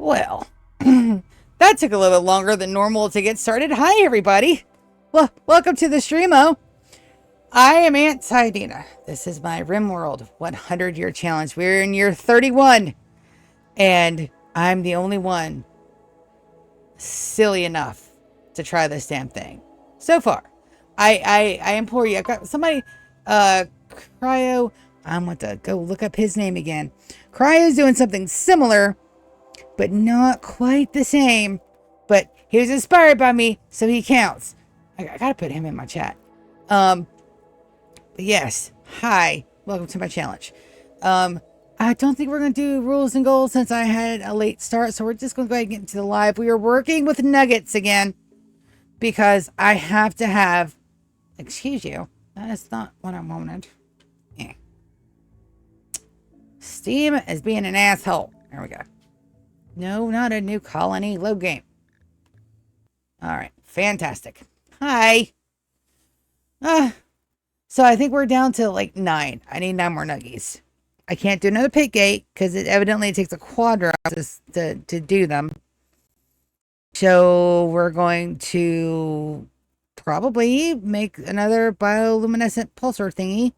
Well, that took a little bit longer than normal to get started. Hi, everybody. Well, welcome to the streamo. I am Aunt Tidina. This is my Rimworld 100-year challenge. We're in year 31, and I'm the only one silly enough to try this damn thing. So far, I implore you. I've got somebody, Cryo. I'm going to go look up his name again. Cryo's doing something similar, but not quite the same. But he was inspired by me, so he counts. I gotta put him in my chat. But yes, hi, welcome to my challenge. I don't think we're gonna do rules and goals since I had a late start, so we're just gonna go ahead and get into the live. We are working with nuggets again because I have to have. Excuse you, that is not what I wanted. Yeah. Steam is being an asshole. There we go. No, not a new colony. Load game. All right. Fantastic. Hi. So I think we're down to like 9. I need 9 more nuggies. I can't do another pit gate because it evidently takes a quadra to do them. So we're going to probably make another bioluminescent pulsar thingy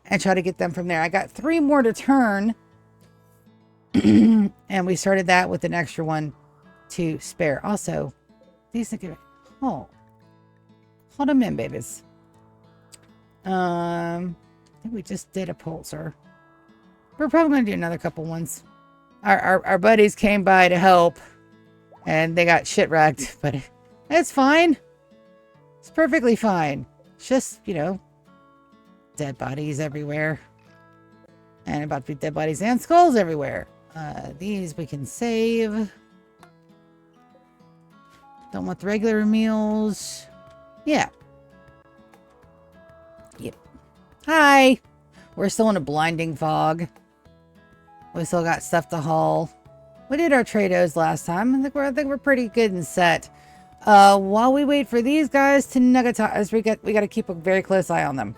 and try to get them from there. I got 3 more to turn. And we started that with an extra one to spare. Also, these things. Oh, hold them in, babies. I think we just did a pulsar. We're probably gonna do another couple ones. Our buddies came by to help, and they got shit wrecked, but it's fine. It's perfectly fine. It's just, you know, dead bodies everywhere, and about to be dead bodies and skulls everywhere. These we can save. Don't want the regular meals. Yeah. Yep. Hi. We're still in a blinding fog. We still got stuff to haul. We did our trados last time. I think we're pretty good and set. While we wait for these guys to nuggetize, we got to keep a very close eye on them.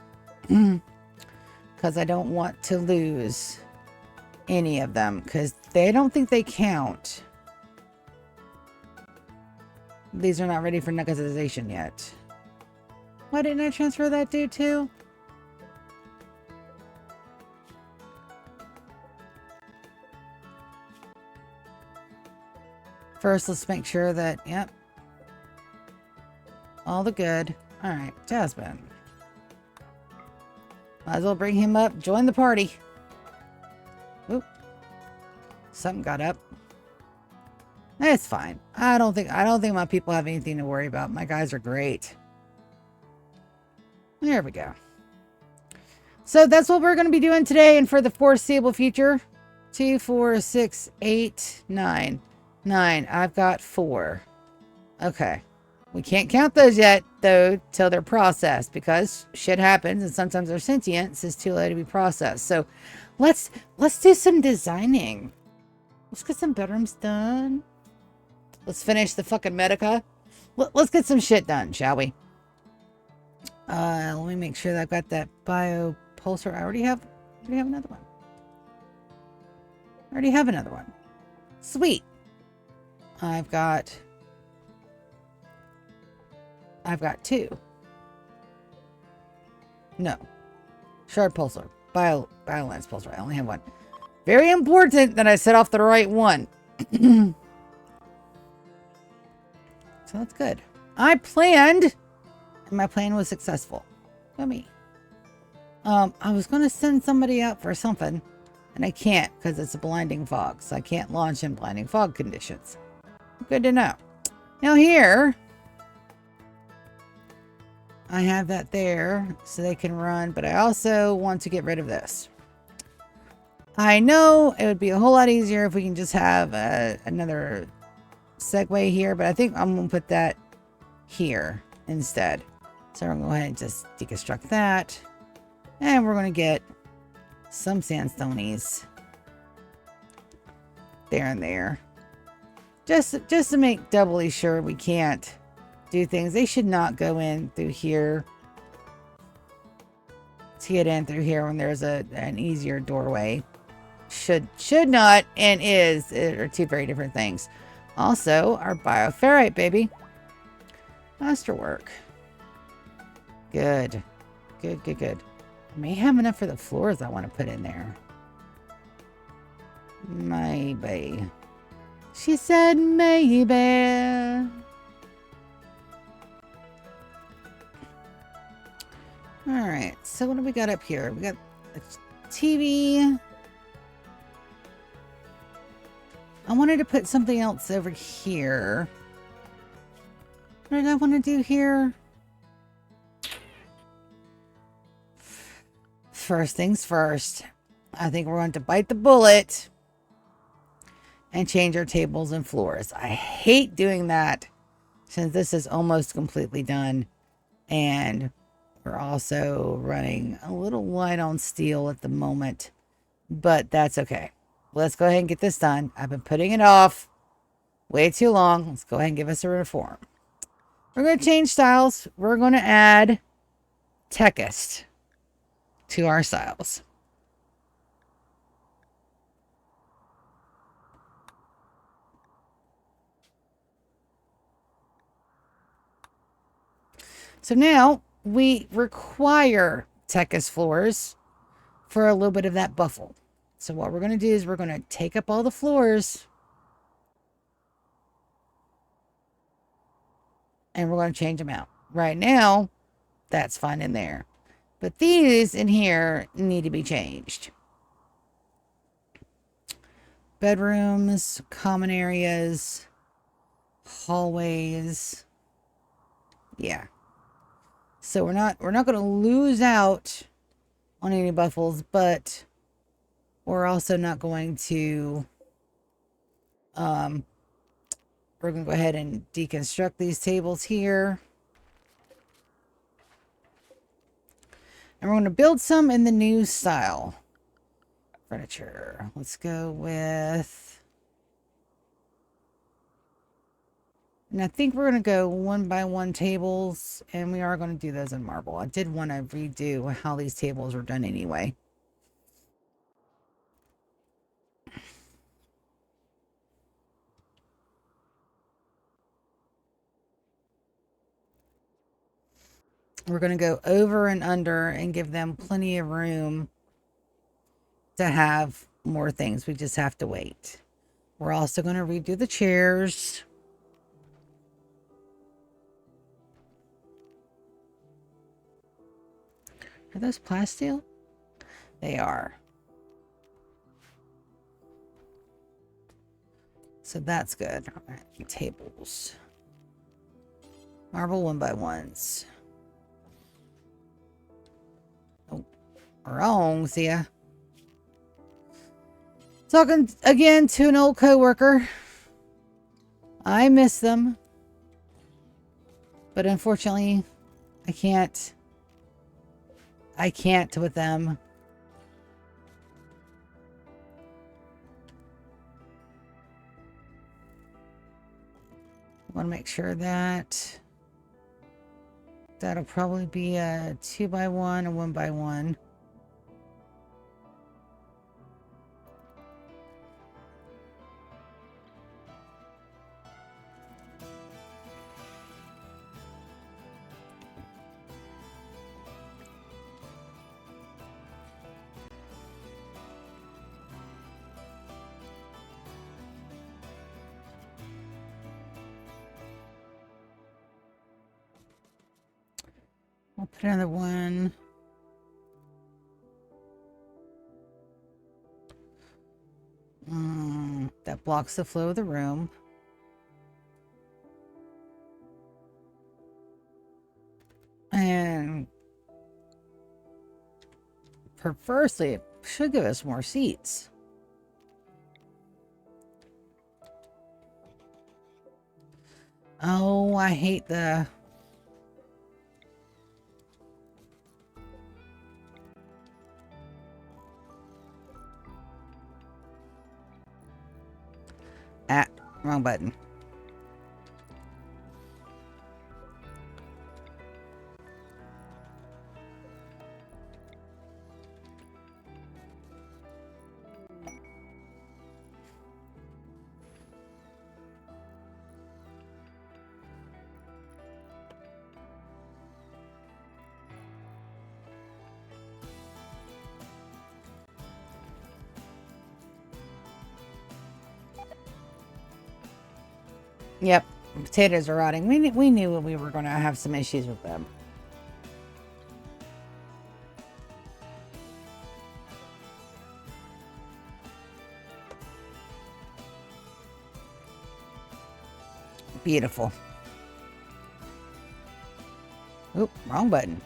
Because I don't want to lose any of them, because they don't think they count. These are not ready for nuggetization yet. Why didn't I transfer that dude too? First, let's make sure that, yep. All the good. All right, Jasmine. Might as well bring him up. Join the party. Oop. Something got up. It's fine. I don't think my people have anything to worry about. My guys are great. There we go. So that's what we're going to be doing today and for the foreseeable future. 2, 4, 6, 8, 9. 9. I've got 4. Okay. We can't count those yet, though, till they're processed, because shit happens and sometimes their sentience is too low to be processed. So let's do some designing. Let's get some bedrooms done. Let's finish the fucking Medica. Let's get some shit done, shall we? Let me make sure that I've got that bio pulsar. I already have another one. I already have another one. Sweet. I've got 2. No. Shard pulsar. Biolance pulsar. I only have 1. Very important that I set off the right one. So that's good. I planned, and my plan was successful. Let me. I was going to send somebody out for something, and I can't because it's a blinding fog, so I can't launch in blinding fog conditions. Good to know. Now here, I have that there so they can run, but I also want to get rid of this. I know it would be a whole lot easier if we can just have another segue here, but I think I'm going to put that here instead. So we're going to go ahead and just deconstruct that. And we're going to get some sandstonies there and there. Just to make doubly sure we can't do things. They should not go in through here to get in through here when there's an easier doorway. Should not and is are two very different things. Also, our bioferrite, baby. Masterwork. Good. Good, good, good. I may have enough for the floors I want to put in there. Maybe. She said maybe. Alright, so what do we got up here? We got a TV. I wanted to put something else over here. What did I want to do here? First things first. I think we're going to bite the bullet and change our tables and floors. I hate doing that since this is almost completely done. And we're also running a little light on steel at the moment, but that's okay. Let's go ahead and get this done. I've been putting it off way too long. Let's go ahead and give us a reform. We're going to change styles. We're going to add Techist to our styles. So now we require Techist floors for a little bit of that buffle. So what we're going to do is we're going to take up all the floors and we're going to change them out. Right now, that's fine in there. But these in here need to be changed. Bedrooms, common areas, hallways. Yeah. So we're not going to lose out on any buffles, but we're also not going to we're going to go ahead and deconstruct these tables here. And we're going to build some in the new style. Furniture. Let's go with... And I think we're going to go 1x1 tables. And we are going to do those in marble. I did want to redo how these tables are done anyway. We're going to go over and under and give them plenty of room to have more things. We just have to wait. We're also going to redo the chairs. Are those plasteel? They are. So that's good. All right, tables. Marble 1x1s. Oh, wrong, see ya. Talking again to an old coworker. I miss them. But unfortunately, I can't with them. I want to make sure that that'll probably be a 2x1 or 1x1. I'll put another one. That blocks the flow of the room. And perversely, it should give us more seats. Oh, I hate the... Ah, wrong button. Yep, potatoes are rotting. We knew we were going to have some issues with them. Beautiful. Oop, wrong button.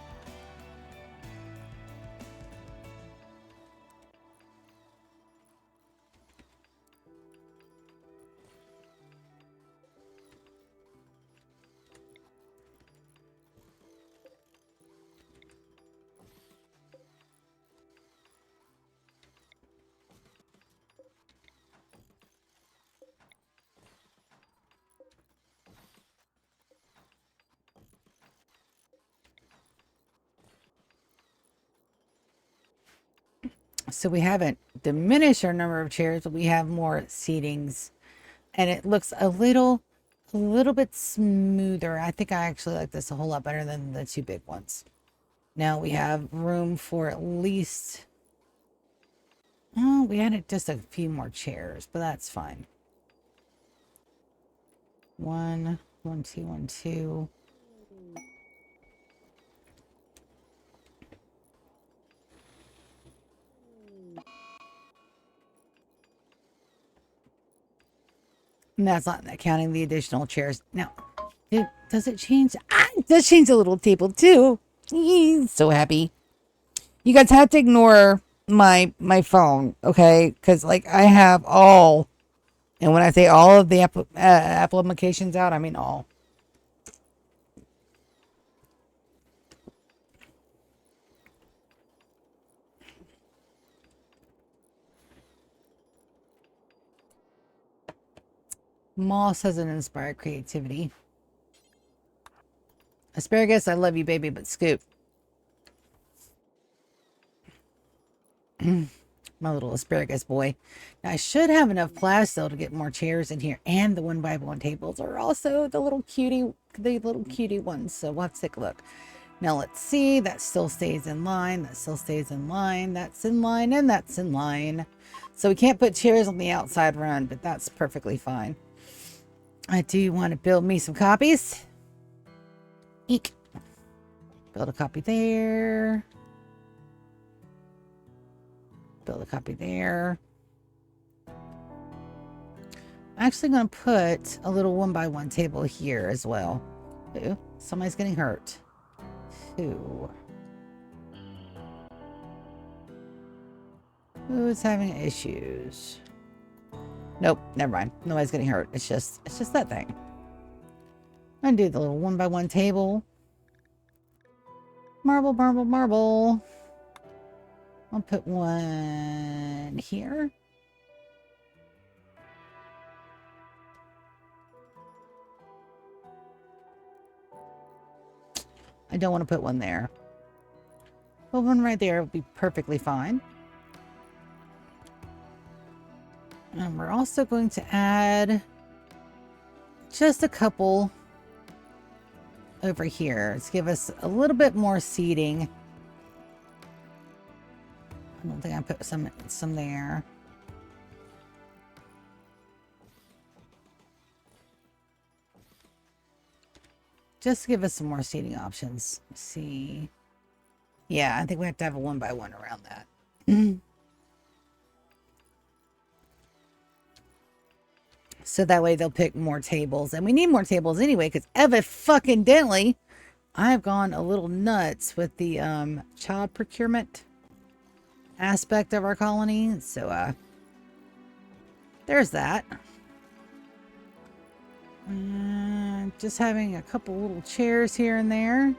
So we haven't diminished our number of chairs, but we have more seatings, and it looks a little bit smoother. I think I actually like this a whole lot better than the two big ones. Now we have room for at least, oh, we added just a few more chairs, but that's fine. One, two, 1, 2. And that's not counting the additional chairs. Now, does it change? Ah, it does change a little table too. So happy. You guys have to ignore my phone, okay? Because like I have all, and when I say all of the Apple applications out, I mean all. Moss hasn't inspired creativity. Asparagus, I love you, baby, but scoop. My little asparagus boy. Now, I should have enough plastic to get more chairs in here, and the 1x1 tables are also the little cutie ones. So we'll have to take a look. Now let's see. That still stays in line. That still stays in line. That's in line, and that's in line. So we can't put chairs on the outside run, but that's perfectly fine. I do want to build me some copies. Eek. Build a copy there. Build a copy there. I'm actually going to put a little 1x1 table here as well. Ooh, somebody's getting hurt. 2. Who's having issues? Nope, never mind. Nobody's getting hurt. It's just that thing. I'm gonna do the little 1x1 table. Marble, marble, marble. I'll put one here. I don't want to put one there. But one right there will be perfectly fine. And we're also going to add just a couple over here to give us a little bit more seating. I don't think I put some there. Just to give us some more seating options. Let's see. Yeah, I think we have to have a 1x1 around that. So that way they'll pick more tables. And we need more tables anyway, because evidently I've gone a little nuts with the child procurement aspect of our colony. So there's that. Just having a couple little chairs here and there.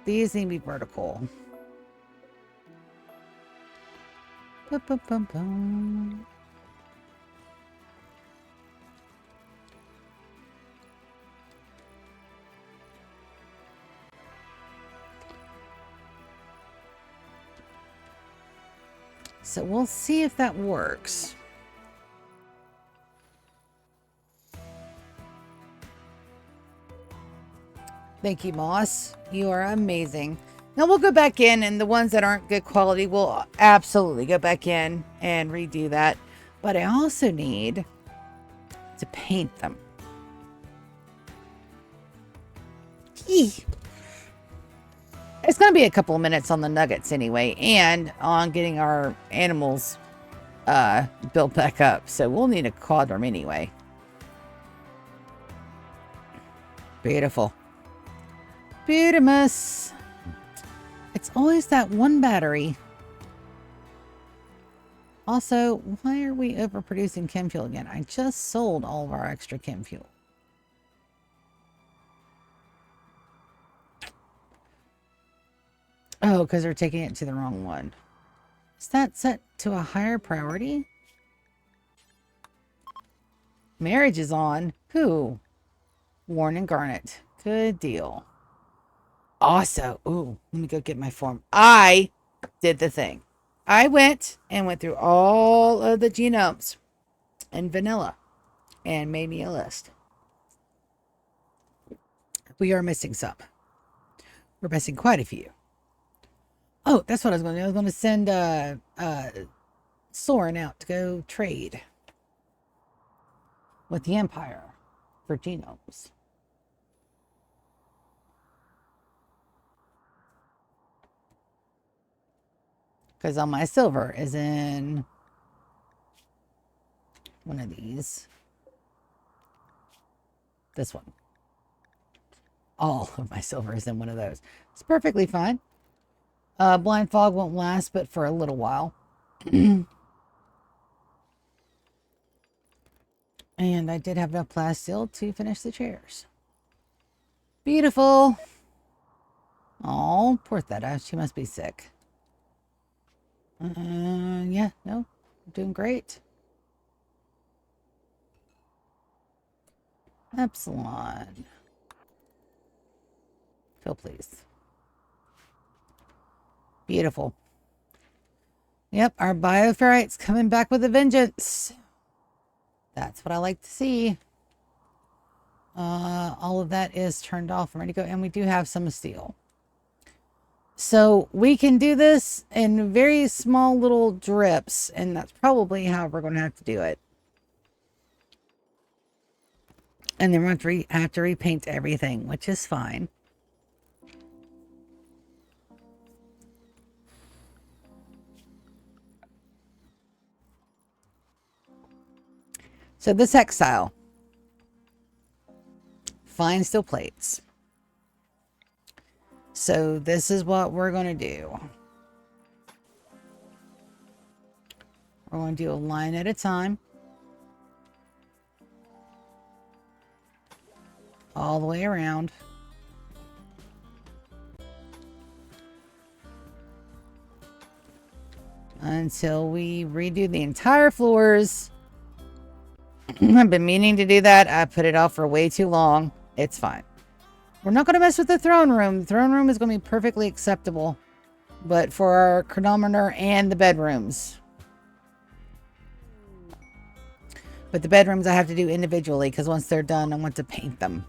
These need to be vertical. Bum, bum, bum, bum. So we'll see if that works. Thank you, Moss. You are amazing. Now we'll go back in, and the ones that aren't good quality, we'll absolutely go back in and redo that. But I also need to paint them. Eee. It's going to be a couple of minutes on the nuggets anyway, and on getting our animals built back up. So we'll need a quadrum anyway. Beautiful. Beautimus. It's always that one battery. Also, why are we overproducing chem fuel again? I just sold all of our extra chem fuel. Oh, because they're taking it to the wrong one. Is that set to a higher priority? Marriage is on. Who? Warren and Garnet. Good deal. Also, ooh, let me go get my form. I did the thing. I went through all of the genomes in vanilla and made me a list. We are missing some. We're missing quite a few. Oh, that's what I was going to do. I was going to send Soren out to go trade with the Empire for genomes. Because all my silver is in one of these. This one. All of my silver is in one of those. It's perfectly fine. Blind fog won't last, but for a little while. And I did have enough plasteel to finish the chairs. Beautiful. Oh, poor Theta. She must be sick. Yeah, no, I'm doing great. Epsilon. Fill, please. Beautiful. Yep, our bioferrite's coming back with a vengeance. That's what I like to see. All of that is turned off and ready to go. And we do have some steel. So we can do this in very small little drips. And that's probably how we're going to have to do it. And then we're going to have to repaint everything, which is fine. So this textile. Fine steel plates. So this is what we're going to do. We're going to do a line at a time. All the way around. Until we redo the entire floors. I've been meaning to do that. I put it off for way too long. It's fine. We're not going to mess with the throne room. The throne room is going to be perfectly acceptable. But for our chronometer and the bedrooms. But the bedrooms I have to do individually. Because once they're done, I want to paint them.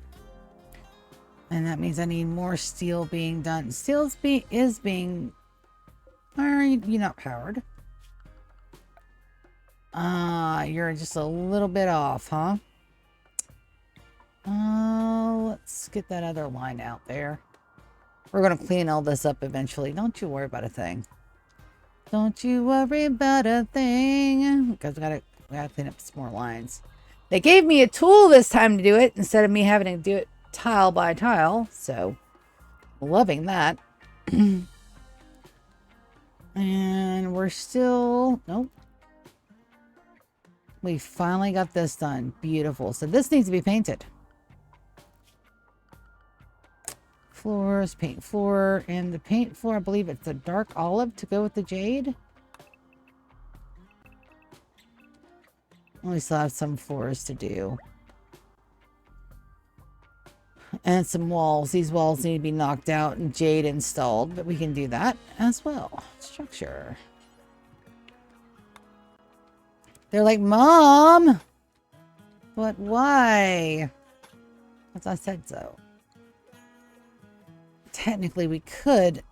And that means I need more steel being done. Steel is being... Why are you not powered? You're just a little bit off, huh? Let's get that other line out there. We're going to clean all this up eventually. Don't you worry about a thing. Don't you worry about a thing. Because we gotta clean up some more lines. They gave me a tool this time to do it instead of me having to do it tile by tile. So, loving that. And we're still... Nope. We finally got this done. Beautiful. So this needs to be painted. Floors, paint floor. And the paint floor, I believe it's the dark olive to go with the jade. We still have some floors to do. And some walls. These walls need to be knocked out and jade installed. But we can do that as well. Structure. They're like, Mom! But why? Because I said so. Technically, we could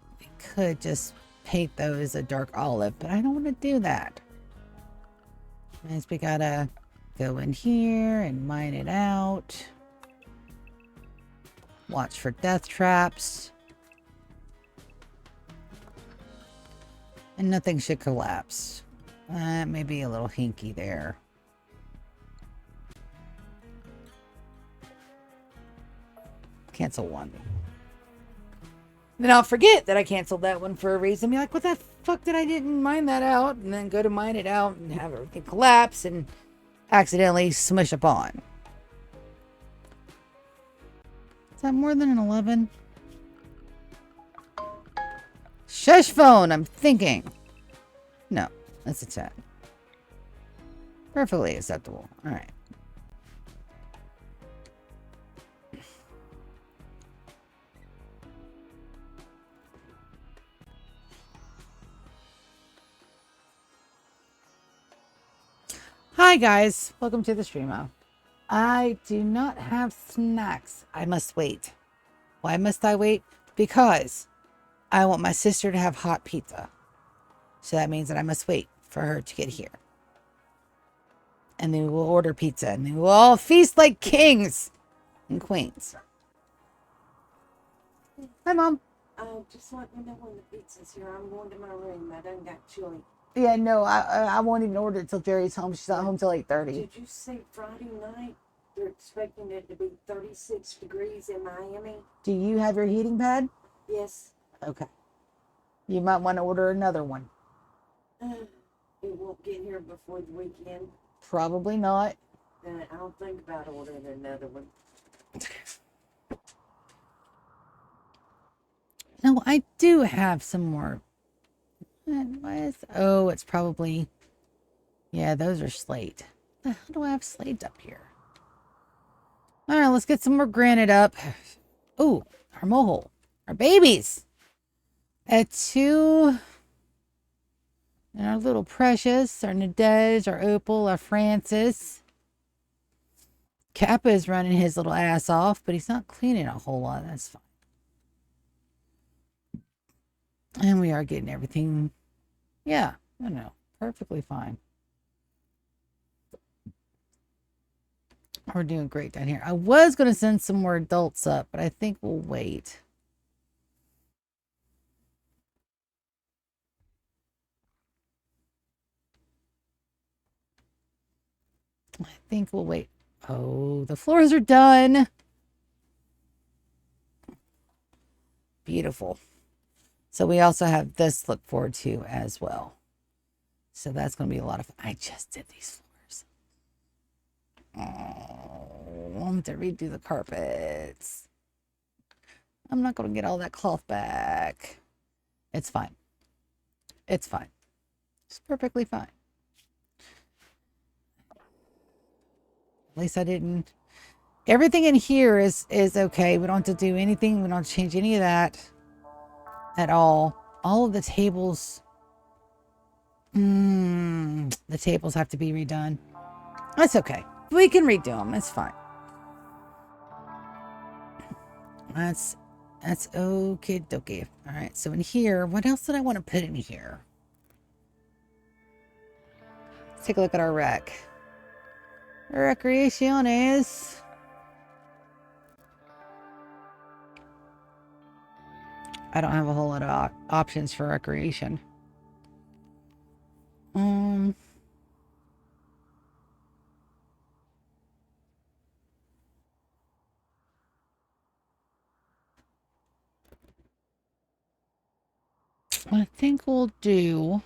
just paint those a dark olive, but I don't want to do that. Means we gotta Go in here and mine it out. Watch for death traps. And nothing should collapse. Maybe a little hinky there. Cancel one. Then I'll forget that I canceled that one for a reason. Be like, what the fuck did I didn't mine that out? And then go to mine it out and have everything collapse and accidentally smush a pawn. Is that more than an 11? Shush phone, I'm thinking. No, that's a 10. Perfectly acceptable. All right. Hi guys, welcome to the streamo. I do not have snacks. I must wait. Why must I wait? Because I want my sister to have hot pizza. So that means that I must wait for her to get here. And then we'll order pizza and then we'll all feast like kings and queens. Hi, Mom. Just let me know when the pizza's here. I'm going to my room. I done got chilly. Yeah, no, I won't even order it till Jerry's home. She's not home till 8:30. Did you see Friday night? They're expecting it to be 36 degrees in Miami. Do you have your heating pad? Yes. Okay. You might want to order another one. It won't get here before the weekend. Probably not. I'll think about ordering another one. No, I do have some more. Oh, it's probably... Yeah, those are slate. How do I have slate up here? All right, let's get some more granite up. Ooh, our mohole. Our babies. At 2... And our little Precious, our Nadege, our Opal, our Francis. Kappa is running his little ass off, but he's not cleaning a whole lot. That's fine. And we are getting everything, yeah, I don't know, perfectly fine. We're doing great down here. I was going to send some more adults up, but I think we'll wait. I think we'll wait. Oh, the floors are done. Beautiful. So we also have this to look forward to as well. So that's going to be a lot of fun. I just did these floors. Oh, I want to redo the carpets. I'm not going to get all that cloth back. It's fine. It's fine. It's perfectly fine. At least I didn't. Everything in here is okay. We don't have to do anything. We don't have to change any of that at all. All of the tables. The tables have to be redone. That's okay. We can redo them. It's fine. That's okay dokie. All right. So in here, what else did I want to put in here? Let's take a look at our rec. Recreaciones. I don't have a whole lot of options for recreation. I think we'll do...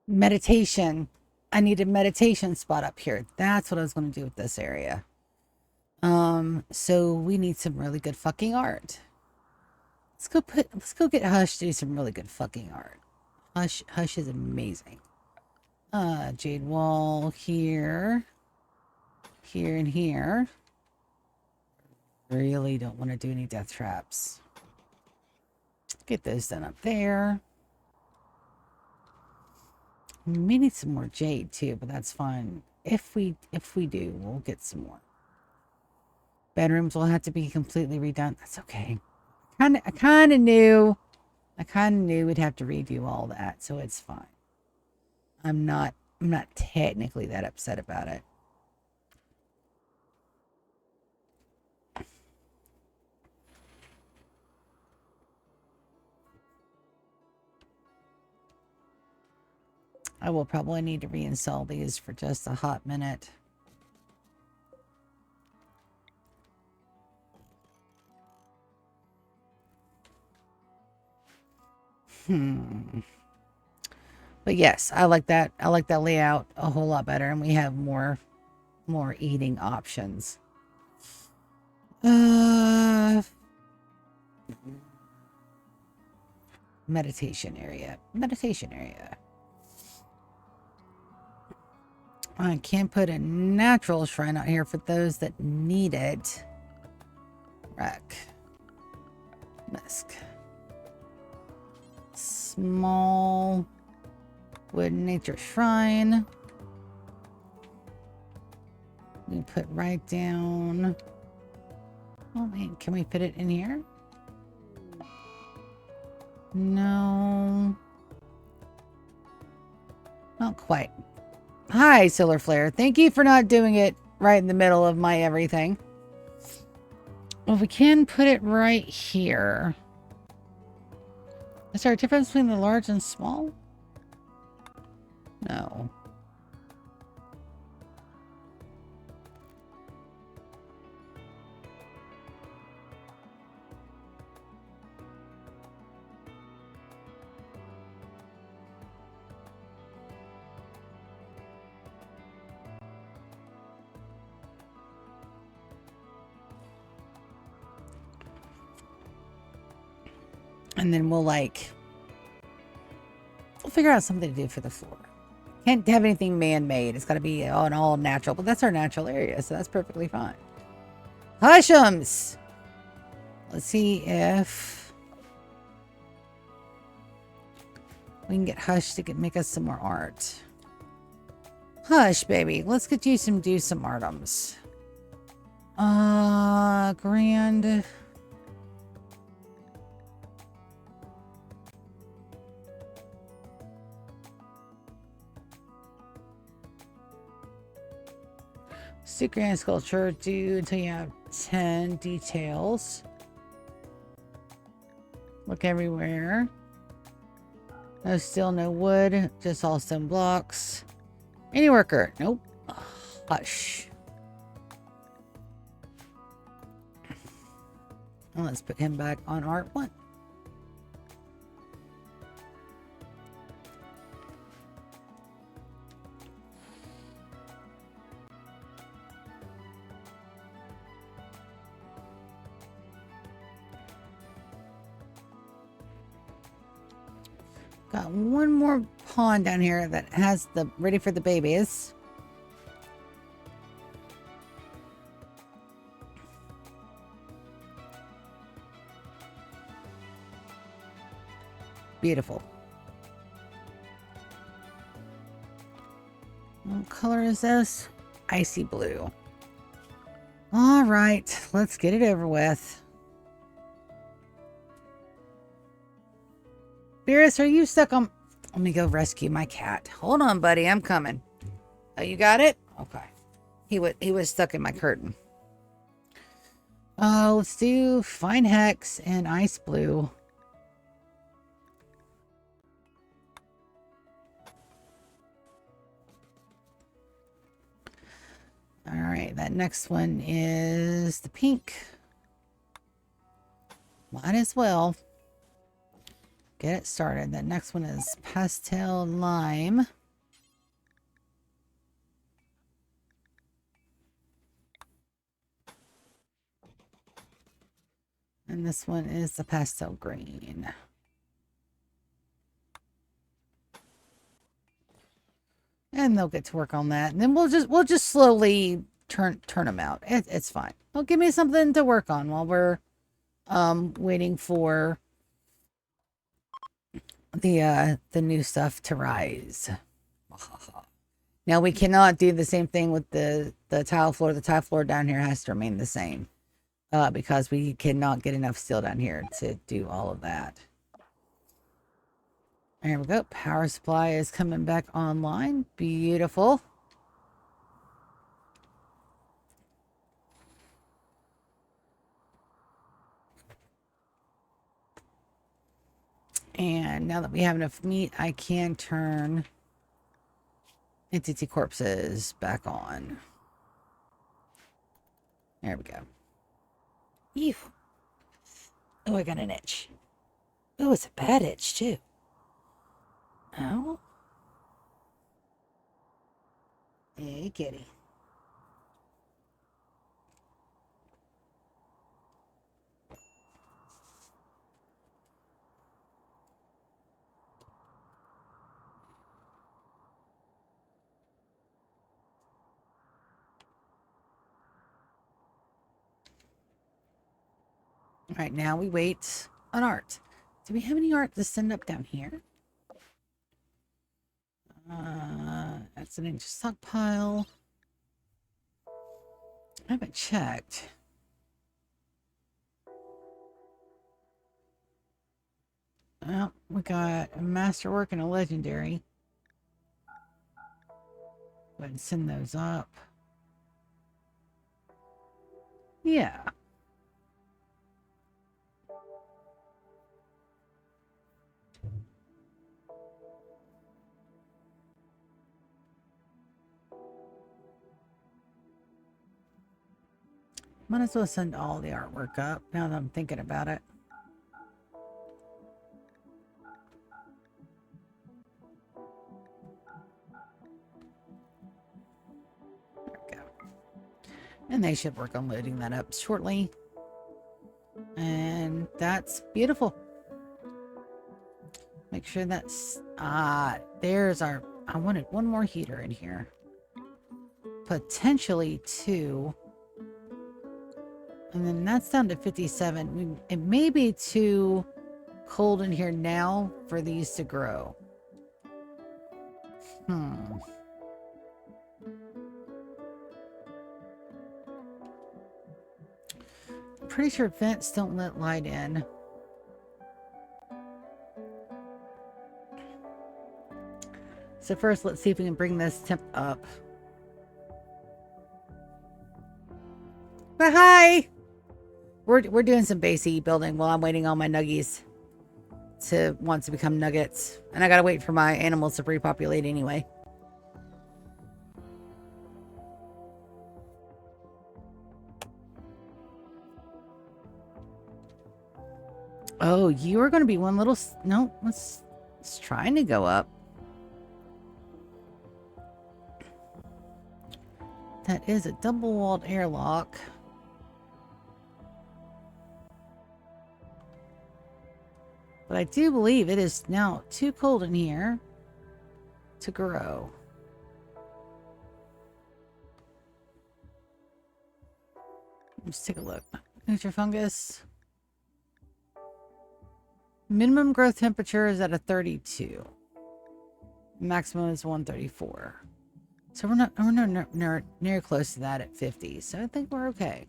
meditation. I need a meditation spot up here. That's what I was going to do with this area. So we need some really good fucking art. Let's go get Hush to do some really good fucking art. Hush is amazing. Jade wall here. Here and here. Really don't want to do any death traps. Get those done up there. We may need some more jade too, but that's fine. If we do, we'll get some more. Bedrooms will have to be completely redone. That's okay. I kind of knew we'd have to redo all that, so it's fine. I'm not technically that upset about it. I will probably need to reinstall these for just a hot minute. But yes, I like that. I like that layout a whole lot better, and we have more eating options. Meditation area. Meditation area. I can put a natural shrine out here for those that need it. Wreck. Misc. Small wood nature shrine. We put right down. Oh man, can we fit it in here? No. Not quite. Hi, Solar Flare. Thank you for not doing it right in the middle of my everything. Well, we can put it right here. Is there a difference between the large and small? No. And then we'll figure out something to do for the floor. Can't have anything man-made. It's got to be an all natural, but that's our natural area, so that's perfectly fine. Hushums! Let's see if we can get Hush to make us some more art. Hush, baby. Let's get you do some artums. Grand. Stick grand sculpture, do until you have 10 details. Look everywhere. No steel, no wood, just all stone blocks. Any worker? Nope. Hush. Well, let's put him back on art 1. Got one more pond down here that has the ready for the babies. Beautiful. What color is this? Icy blue. All right, let's get it over with. Beerus, are you stuck on... Let me go rescue my cat. Hold on, buddy. I'm coming. Oh, you got it? Okay. He was stuck in my curtain. Let's do Fine Hex and Ice Blue. All right, that next one is the pink. Might as well get it started. That next one is pastel lime. And this one is the pastel green. And they'll get to work on that. And then we'll just slowly turn them out. It's fine. Well, give me something to work on while we're waiting for the new stuff to rise. Now we cannot do the same thing with the tile floor. The tile floor down here has to remain the same. Because we cannot get enough steel down here to do all of that. There we go. Power supply is coming back online. Beautiful. And now that we have enough meat, I can turn entity corpses back on. There we go. Ew. Oh, I got an itch. Oh, it's a bad itch, too. Oh. Hey, kitty. All right, now we wait on art. Do we have any art to send up down here? That's an inch stockpile. I haven't checked. Well, we got a masterwork and a legendary. Go ahead and send those up. Yeah. Might as well send all the artwork up now that I'm thinking about it. There we go. And they should work on loading that up shortly. And that's beautiful. Make sure that's... there's our... I wanted one more heater in here. Potentially two. And then that's down to 57. It may be too cold in here now for these to grow. I'm pretty sure vents don't let light in. So first, let's see if we can bring this temp up. But hi! We're doing some basic building while I'm waiting on my nuggies to want to become nuggets. And I gotta wait for my animals to repopulate anyway. Oh, you are gonna be one little... No, it's trying to go up. That is a double-walled airlock. But I do believe it is now too cold in here to grow. Let's take a look. Nutrifungus. Minimum growth temperature is at a 32. Maximum is 134. So we're not near close to that at 50. So I think we're okay.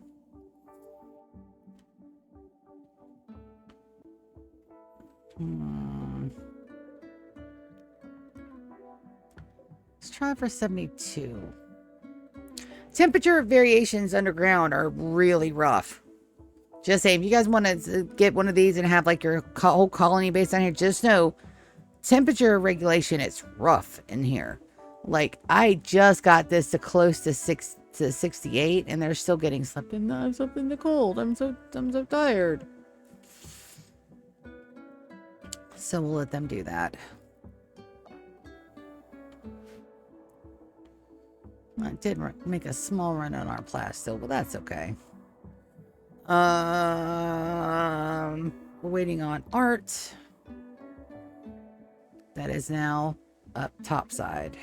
Let's try for 72. Temperature variations underground are really rough. Just saying, if you guys want to get one of these and have like your whole colony base down here, just know temperature regulation is rough in here. Like, I just got this to close to 68, and they're still getting slept in the cold. I'm so tired. So we'll let them do that. I did make a small run on our plastil, but that's okay. We're waiting on art. That is now up topside.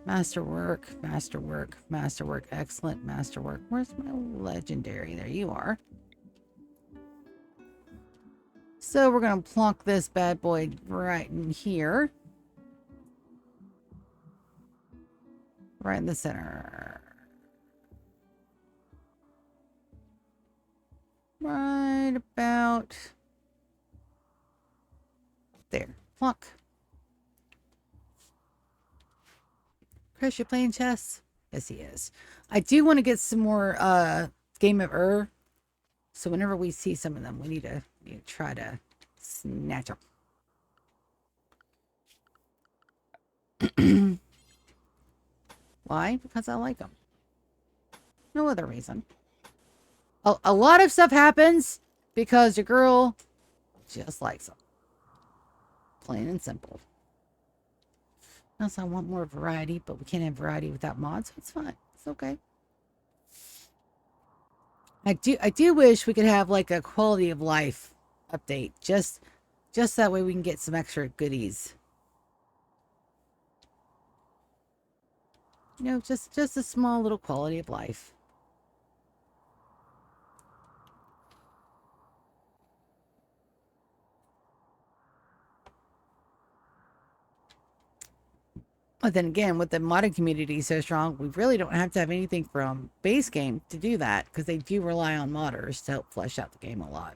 Masterwork, masterwork, masterwork, excellent masterwork. Where's my legendary? There you are. So we're going to plonk this bad boy right in here. Right in the center. Right about there. Plonk. Chris, you playing chess? Yes, he is. I do want to get some more Game of Ur. So whenever we see some of them, we need to try to snatch them. Why? Because I like them. No other reason. A lot of stuff happens because your girl just likes them. Plain and simple. Also, I want more variety, but we can't have variety without mods, so it's fine. It's okay. I do wish we could have like a quality of life update. Just that way we can get some extra goodies. You know, just a small little quality of life. But then again, with the modding community so strong, we really don't have to have anything from base game to do that, because they do rely on modders to help flesh out the game a lot.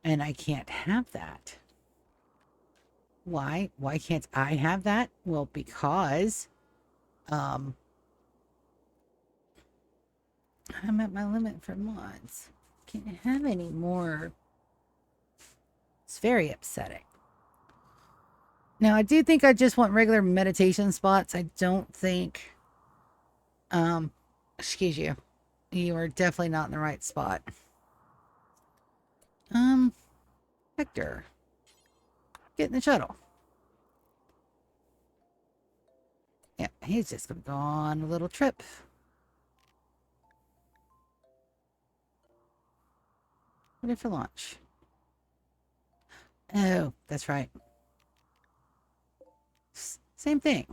And I can't have that. Why? Why can't I have that? Well, because I'm at my limit for mods. Can't have any more. It's very upsetting. Now, I do think I just want regular meditation spots. I don't think, excuse you. You are definitely not in the right spot. Hector. Get in the shuttle. Yeah, he's just going to go on a little trip. Ready for launch. Oh, that's right. Same thing.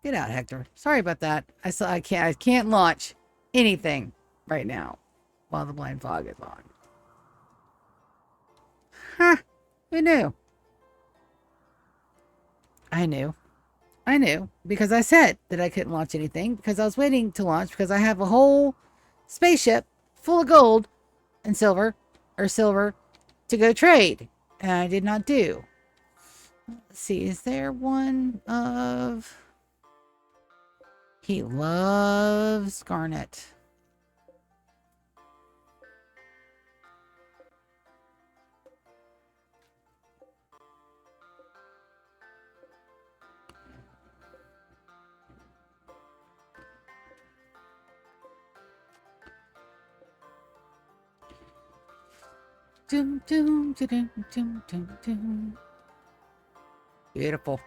Get out, Hector. Sorry about that. I can't launch anything right now while the blind fog is on. Huh. Who knew? I knew. I knew. Because I said that I couldn't launch anything. Because I was waiting to launch. Because I have a whole spaceship full of gold and silver. Or silver. To go trade. And I did not do. Let's see. Is there one of... He loves garnet. Doom, doom, doom, doom, doom, doom. Beautiful.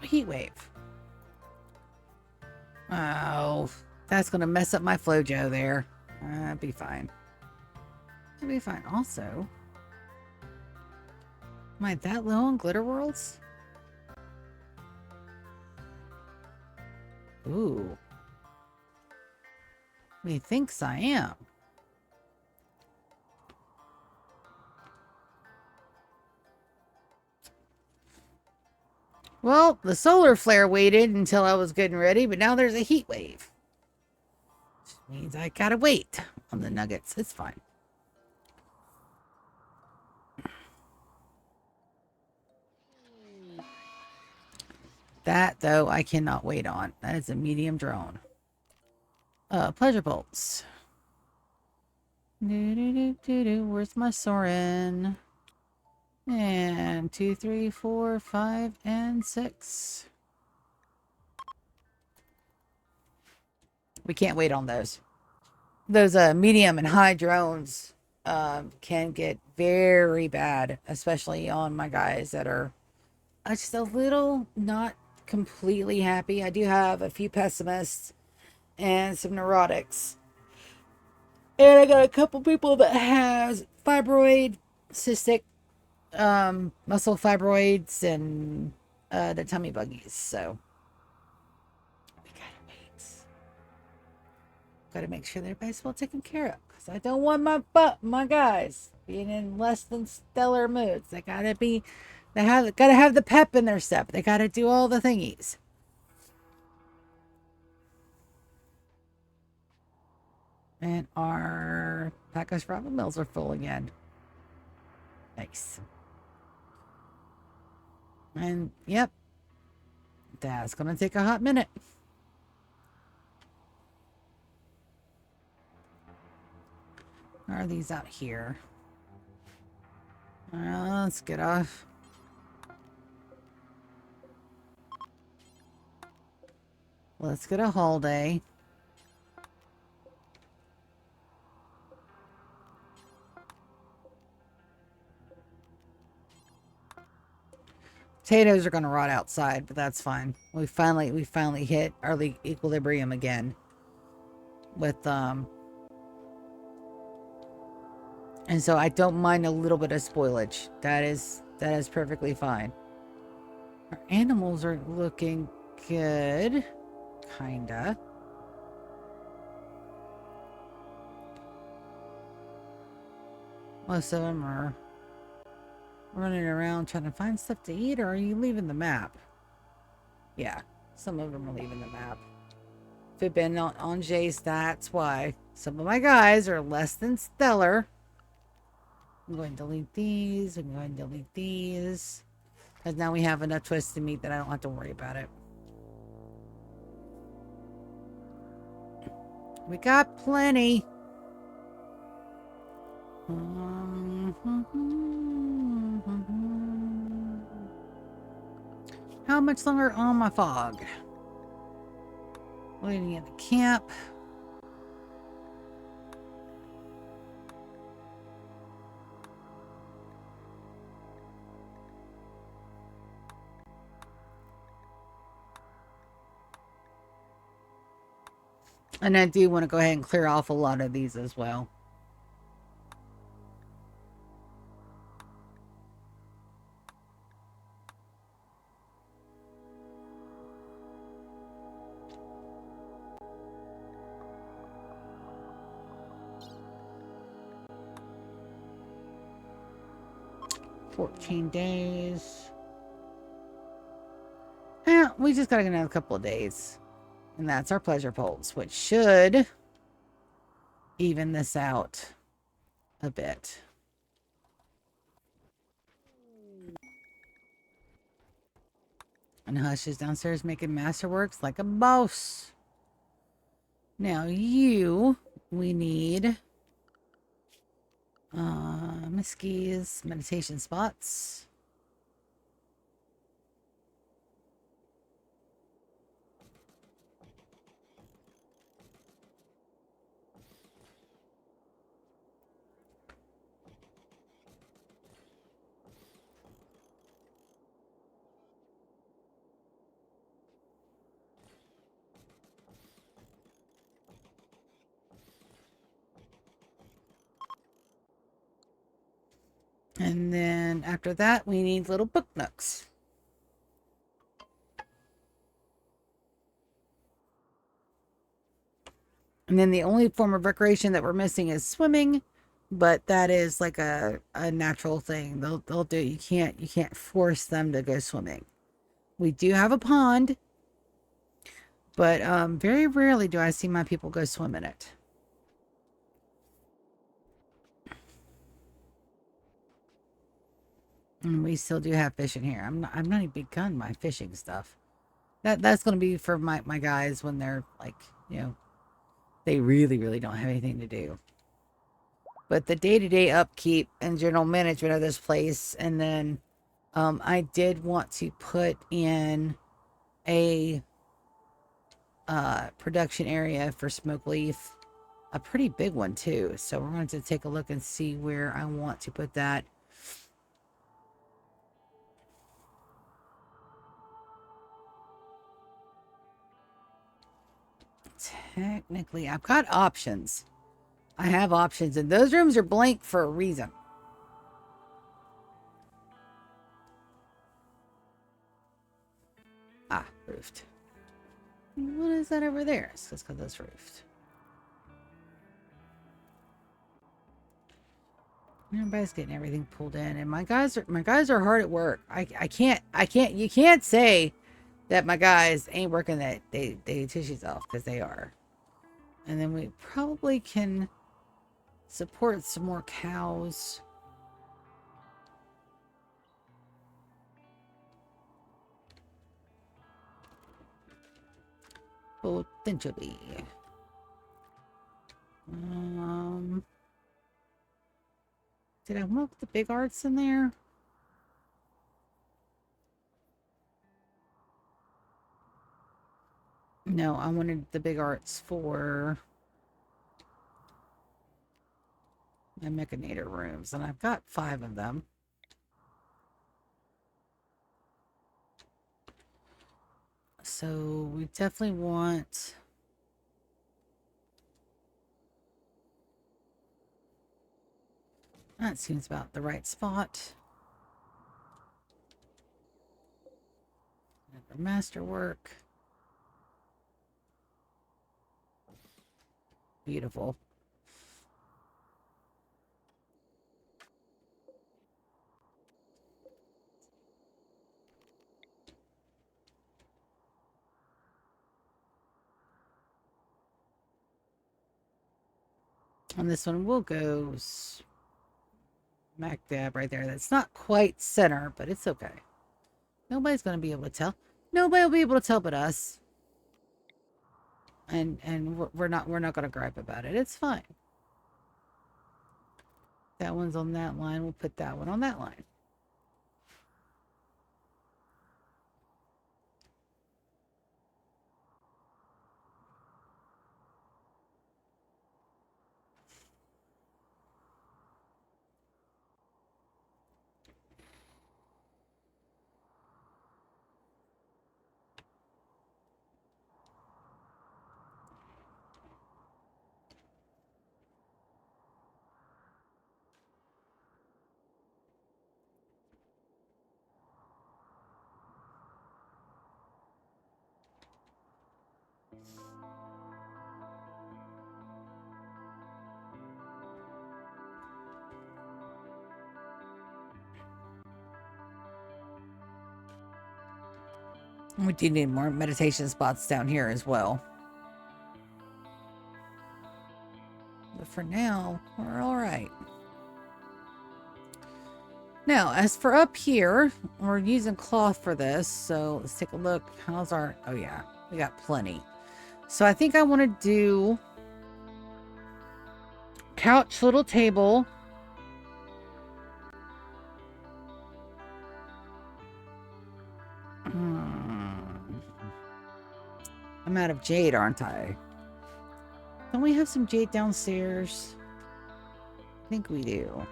Heat wave. Oh, that's going to mess up my flojo there. That'll be fine. It'll be fine. Also, am I that low on glitter worlds? Ooh. Methinks I am. Well, the solar flare waited until I was good and ready, but now there's a heat wave. Which means I gotta wait on the nuggets. It's fine. That, though, I cannot wait on. That is a medium drone. Pleasure bolts. Where's my Soren? And 2, 3, 4, 5, and 6. We can't wait on those. Those medium and high drones can get very bad, especially on my guys that are just a little not completely happy. I do have a few pessimists and some neurotics. And I got a couple people that has fibroid, cystic, muscle fibroids, and the tummy buggies. So we gotta wait. Gotta make sure that everybody's well taken care of, because I don't want my guys being in less than stellar moods. They gotta be, gotta have the pep in their step. They gotta do all the thingies. And our Packers ramen mills are full again. Nice. And yep, that's gonna take a hot minute. Are these out here? Let's get off. Let's get a haul day. Potatoes are gonna rot outside, but that's fine. We finally hit our equilibrium again with and so I don't mind a little bit of spoilage. That is perfectly fine. Our animals are looking good, kinda. Most of them are running around trying to find stuff to eat, or are you leaving the map? Yeah, some of them are leaving the map. If it'd been on Jay's, that's why. Some of my guys are less than stellar. I'm going to delete these. I'm going to delete these. Because now we have enough twisted meat that I don't have to worry about it. We got plenty. How much longer on my fog? Waiting at the camp. And I do want to go ahead and clear off a lot of these as well. $14 days. Yeah, we just gotta get another couple of days. And that's our pleasure polls, which should even this out a bit. And Hush is downstairs making masterworks like a boss. Now we need Miskie's meditation spots. And then after that, we need little book nooks. And then the only form of recreation that we're missing is swimming, but that is like a natural thing. They'll do it. You can't force them to go swimming. We do have a pond, but very rarely do I see my people go swim in it. And we still do have fish in here. I'm not a big gun my fishing stuff. That's gonna be for my guys when they're like, you know, they really don't have anything to do. But the day-to-day upkeep and general management of this place, and then I did want to put in a production area for smoke leaf, a pretty big one too. So we're going to take a look and see where I want to put that. technically, I've got options. I have options, and those rooms are blank for a reason. Ah, roofed. What is that over there? It's just because it's roofed. Everybody's getting everything pulled in, and my guys are hard at work. You can't say that my guys ain't working that they tissues off, because they are. And then we probably can support some more cows. Potentially. Did I want the big arts in there? No, I wanted the big arts for my mechanator rooms, and I've got 5 of them. So we definitely want... That seems about the right spot. Masterwork. Beautiful. And this one will go smack dab right there. That's not quite center, but it's okay. Nobody's going to be able to tell. Nobody will be able to tell but us. And we're not going to gripe about it. It's fine. That one's on that line. We'll put that one on that line. We do need more meditation spots down here as well. But for now, we're all right. Now, as for up here, we're using cloth for this. So let's take a look. How's our... Oh, yeah. We got plenty. So I think I want to do... couch, little table... I'm out of jade, aren't I? Don't we have some jade downstairs? I think we do.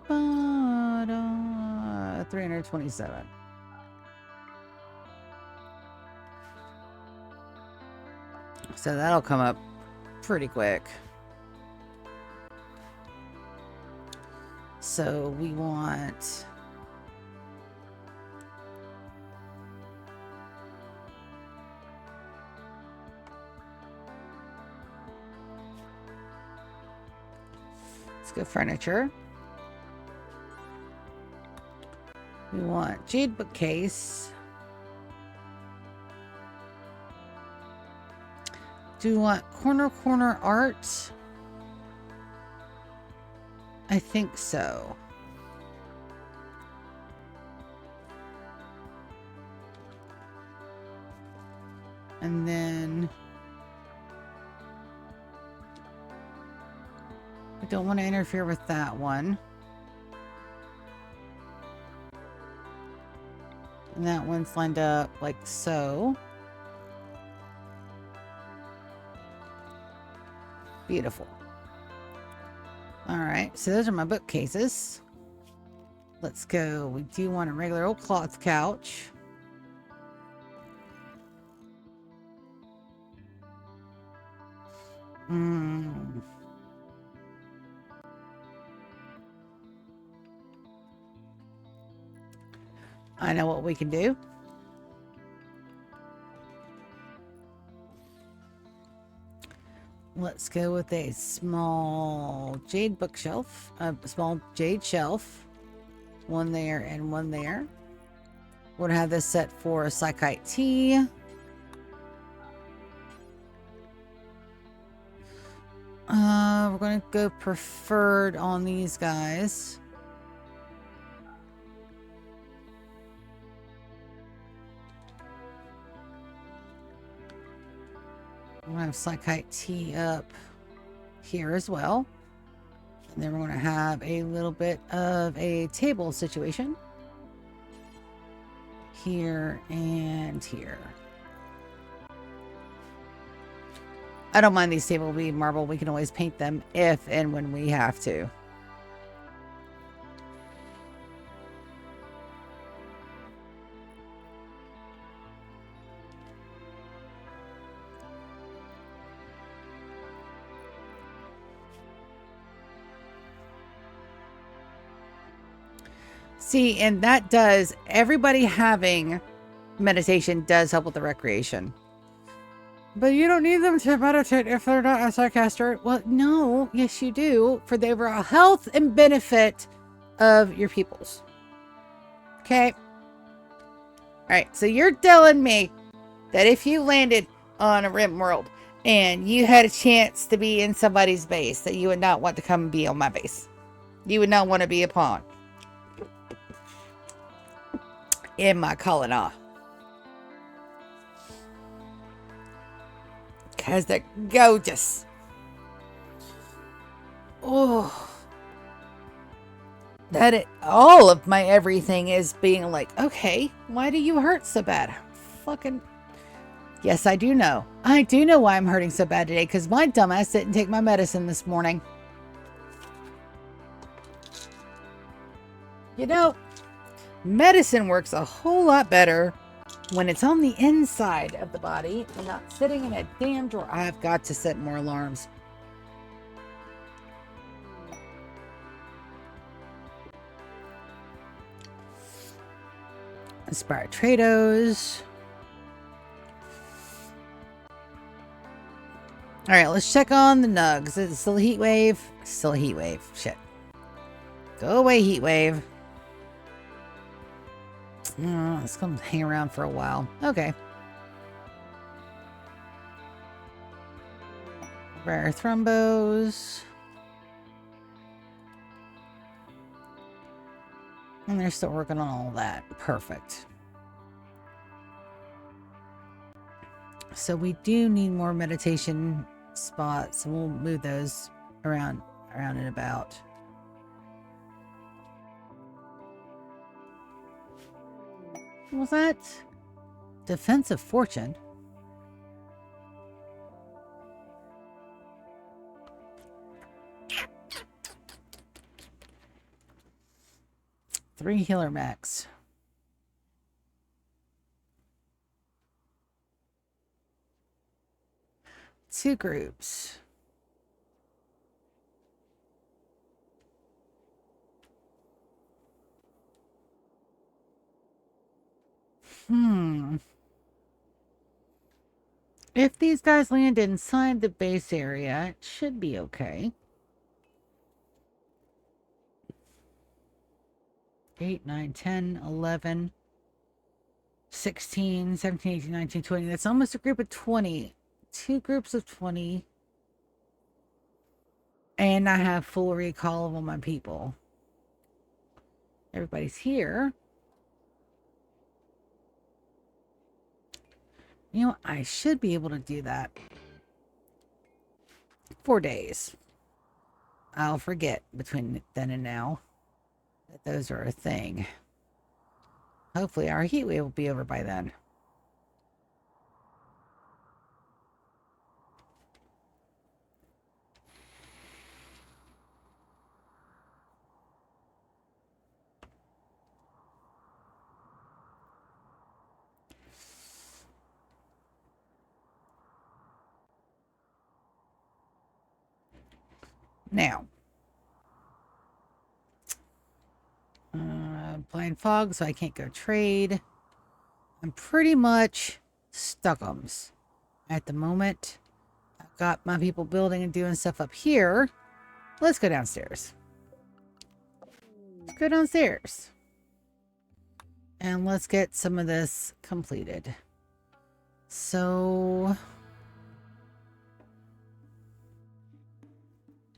But, 327. So that'll come up pretty quick. So we want... Let's go furniture. We want jade bookcase. Do we want corner art? I think so. And then I don't want to interfere with that one. And that one's lined up like so. Beautiful. All right, so those are my bookcases. Let's go. We do want a regular old cloth couch. Mm. I know what we can do. Let's go with a small jade bookshelf, a small jade shelf. One there and one there. We're gonna have this set for a Psychite tea. We're gonna go preferred on these guys. We're gonna have Psychite tea up here as well. And then we're gonna have a little bit of a table situation. Here and here. I don't mind these tables being marble. We can always paint them if and when we have to. See, and that does, everybody having meditation does help with the recreation. But you don't need them to meditate if they're not a psychiatrist. Well, no, yes you do, for the overall health and benefit of your pupils. Okay? Alright, so you're telling me that if you landed on a Rimworld and you had a chance to be in somebody's base, that you would not want to come and be on my base. You would not want to be a pawn in my colony. Because they're gorgeous. Oh. All of my everything is being like, okay, why do you hurt so bad? Fucking. Yes, I do know. I do know why I'm hurting so bad today, because my dumbass didn't take my medicine this morning. You know, medicine works a whole lot better when it's on the inside of the body and not sitting in a damn drawer. I've got to set more alarms. Inspired Trados. All right, let's check on the nugs. Is it still a heat wave? Still a heat wave. Shit. Go away, heat wave. It's gonna hang around for a while. Okay. Rare thrombos. And they're still working on all that. Perfect. So we do need more meditation spots. We'll move those around and about. What was that? Defensive Fortune. Three healer max. Two groups. If these guys land inside the base area, it should be okay. 8, 9, 10, 11, 16, 17, 18, 19, 20. That's almost a group of 20. Two groups of 20. And I have full recall of all my people. Everybody's here. You know, I should be able to do that. 4 days. I'll forget between then and now that those are a thing. Hopefully our heat wave will be over by then. Now, blind fog, so I can't go trade. I'm pretty much stuckums at the moment. I've got my people building and doing stuff up here. Let's go downstairs. Let's go downstairs. And let's get some of this completed. So,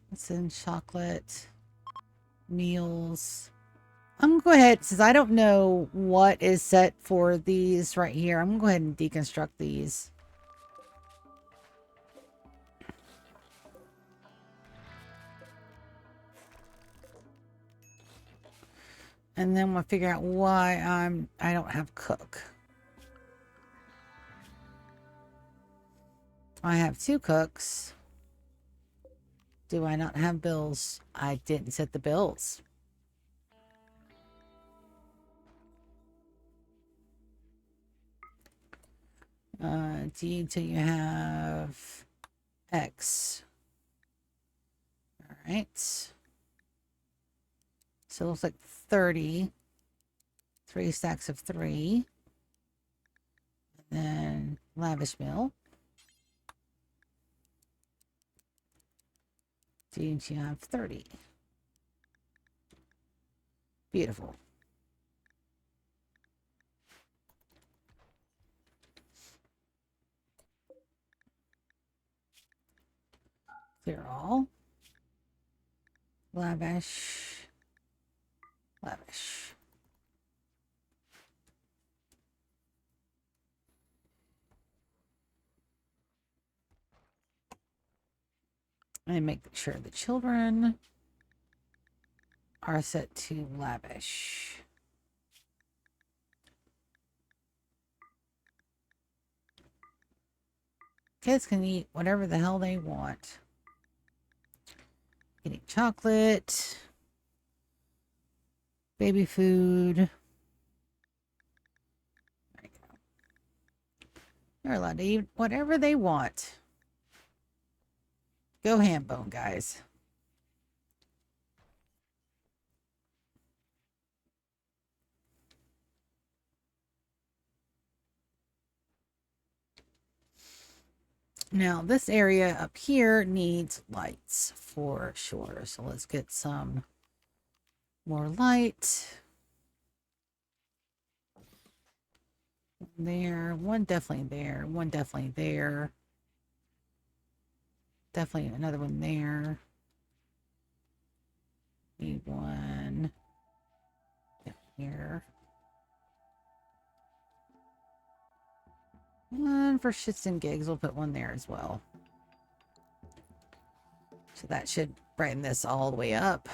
what's in chocolate? Meals. I'm going to go ahead, since I don't know what is set for these right here, I'm going to go ahead and deconstruct these. And then we'll figure out why I don't have cook. I have 2 cooks. Do I not have bills? I didn't set the bills. D until you have X. All right. So it looks like 30. 3 stacks of 3. And then lavish meal. D until you have 30. Beautiful. Clear all. Lavish. Lavish. And make sure the children are set to lavish. Kids can eat whatever the hell they want. Eating chocolate, baby food. There you go. They're allowed to eat whatever they want. Go ham bone, guys. Now, this area up here needs lights for sure. So let's get some more light. There, one definitely there, one definitely there. Definitely another one there. Need one here. And for shits and gigs, we'll put one there as well. So that should brighten this all the way up.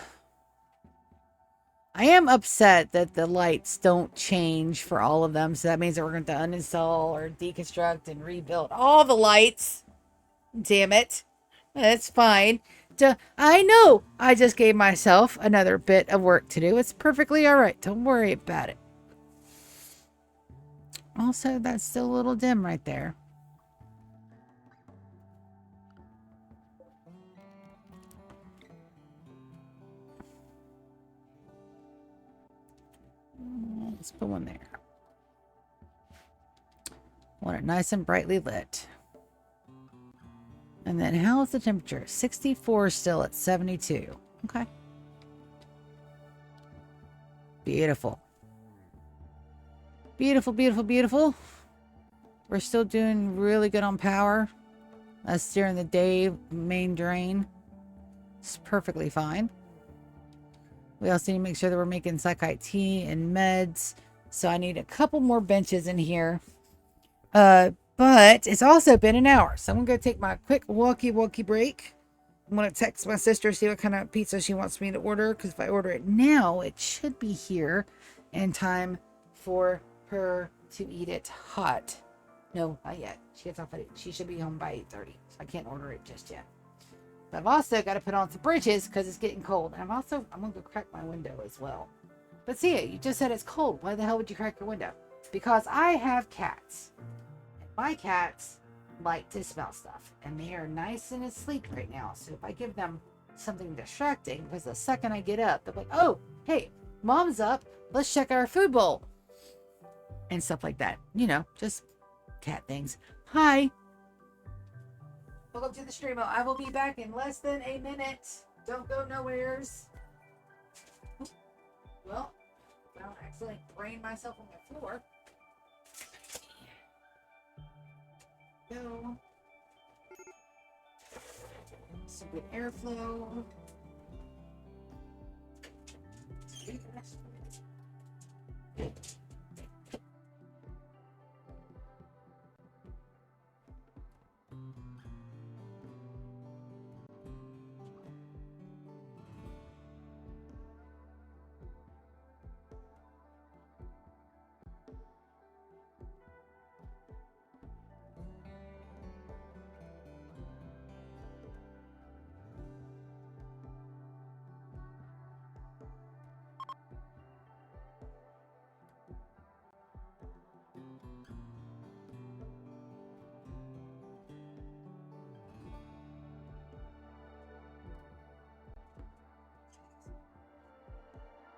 I am upset that the lights don't change for all of them. So that means that we're going to uninstall or deconstruct and rebuild all the lights. Damn it. That's fine. I know I just gave myself another bit of work to do. It's perfectly all right. Don't worry about it. Also, that's still a little dim right there. Let's put one there. Want it nice and brightly lit. And then how's the temperature? 64 still at 72. Okay. Beautiful. Beautiful, beautiful, beautiful. We're still doing really good on power. That's during the day main drain. It's perfectly fine. We also need to make sure that we're making psychite tea and meds. So I need a couple more benches in here. But it's also been an hour. So I'm going to go take my quick walkie break. I'm going to text my sister, see what kind of pizza she wants me to order. Because if I order it now, it should be here in time for her to eat it hot. No, not yet. She gets off at 8. She should be home by 8:30. So I can't order it just yet. But I've also got to put on some bridges because it's getting cold. And I'm going to go crack my window as well. But see, you just said it's cold. Why the hell would you crack your window? Because I have cats. And my cats like to smell stuff. And they are nice and asleep right now. So if I give them something distracting, because the second I get up, they're like, oh, hey, mom's up. Let's check our food bowl. And stuff like that. You know, just cat things. Hi. Welcome to the stream. I will be back in less than a minute. Don't go nowheres. Well, I don't accidentally brain myself on the floor. Go. Some good airflow.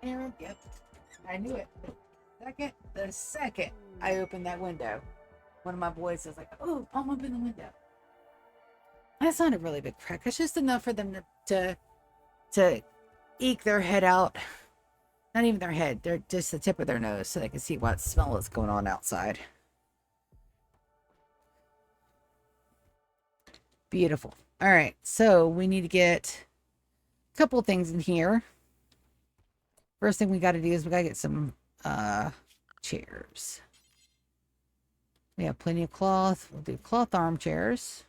Aaron, yep, I knew it. The second I opened that window, one of my boys was like, "Oh, I'm open the window." That's not a really big crack. It's just enough for them to eke their head out. Not even their head; they're just the tip of their nose, so they can see what smell is going on outside. Beautiful. All right, so we need to get a couple of things in here. First thing we got to do is we got to get some chairs. We have plenty of cloth. We'll do cloth armchairs.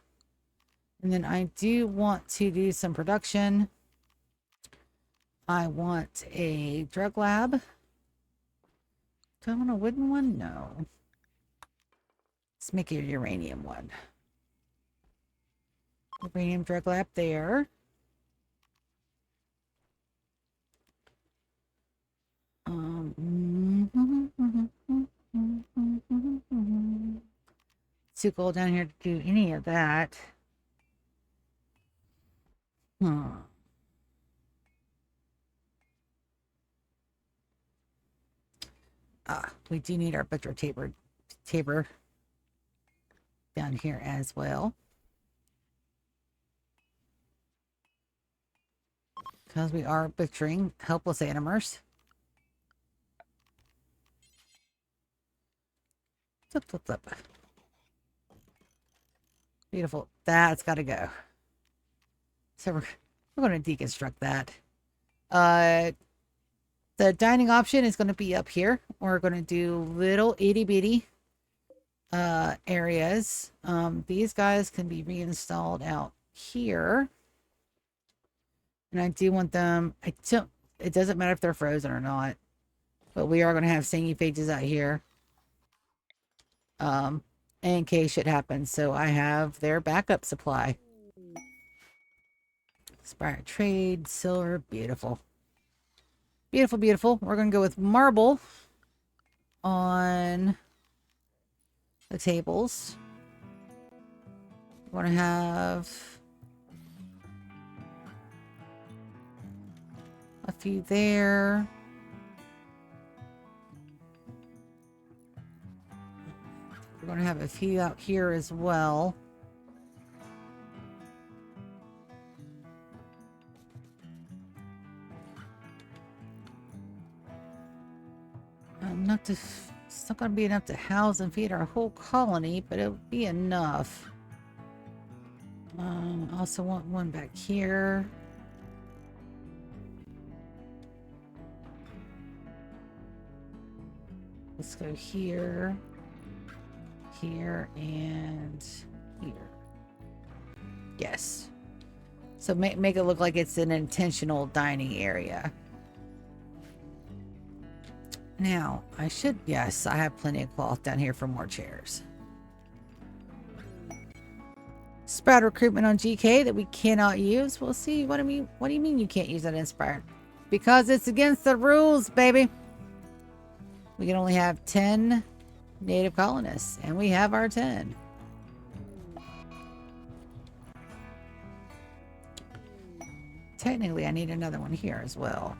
And then I do want to do some production. I want a drug lab. Do I want a wooden one? No. Let's make a uranium one. Uranium drug lab there. Too cold down here to do any of that. We do need our butcher tabor down here as well. Because we are butchering helpless animals. Flip, flip, flip. Beautiful. That's got to go. So we're going to deconstruct that. The dining option is going to be up here. We're going to do little itty bitty areas. These guys can be reinstalled out here. And I do want them, it doesn't matter if they're frozen or not, but we are going to have singy pages out here. In case shit happens. So I have their backup supply. Inspired trade, silver, beautiful. Beautiful, beautiful. We're going to go with marble on the tables. We're going to have a few there. We're going to have a few out here as well. It's not going to be enough to house and feed our whole colony, but it'll be enough. I also want one back here. Let's go here, here, and here. Yes. So make it look like it's an intentional dining area. Now, yes, I have plenty of cloth down here for more chairs. Sprout recruitment on GK that we cannot use. We'll see. What do you mean you can't use that Inspired? Because it's against the rules, baby. We can only have 10 native colonists, and we have our 10. technically I need another one here as well.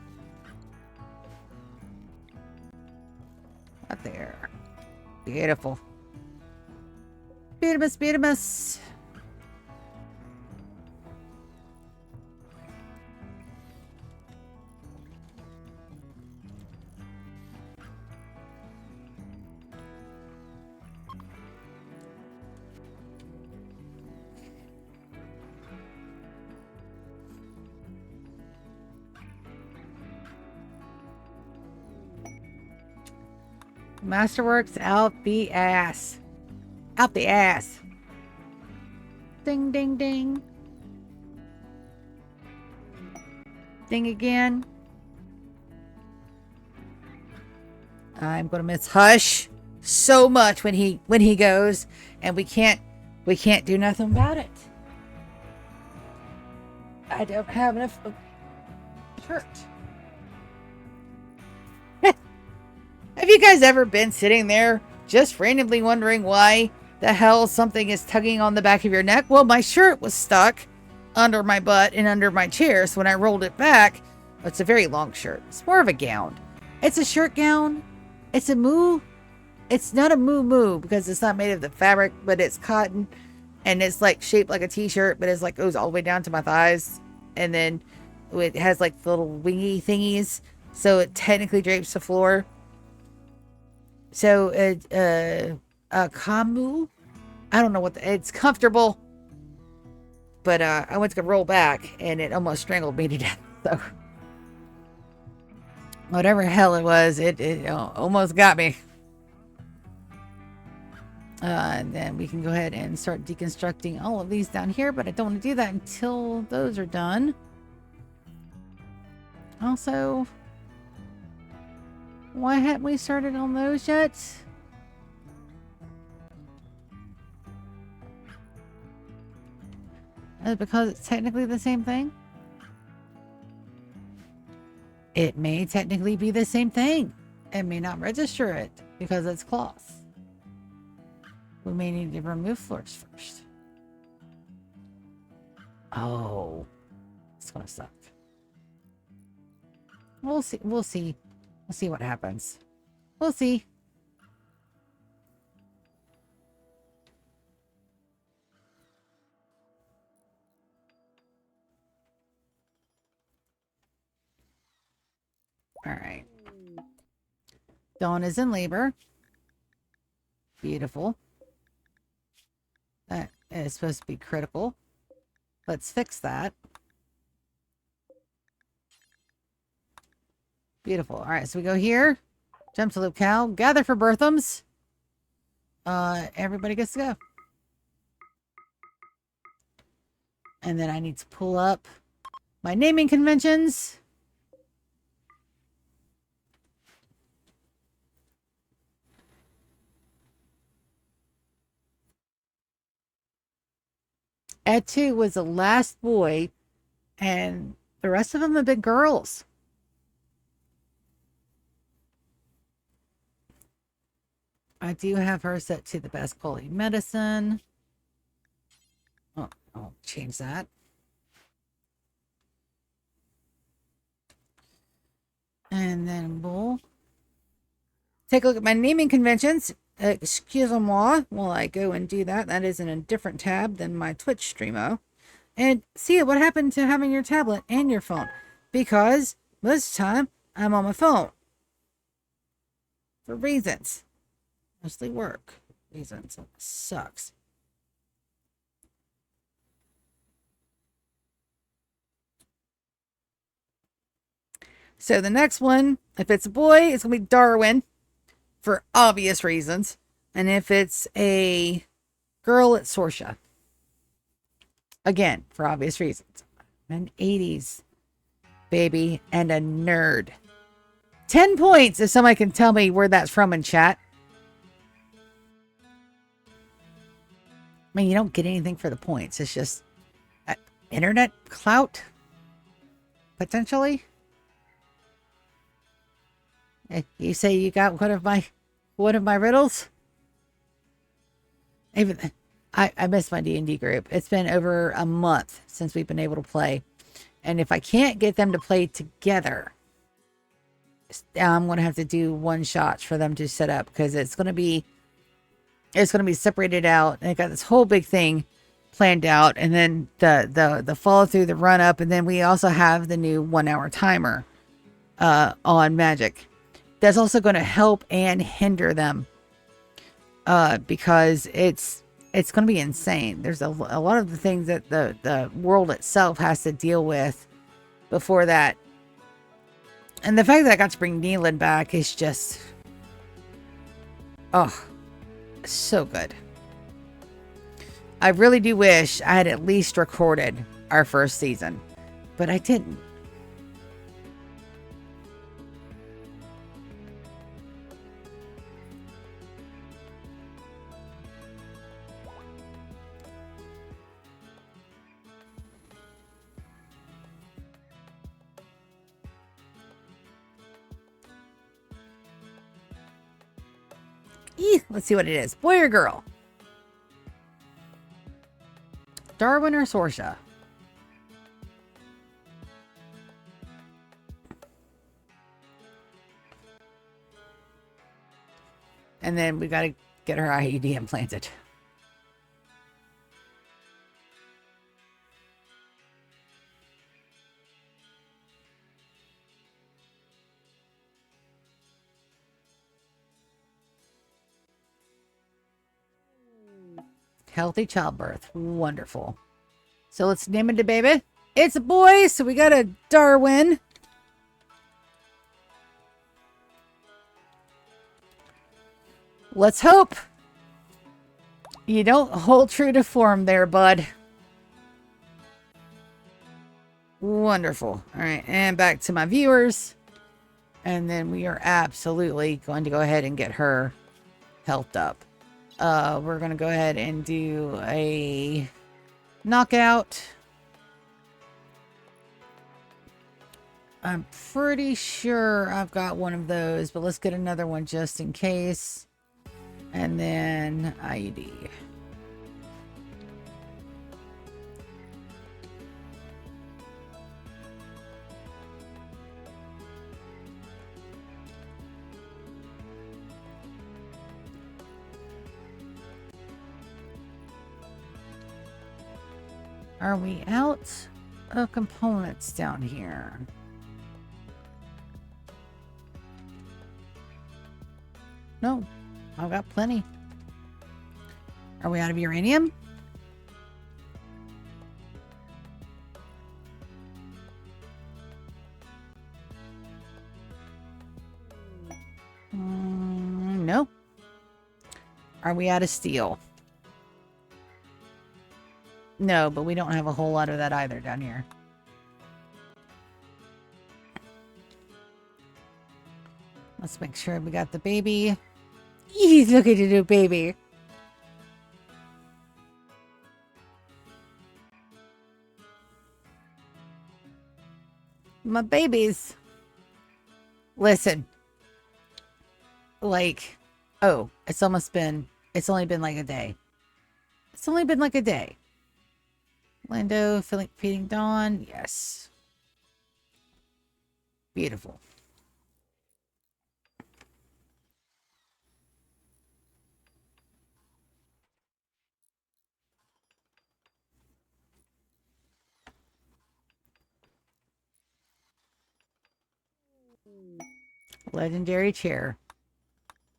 Right there. Beautiful. Beautiful, beautiful. Masterworks out the ass. Out the ass. Ding, ding, ding. Ding again. I'm gonna miss Hush so much when he goes, and we can't do nothing about it. I don't have enough shirt. Have you guys ever been sitting there just randomly wondering why the hell something is tugging on the back of your neck? Well, my shirt was stuck under my butt and under my chair, so when I rolled it back, it's a very long shirt. It's more of a gown. It's a shirt gown. It's a moo. It's not a moo because it's not made of the fabric, but it's cotton, and it's like shaped like a t-shirt, but it's like goes all the way down to my thighs, and then it has like the little wingy thingies, so it technically drapes the floor. So kamu, I don't know what it's comfortable, but I went to roll back and it almost strangled me to death. So whatever hell it was, it almost got me. And then we can go ahead and start deconstructing all of these down here, but I don't want to do that until those are done. Also, why haven't we started on those yet? Because it's technically the same thing? It may technically be the same thing. It may not register it because it's cloth. We may need to remove floors first. Oh, it's gonna suck. We'll see. We'll see. We'll see what happens. We'll see. All right. Dawn is in labor. Beautiful. That is supposed to be critical. Let's fix that. Beautiful. All right, so we go here. Jump to locale. Gather for Berthams. Everybody gets to go. And then I need to pull up my naming conventions. Ed 2 was the last boy, and the rest of them have been girls. I do have her set to the best quality medicine. Oh, I'll change that. And then we'll take a look at my naming conventions. Excusez-moi while I go and do that. That is in a different tab than my Twitch streamo. And see what happened to having your tablet and your phone. Because most of the time, I'm on my phone. For reasons. Mostly work reasons. It sucks. So the next one, if it's a boy, it's going to be Darwin. For obvious reasons. And if it's a girl, it's Sorsha. Again, for obvious reasons. An 80s baby and a nerd. 10 points if somebody can tell me where that's from in chat. I mean, you don't get anything for the points. It's just internet clout, potentially. You say you got one of my riddles. I missed my D&D group. It's been over a month since we've been able to play, And if I can't get them to play together, I'm going to have to do one shots for them to set up, because it's going to be separated out. And I got this whole big thing planned out, and then the follow through, the run up, and then we also have the new 1 hour timer on Magic. That's also going to help and hinder them, because it's going to be insane. There's a lot of the things that the world itself has to deal with before that. And the fact that I got to bring Neelan back is just, oh, so good. I really do wish I had at least recorded our first season, but I didn't. Let's see what it is. Boy or girl? Darwin or Sorsha? And then we got to get her IUD implanted. Healthy childbirth. Wonderful. So let's name it a baby. It's a boy, so we got a Darwin. Let's hope you don't hold true to form there, bud. Wonderful. All right, and back to my viewers. And then we are absolutely going to go ahead and get her healthed up. We're going to go ahead and do a knockout. I'm pretty sure I've got one of those, but let's get another one just in case. And then IUD. Are we out of components down here? No, I've got plenty. Are we out of uranium? No. Are we out of steel? No, but we don't have a whole lot of that either down here. Let's make sure we got the baby. He's looking to do baby. My babies. Listen. Like, oh, it's only been like a day. It's only been like a day. Lando, feeding Dawn. Yes. Beautiful. Legendary chair.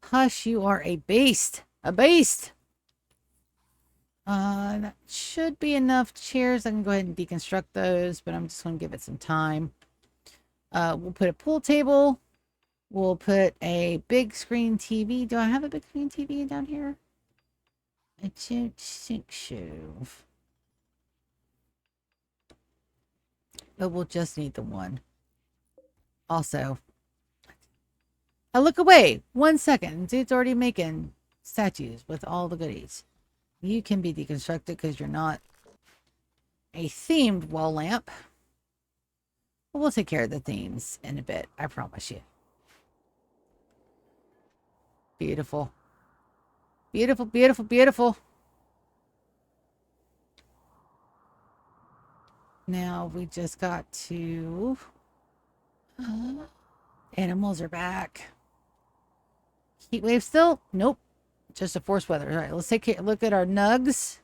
Hush, you are a beast. A beast. That should be enough chairs. I can go ahead and deconstruct those, but I'm just going to give it some time. We'll put a pool table. We'll put a big screen TV. Do I have a big screen TV down here? I don't think so. But we'll just need the one. Also, I look away. 1 second. Dude's already making statues with all the goodies. You can be deconstructed because you're not a themed wall lamp. But we'll take care of the themes in a bit. I promise you. Beautiful. Beautiful, beautiful, beautiful. Now we just got to... Animals are back. Heat wave still? Nope. Just a forced weather. All right, let's take a look at our nugs.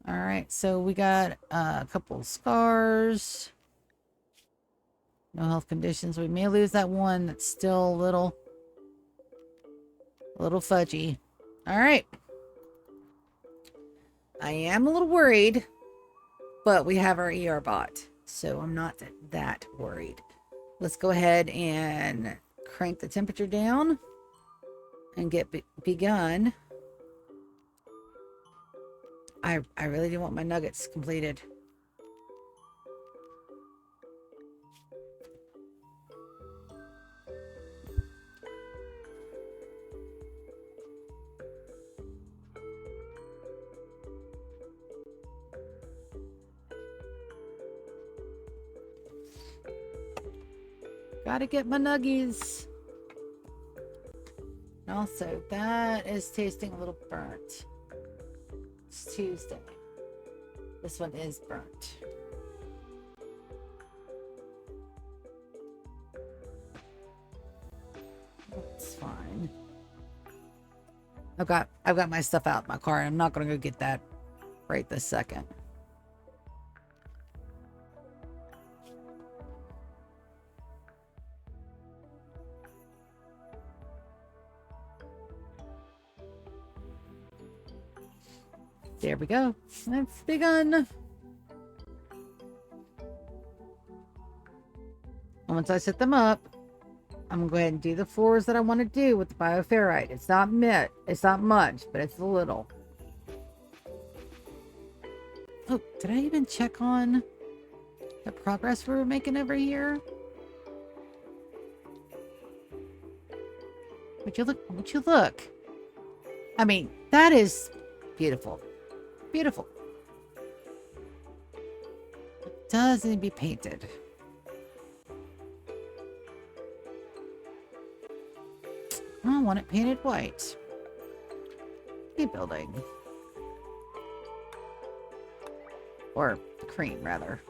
All right, so we got a couple scars. No health conditions. We may lose that one that's still a little fudgy. All right. I am a little worried, but we have our ER bot, so I'm not that worried. Let's go ahead and crank the temperature down and get begun. I really do want my nuggets completed. Gotta get my nuggies. Also, that is tasting a little burnt. It's Tuesday. This one is burnt. It's fine. I've got my stuff out in my car, and I'm not gonna go get that right this second. There we go. That's begun. And once I set them up, I'm gonna go ahead and do the floors that I want to do with the bioferrite. It's not much, but it's a little. Oh, did I even check on the progress we were making over here? Would you look? I mean, that is beautiful. Beautiful. It does need to be painted. I want it painted white. Keep building. Or cream, rather.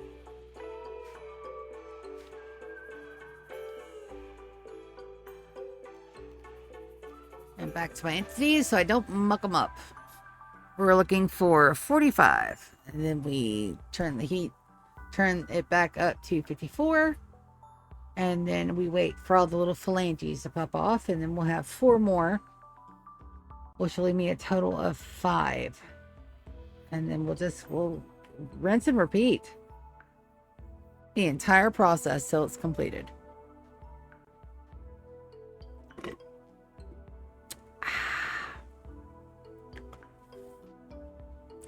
And back to my entities so I don't muck them up. We're looking for 45. And then we turn it back up to 54. And then we wait for all the little phalanges to pop off. And then we'll have 4 more, which will leave me a total of 5. And then we'll rinse and repeat the entire process till it's completed.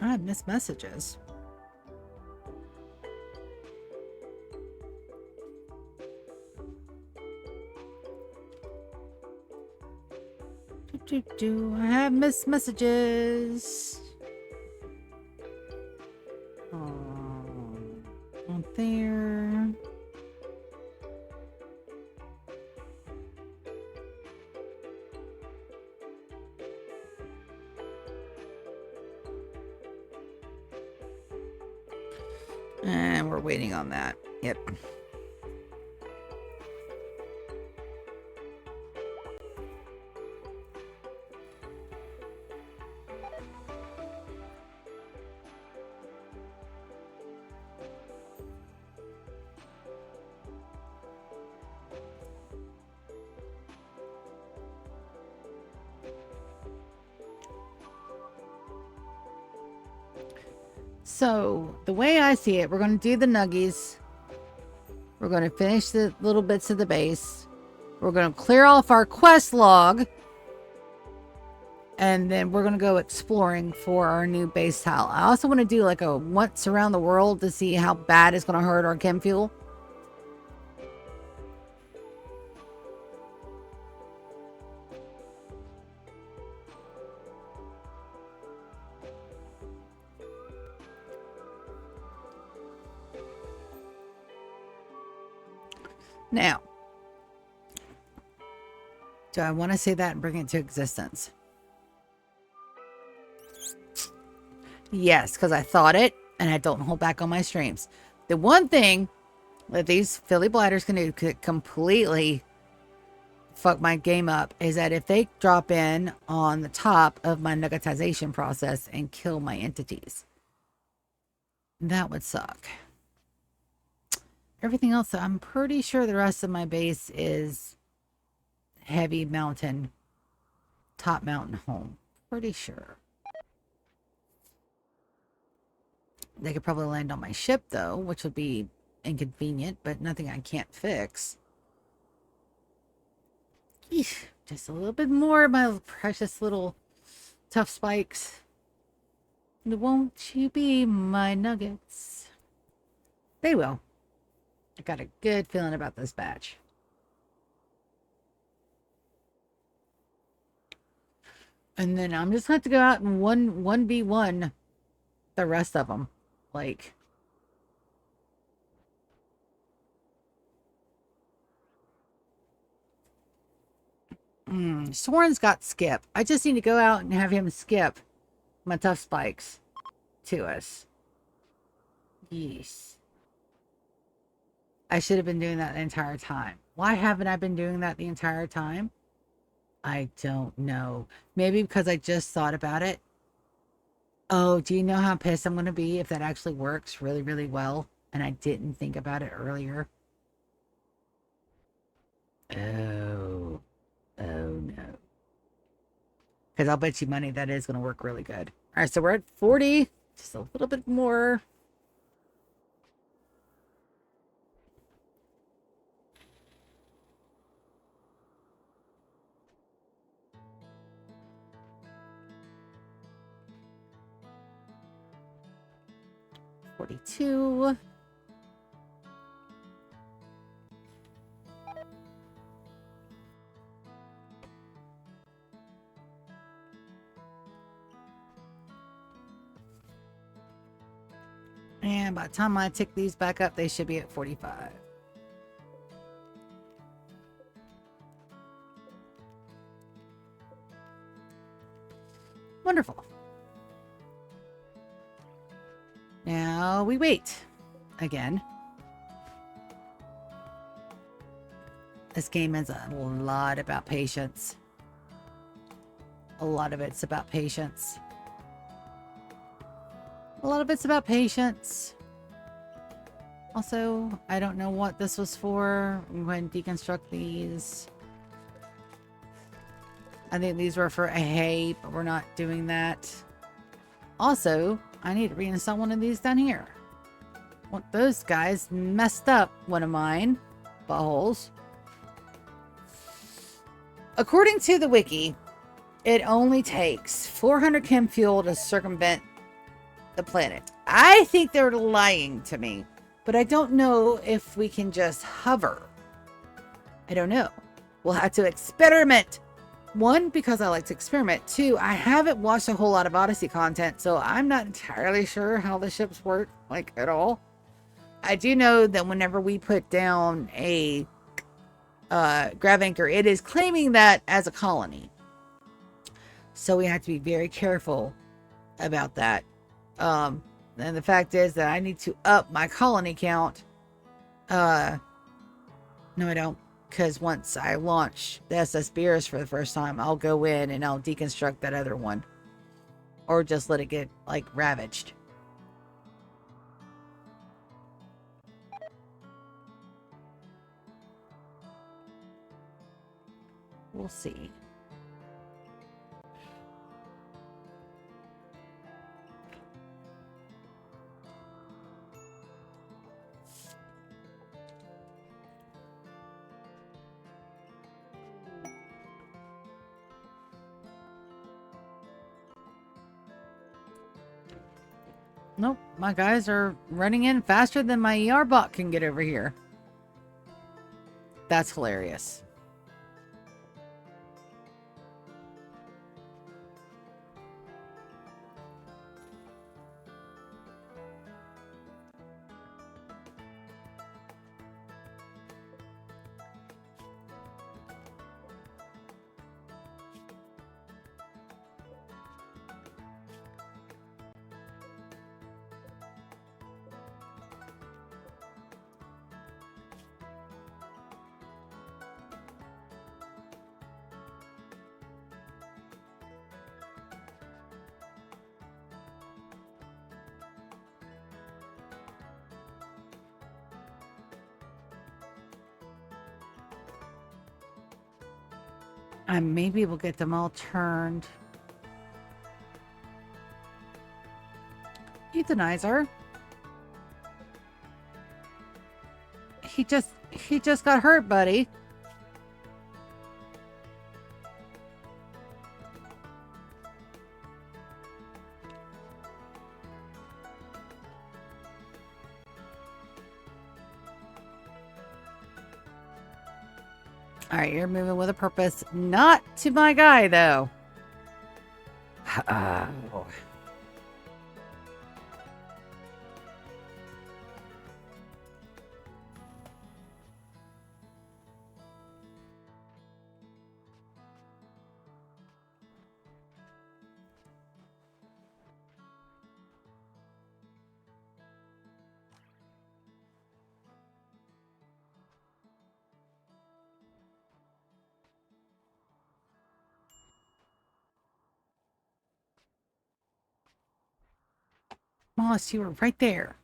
I missed messages. I have missed messages. Oh, not there. And we're waiting on that. Yep. So, the way I see it, we're going to do the nuggies. We're going to finish the little bits of the base. We're going to clear off our quest log. And then we're going to go exploring for our new base tile. I also want to do like a once around the world to see how bad it's going to hurt our chem fuel. Now, do I want to say that and bring it to existence? Yes, because I thought it, And I don't hold back on my streams. The one thing that these Philly blighters can do could completely fuck my game up is that if they drop in on the top of my nuggetization process and kill my entities, that would suck. Everything else, I'm pretty sure the rest of my base is heavy mountain, top mountain home. Pretty sure. They could probably land on my ship though, which would be inconvenient, but nothing I can't fix. Eesh, just a little bit more of my precious little tough spikes. Won't you be my nuggets? They will. I got a good feeling about this batch. And then I'm just going to have to go out and 1v1 the rest of them. Like, Soren's got skip. I just need to go out and have him skip my tough spikes to us. Yes. I should have been doing that the entire time. Why haven't I been doing that the entire time? I don't know. Maybe because I just thought about it. Oh, do you know how pissed I'm going to be if that actually works really, really well and I didn't think about it earlier? Oh. Oh, no. Because I'll bet you money that is going to work really good. All right, so we're at 40. Just a little bit more. $42. And by the time I tick these back up, they should be at 45. Wonderful. Now we wait again. This game is a lot about patience. A lot of it's about patience. A lot of it's about patience. Also, I don't know what this was for. I'm going to deconstruct these. I think these were for a hay, but we're not doing that. Also, I need to reinstall one of these down here. Well, those guys messed up one of mine. Buttholes. According to the wiki, it only takes 400 chem fuel to circumvent the planet. I think they're lying to me, but I don't know if we can just hover. I don't know. We'll have to experiment. One, because I like to experiment. Two, I haven't watched a whole lot of Odyssey content, so I'm not entirely sure how the ships work, like, at all. I do know that whenever we put down a grav anchor, it is claiming that as a colony. So we have to be very careful about that. And the fact is that I need to up my colony count. No, I don't. Because once I launch the SS Beerus for the first time, I'll go in and I'll deconstruct that other one. Or just let it get, like, ravaged. We'll see. Nope, my guys are running in faster than my ER bot can get over here. That's hilarious. Maybe we'll get them all turned. Euthanizer. He just got hurt, buddy. All right, you're moving with a purpose. Not to my guy, though. Oh. Moss, you were right there.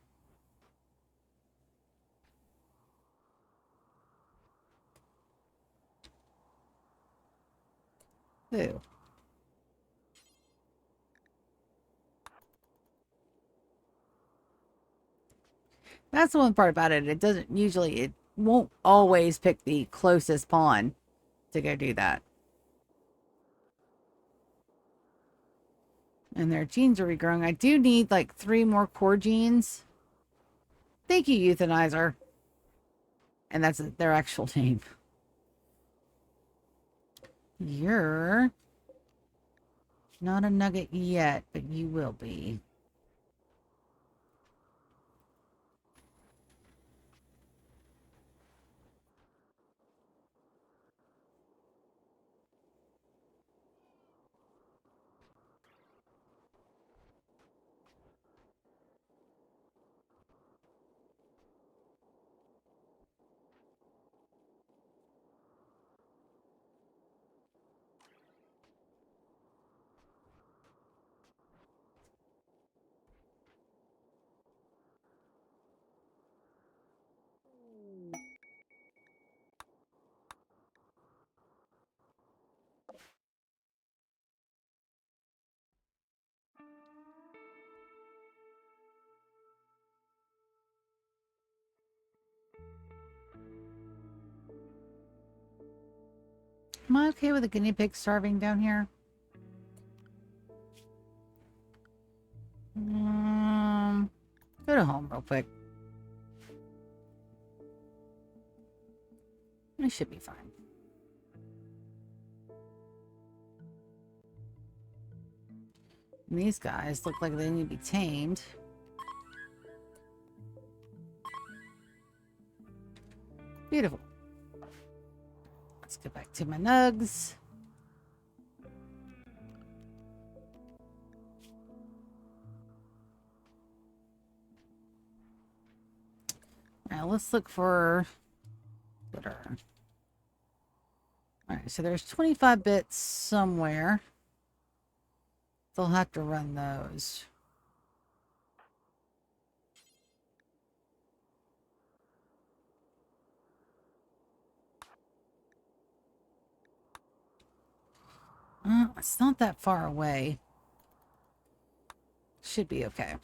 Ooh. That's the one part about it. It won't always pick the closest pawn to go do that. And their genes are regrowing. I do need like 3 more core genes. Thank you, Euthanizer. And that's their actual name. You're not a nugget yet, but you will be. Am I okay with a guinea pig starving down here? Go to home real quick. We should be fine. And these guys look like they need to be tamed. Beautiful. Let's get back to my nugs. Now let's look for Twitter. Alright, so there's 25 bits somewhere. They'll have to run those. It's not that far away. Should be okay.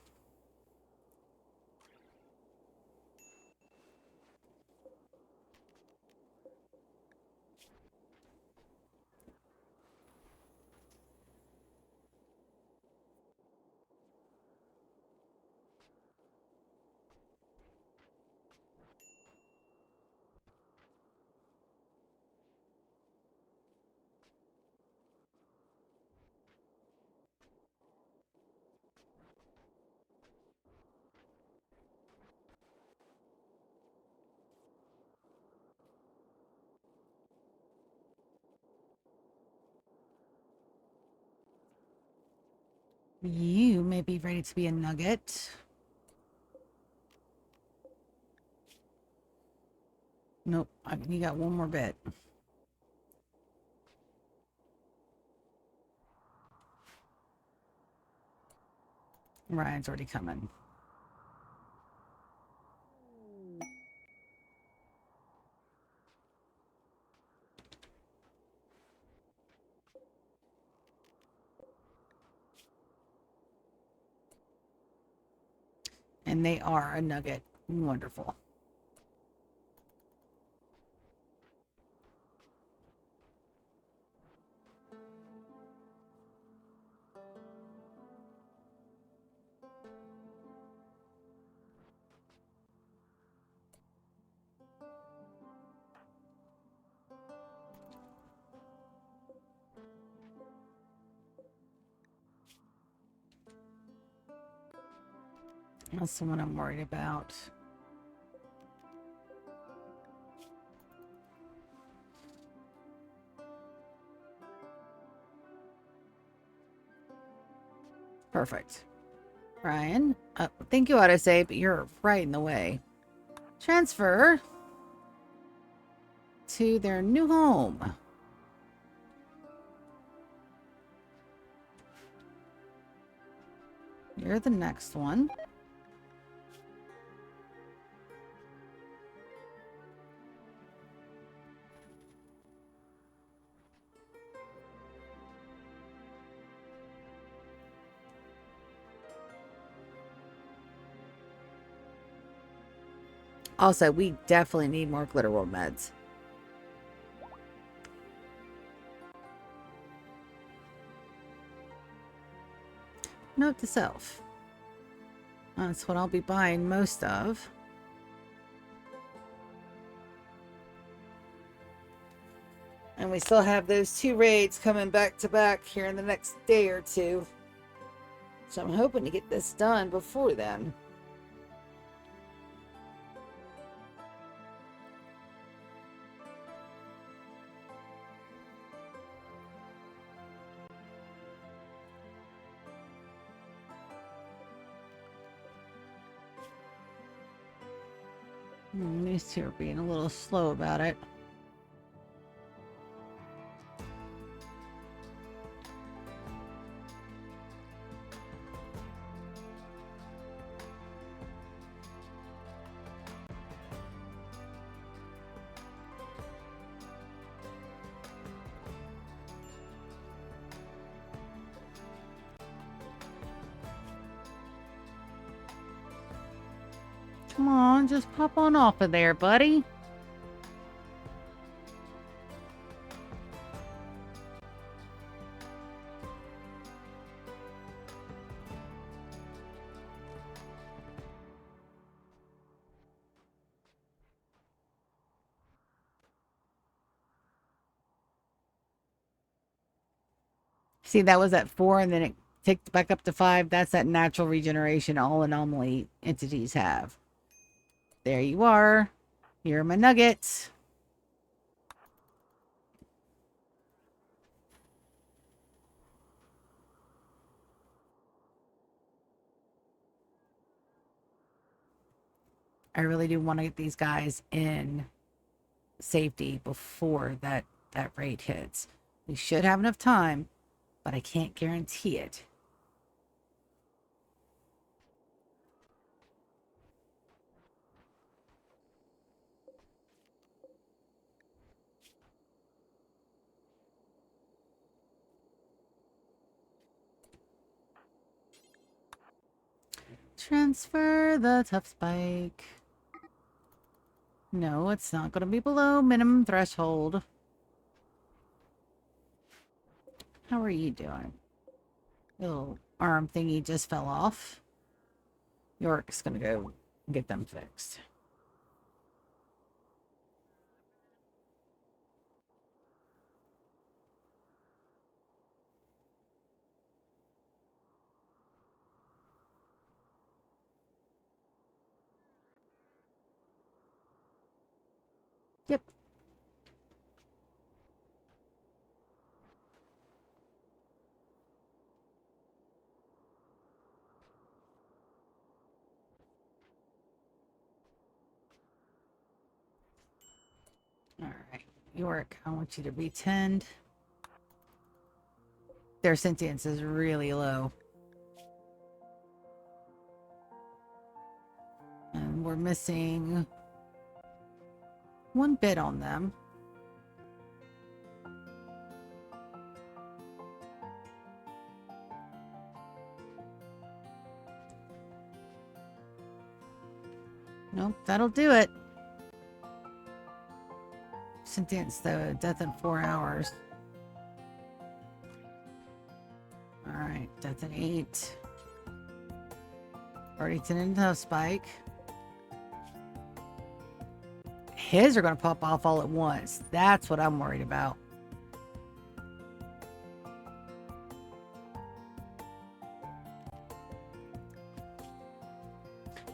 You may be ready to be a nugget. Nope, you got one more bit. Ryan's already coming. And they are a nugget. Wonderful. That's the one I'm worried about. Perfect. Ryan, thank you, autosave, but you're right in the way. Transfer to their new home. You're the next one. Also, we definitely need more Glitter World meds. Note to self. That's what I'll be buying most of. And we still have those 2 raids coming back to back here in the next day or 2. So I'm hoping to get this done before then. These 2 are being a little slow about it. Come on, just pop on off of there, buddy. See, that was at 4 and then it ticked back up to 5. That's that natural regeneration all anomaly entities have. There you are. Here are my nuggets. I really do want to get these guys in safety before that raid hits. We should have enough time, but I can't guarantee it. Transfer the tough spike. No, it's not going to be below minimum threshold. How are you doing? Little arm thingy just fell off. York's going to go get them fixed. Yep. All right. York, I want you to retend. Their sentience is really low. And we're missing 1 bit on them. Nope, that'll do it. Sentence, though, death in 4 hours. Alright, death in 8. Already 10 into spike. His are going to pop off all at once. That's what I'm worried about.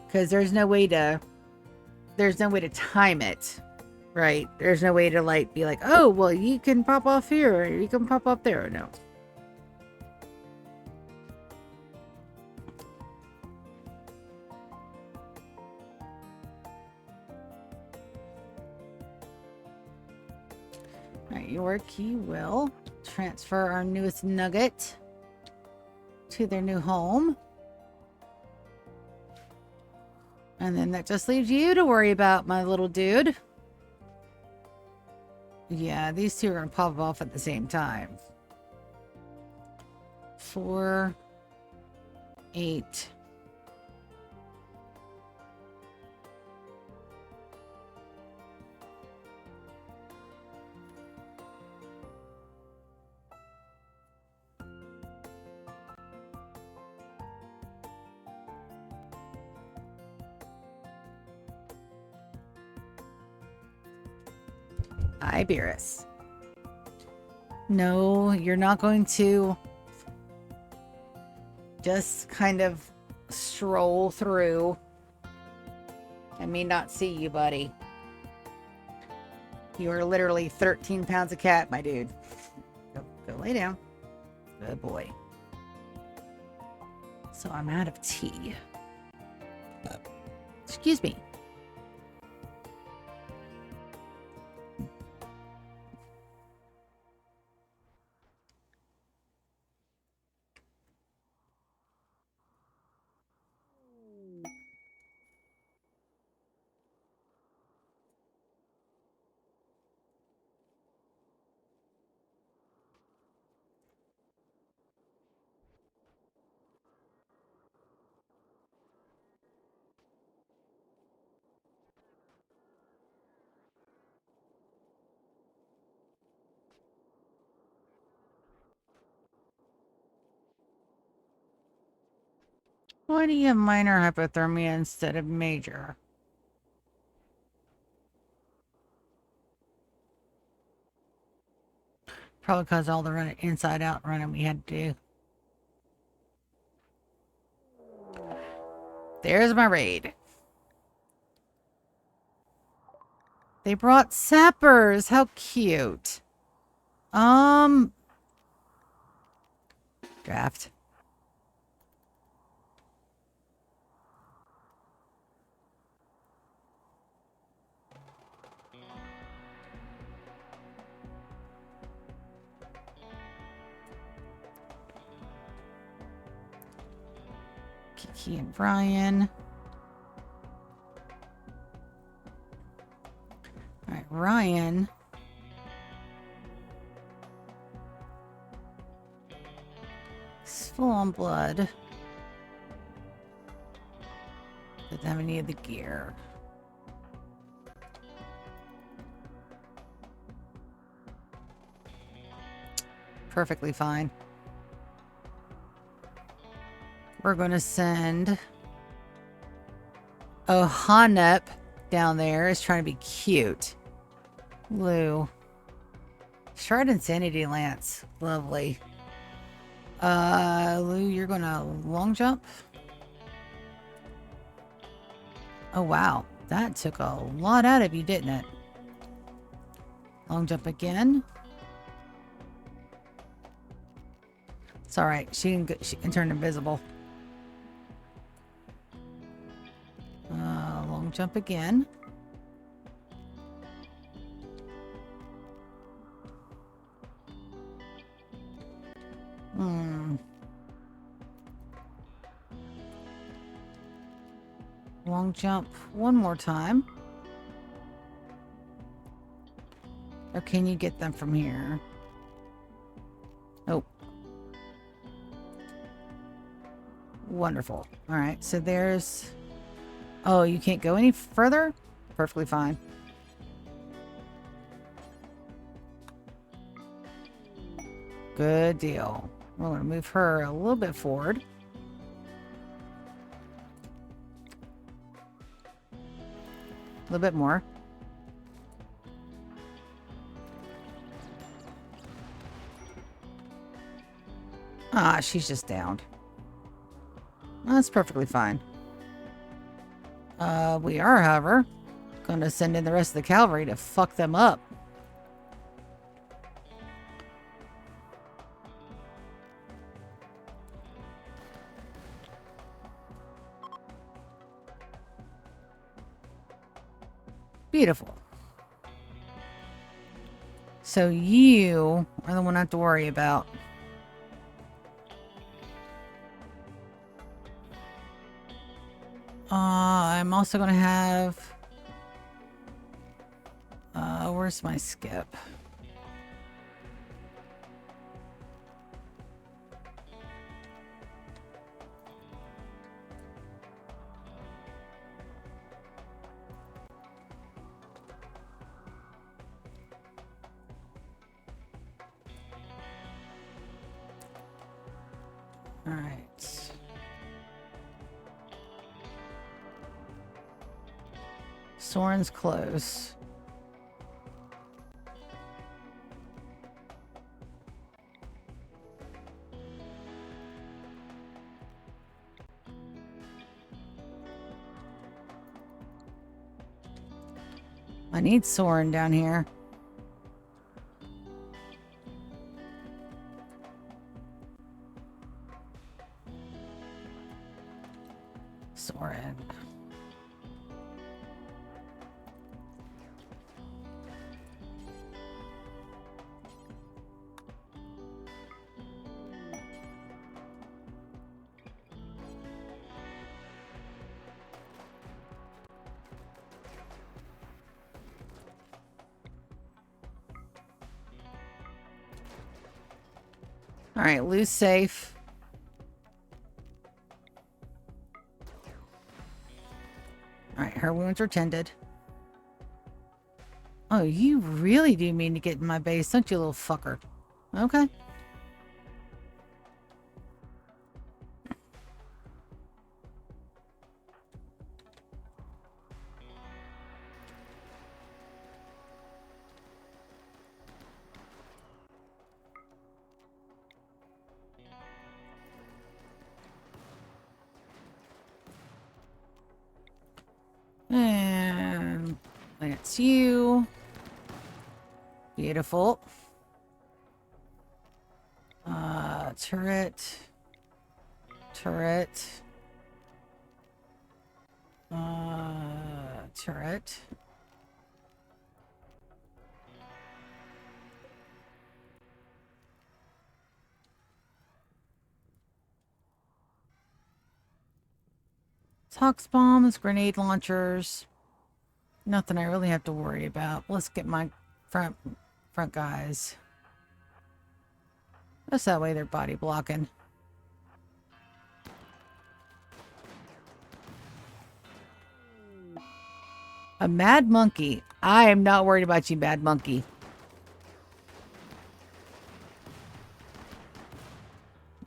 Because there's no way to time it, right? There's no way to like be like, oh, well, you can pop off here or you can pop up there. No. All right, your key will transfer our newest nugget to their new home. And then that just leaves you to worry about, my little dude. Yeah, these two are going to pop off at the same time. 4, 8. Iberis. No, you're not going to just kind of stroll through and me not see you, buddy. You are literally 13 pounds of cat, my dude. Go lay down. Good boy. So I'm out of tea. Excuse me. Why do you have minor hypothermia instead of major? Probably because all the running inside out running we had to do. There's my raid. They brought sappers. How cute. Draft. Kiki and Brian. All right, Ryan. He's full on blood. Doesn't have any of the gear. Perfectly fine. We're going to send Ohanep down there. Is trying to be cute. Lou. Shard Insanity Lance. Lovely. Lou, you're going to long jump. Oh, wow. That took a lot out of you, didn't it? Long jump again. It's all right. She can turn invisible. Long jump again. Long jump one more time. Or can you get them from here? Nope. Wonderful. All right, so there's Oh, you can't go any further? Perfectly fine. Good deal. We're going to move her a little bit forward. A little bit more. Ah, she's just downed. That's perfectly fine. We are, however, going to send in the rest of the cavalry to fuck them up. Beautiful. So you are the one I have to worry about. I'm also going to have... where's my skip? All right. Soren's close. I need Soren down here. Soren. All right, Lou's safe. All right, her wounds are tended. Oh, you really do mean to get in my base, don't you, little fucker? Okay. And that's you. Beautiful. Turret. Turret. Turret. Tox bombs, grenade launchers. Nothing I really have to worry about. Let's get my front guys. Just that way they're body blocking. A mad monkey. I am not worried about you, mad monkey.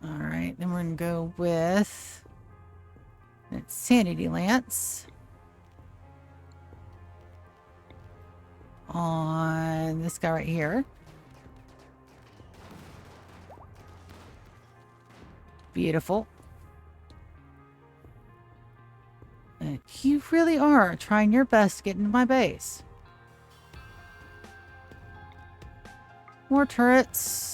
Alright, then we're going to go with Sanity Lance. On this guy right here. Beautiful. And you really are trying your best to get into my base. More turrets.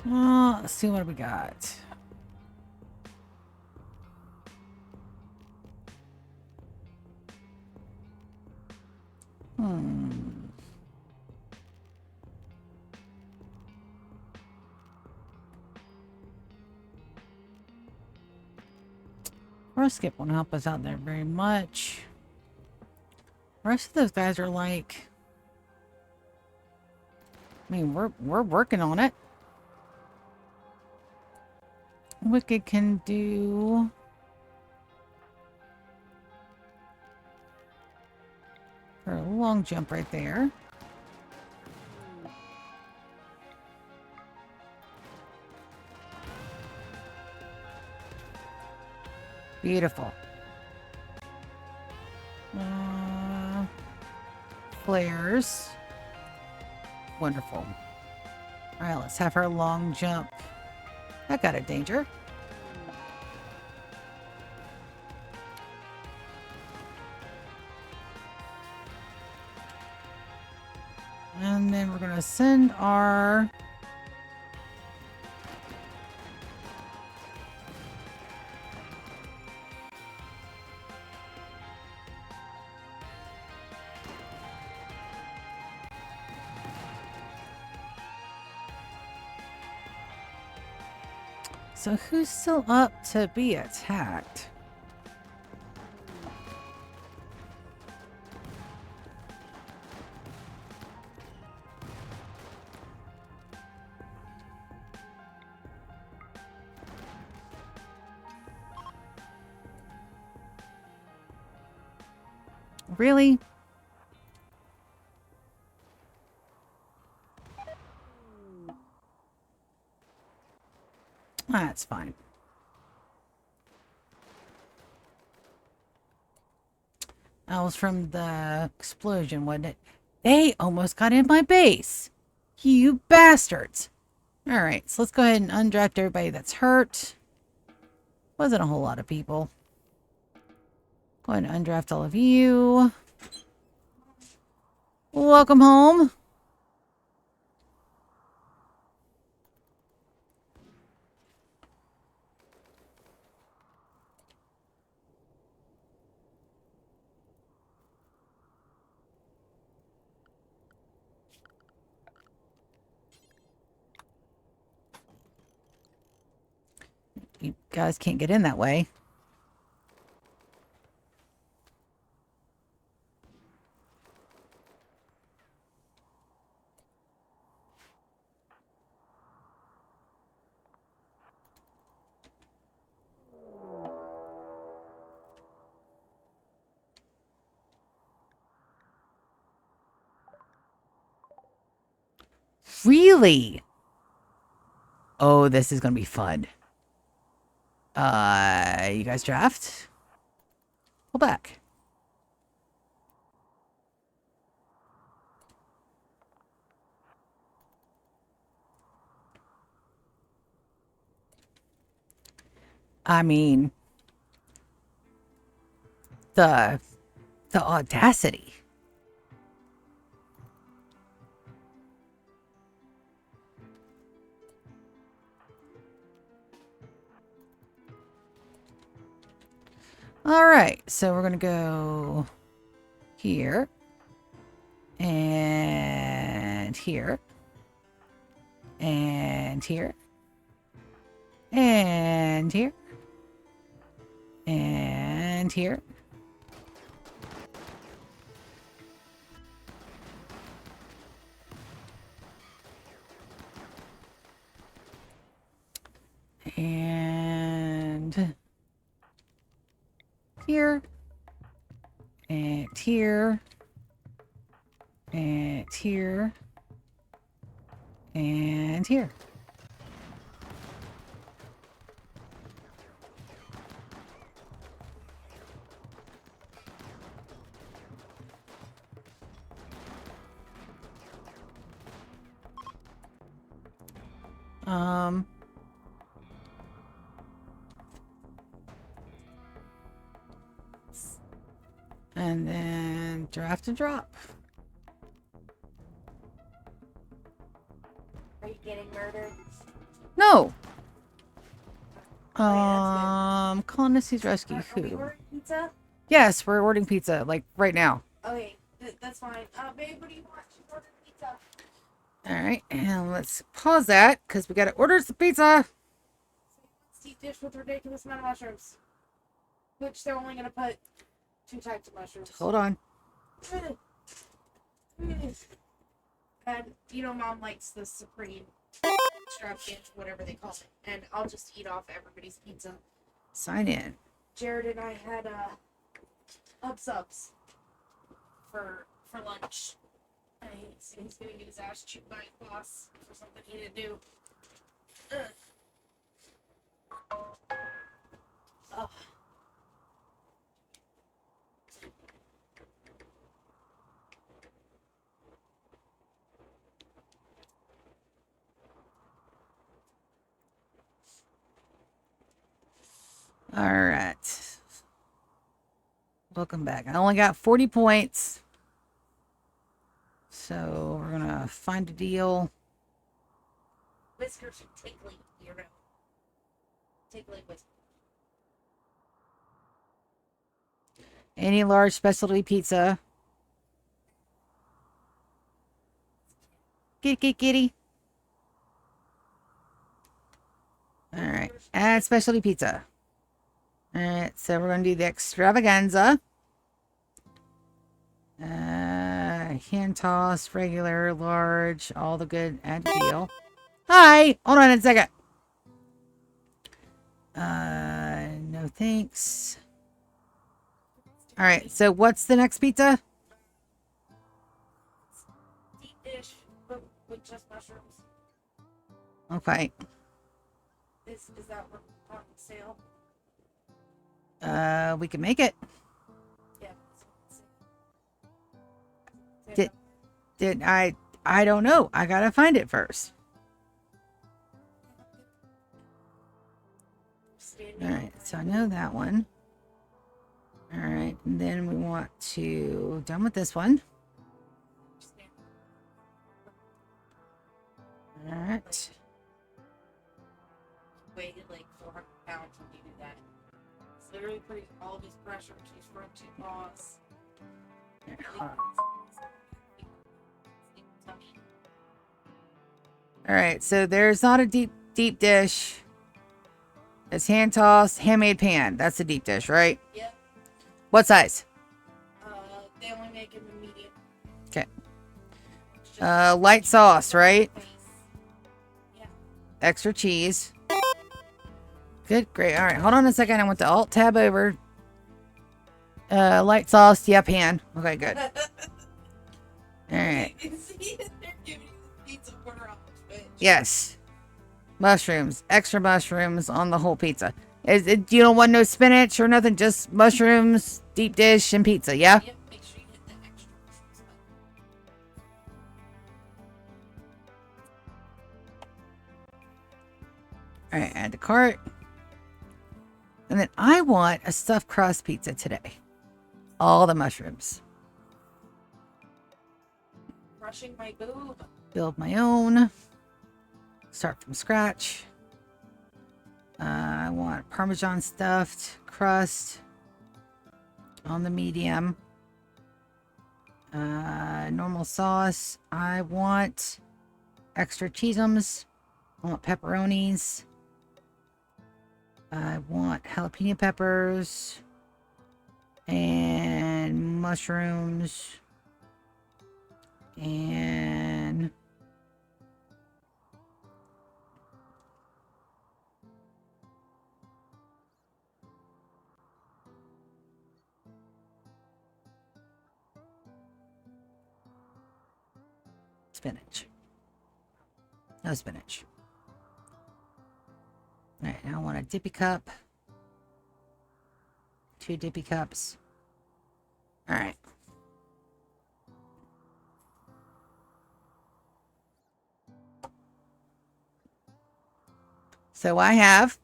Let's see what we got. Skip won't help us out there very much. The rest of those guys are like... I mean, we're working on it. Wicked can do... for a long jump right there. Beautiful. Flares. Wonderful. All right, let's have her long jump. That got a danger. And then we're going to send our... So who's still up to be attacked? Really? That's fine. That was from the explosion, wasn't it? They almost got in my base. You bastards. Alright, so let's go ahead and undraft everybody that's hurt. Wasn't a whole lot of people. Go ahead and undraft all of you. Welcome home. You guys can't get in that way. Really? Oh, this is going to be fun. You guys draft? Pull back. I mean, the audacity. All right, so we're going to go here and here and here and here and here. And here and here and here and here. And then draft and drop. Are you getting murdered? No. Okay, Colonists Rescue are we who? ordering pizza? Yes, we're ordering pizza, like right now. Okay, that's fine. Babe, what do you want? She's ordering pizza. Alright, and let's pause that because we gotta order some pizza. Deep dish with ridiculous amount of mushrooms. Which they're only gonna put 2 types of mushrooms. Hold on. And you know, Mom likes the supreme extravagant, whatever they call it, and I'll just eat off everybody's pizza. Sign in. Jared and I had subs for lunch. And he's gonna get his ass chewed by his boss for something he didn't do. Ugh. All right. Welcome back. I only got 40 points. So we're going to find a deal. Whiskers are tickly, you know. Tickly whiskers. Any large specialty pizza. Kitty. All right. Add specialty pizza. All right. So we're going to do the extravaganza. Hand toss, regular, large, all the good. Add deal. Hi. Hold on a second. No thanks. All right. So what's the next pizza? Deep dish, but with just mushrooms. Okay. Is that what on sale? We can make it. Yeah. Did I don't know. I gotta find it first. All right, so I know that one. All right, and then we want to done with this one. All right. Weighed like 400 pounds when you do that. It's literally putting all of his pressure to his front two paws. Here, hold on. All right, so there's not a deep dish. It's hand tossed, handmade pan. That's a deep dish, right? Yep. What size? They only make him a medium. Okay. Light sauce, right? Yeah. Extra cheese. Good, great. All right, hold on a second. I want to alt tab over. Light sauce, yeah, pan. Okay, good. All right. They're giving you the pizza order off the bitch. Yes. Mushrooms. Extra mushrooms on the whole pizza. You don't want no spinach or nothing, just mushrooms, deep dish, and pizza, yeah? Yep, make sure you hit the extra mushrooms button. Alright, add to cart. And then I want a stuffed crust pizza today. All the mushrooms. Crushing my boob. Build my own. Start from scratch. I want Parmesan stuffed crust on the medium. Normal sauce. I want extra cheesums. I want pepperonis. I want jalapeno peppers and mushrooms and spinach. No spinach. All right, now I want a dippy cup. 2 dippy cups. All right. So I have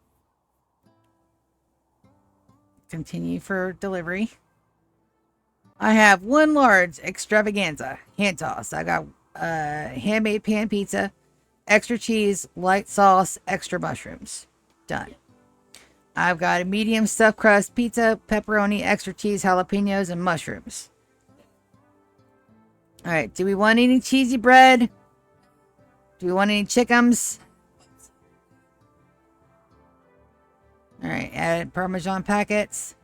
continue for delivery. I have 1 large extravaganza hand toss. I got handmade pan pizza, extra cheese, light sauce, extra mushrooms. Done. I've got a medium stuffed crust pizza, pepperoni, extra cheese, jalapenos, and mushrooms. All right. Do we want any cheesy bread? Do we want any chickums? All right. Add Parmesan packets.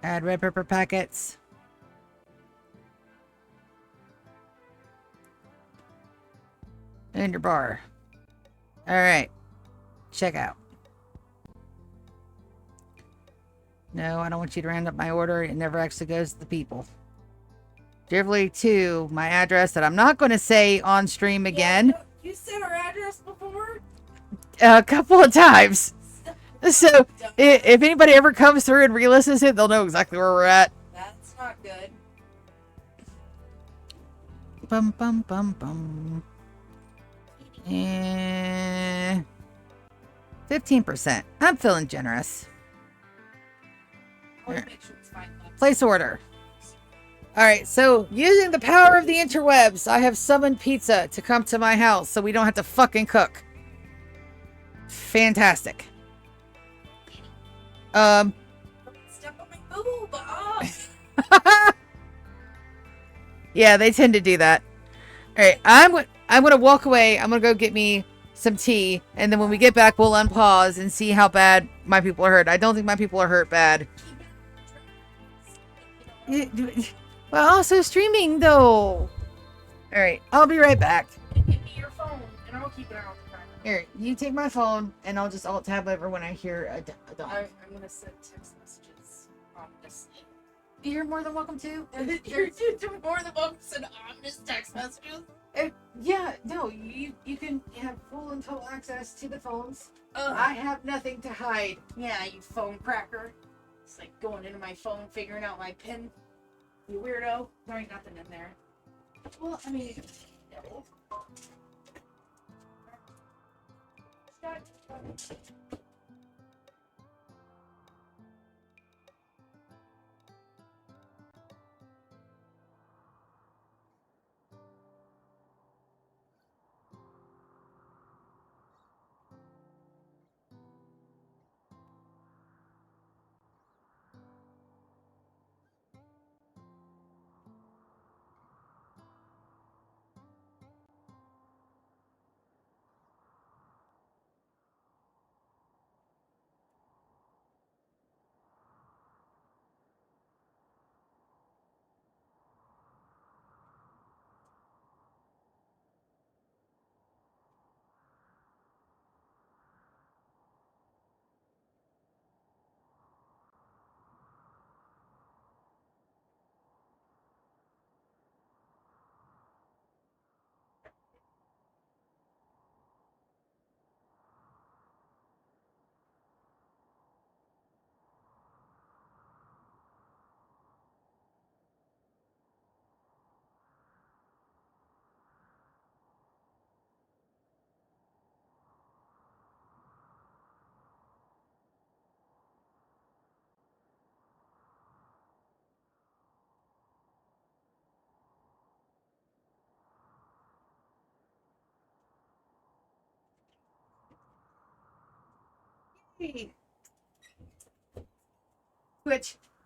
Add red pepper packets. And your bar. Alright. Check out. No, I don't want you to round up my order. It never actually goes to the people. Directly to my address that I'm not going to say on stream again. Yeah, you said our address before? A couple of times. So, if anybody ever comes through and re-listens to it, they'll know exactly where we're at. That's not good. Bum, bum, bum, bum. And 15%. I'm feeling generous. Always make sure it's fine. Place order. Alright, so using the power of the interwebs, I have summoned pizza to come to my house so we don't have to fucking cook. Fantastic. Step on my boob. Oh. Yeah, they tend to do that. Alright, I'm gonna walk away. I'm gonna go get me some tea, and then when we get back, we'll unpause and see how bad my people are hurt. I don't think my people are hurt bad. Well, also streaming though. Alright, I'll be right back. Give me your phone, and I'll keep it on the timer. Here, you take my phone, and I'll just alt tab over when I hear a dog. I'm gonna send text messages ominously. You're more than welcome to. You're more than welcome to send ominous text messages. Yeah, no, you can have full and total access to the phones. Ugh. I have nothing to hide. Yeah, you phone cracker. It's like going into my phone, figuring out my PIN. You weirdo. There ain't nothing in there. Well, I mean, No.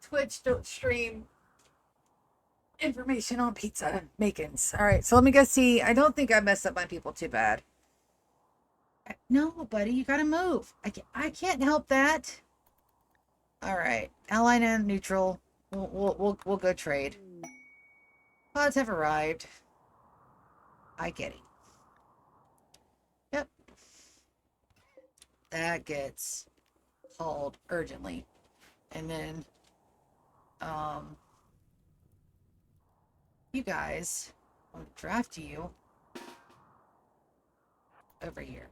Twitch don't stream information on pizza makings. All right, so let me go see. I don't think I messed up my people too bad. No, buddy, you gotta move. I can't help that. All right, allied and neutral. We'll go trade. Pods have arrived. I get it. Yep. That gets hauled urgently. And then, you guys, I'll draft you over here.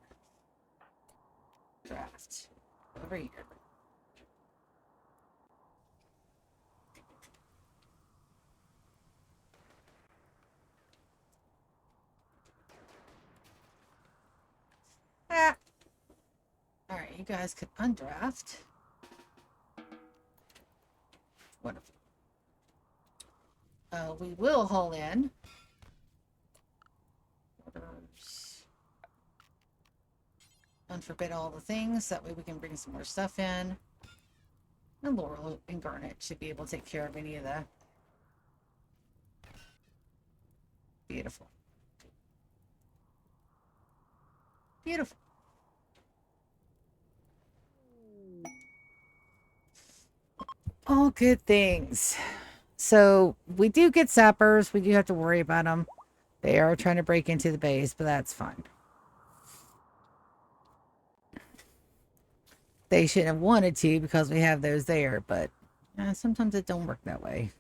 Draft over here. Ah. All right, you guys can undraft. Wonderful. We will haul in orders. Unforbid all the things. That way we can bring some more stuff in. And Laurel and Garnet should be able to take care of any of the... Beautiful. Beautiful. Oh, All good things. So we do get sappers. We do have to worry about them. They are trying to break into the base, but that's fine. They shouldn't have wanted to because we have those there, but sometimes it don't work that way.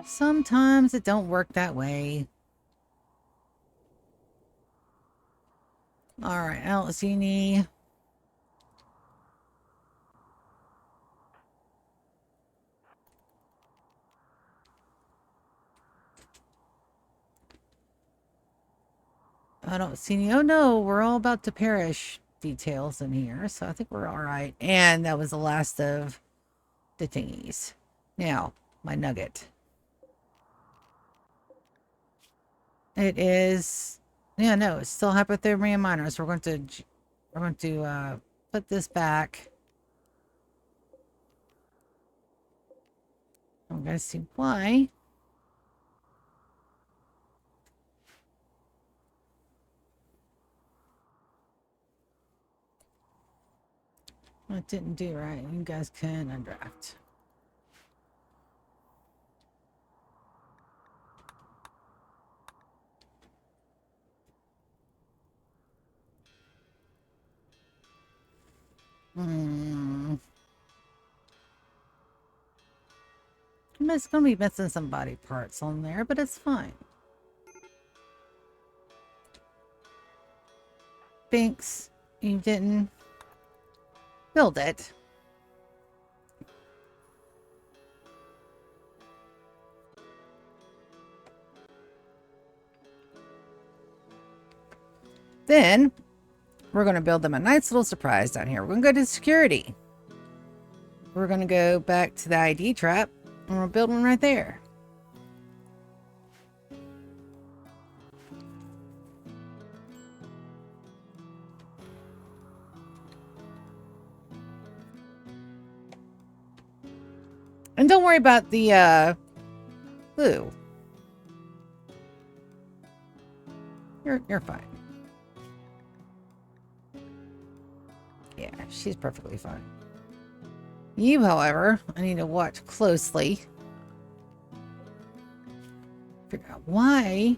Sometimes it don't work that way. All right, Alcini. I don't see any. Oh no, we're all about to perish details in here, so I think we're all right. And that was the last of the thingies. Now, my nugget. It is, yeah, no, it's still hypothermia minor. So we're going to put this back. I'm going to see why. It didn't do right. You guys can undraft. I'm just going to be missing some body parts on there, but it's fine. Binks, you didn't build it. Then we're going to build them a nice little surprise down here. We're going to go to security. We're going to go back to the ID trap and we'll build one right there. And don't worry about the blue. You're fine. Yeah, she's perfectly fine. You, however, I need to watch closely. Figure out why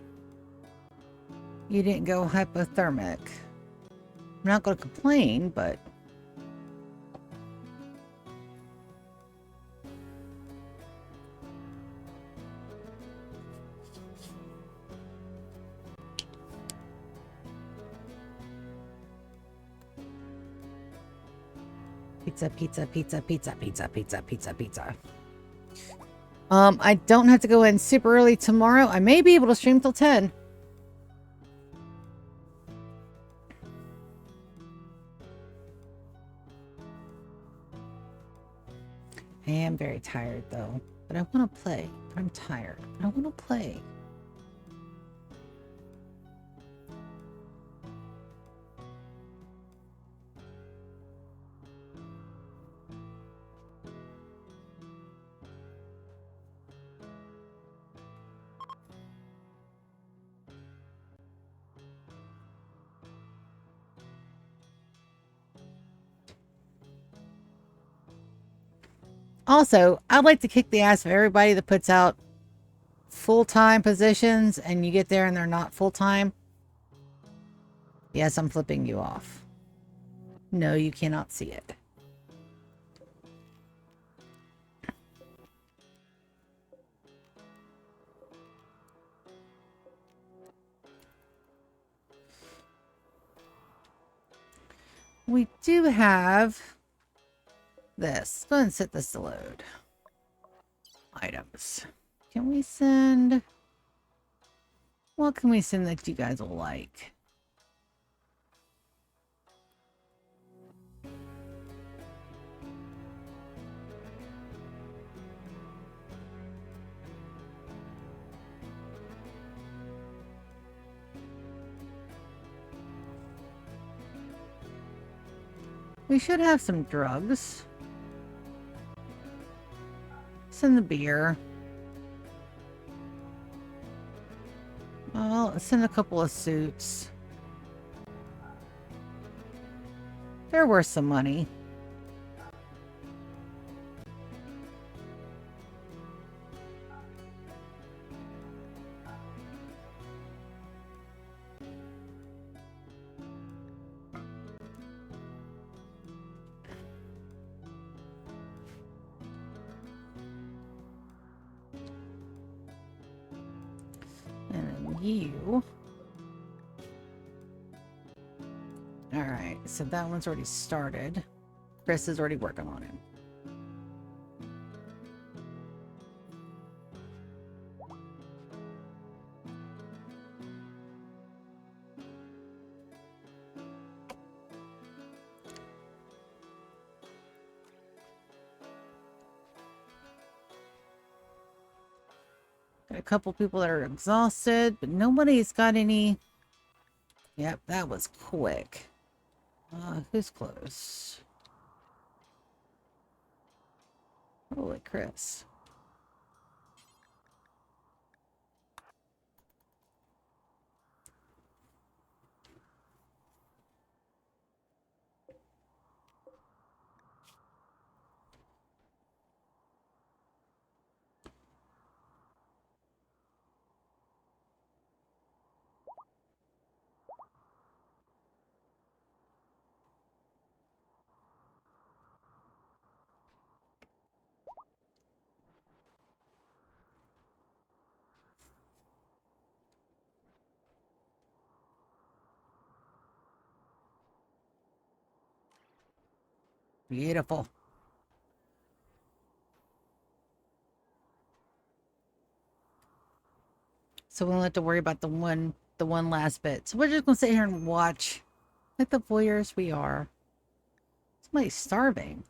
you didn't go hypothermic. I'm not going to complain, but pizza. I don't have to go in super early tomorrow. I may be able to stream till 10. I am very tired though, but I want to play. But I'm tired. I want to play. Also, I'd like to kick the ass of everybody that puts out full-time positions and you get there and they're not full-time. Yes, I'm flipping you off. No, you cannot see it. We do have this. Go ahead and set this to load. Items. Can we send... What can we send that you guys will like? We should have some drugs. Send the beer. Well, send a couple of suits. They're worth some money. And then you. All right, so that one's already started. Chris is already working on it. Got a couple people that are exhausted, but nobody's got any. Yep, that was quick. Who's close? Holy Chris. Beautiful. So we don't have to worry about the one last bit. So we're just gonna sit here and watch, like the voyeurs we are. Somebody's starving.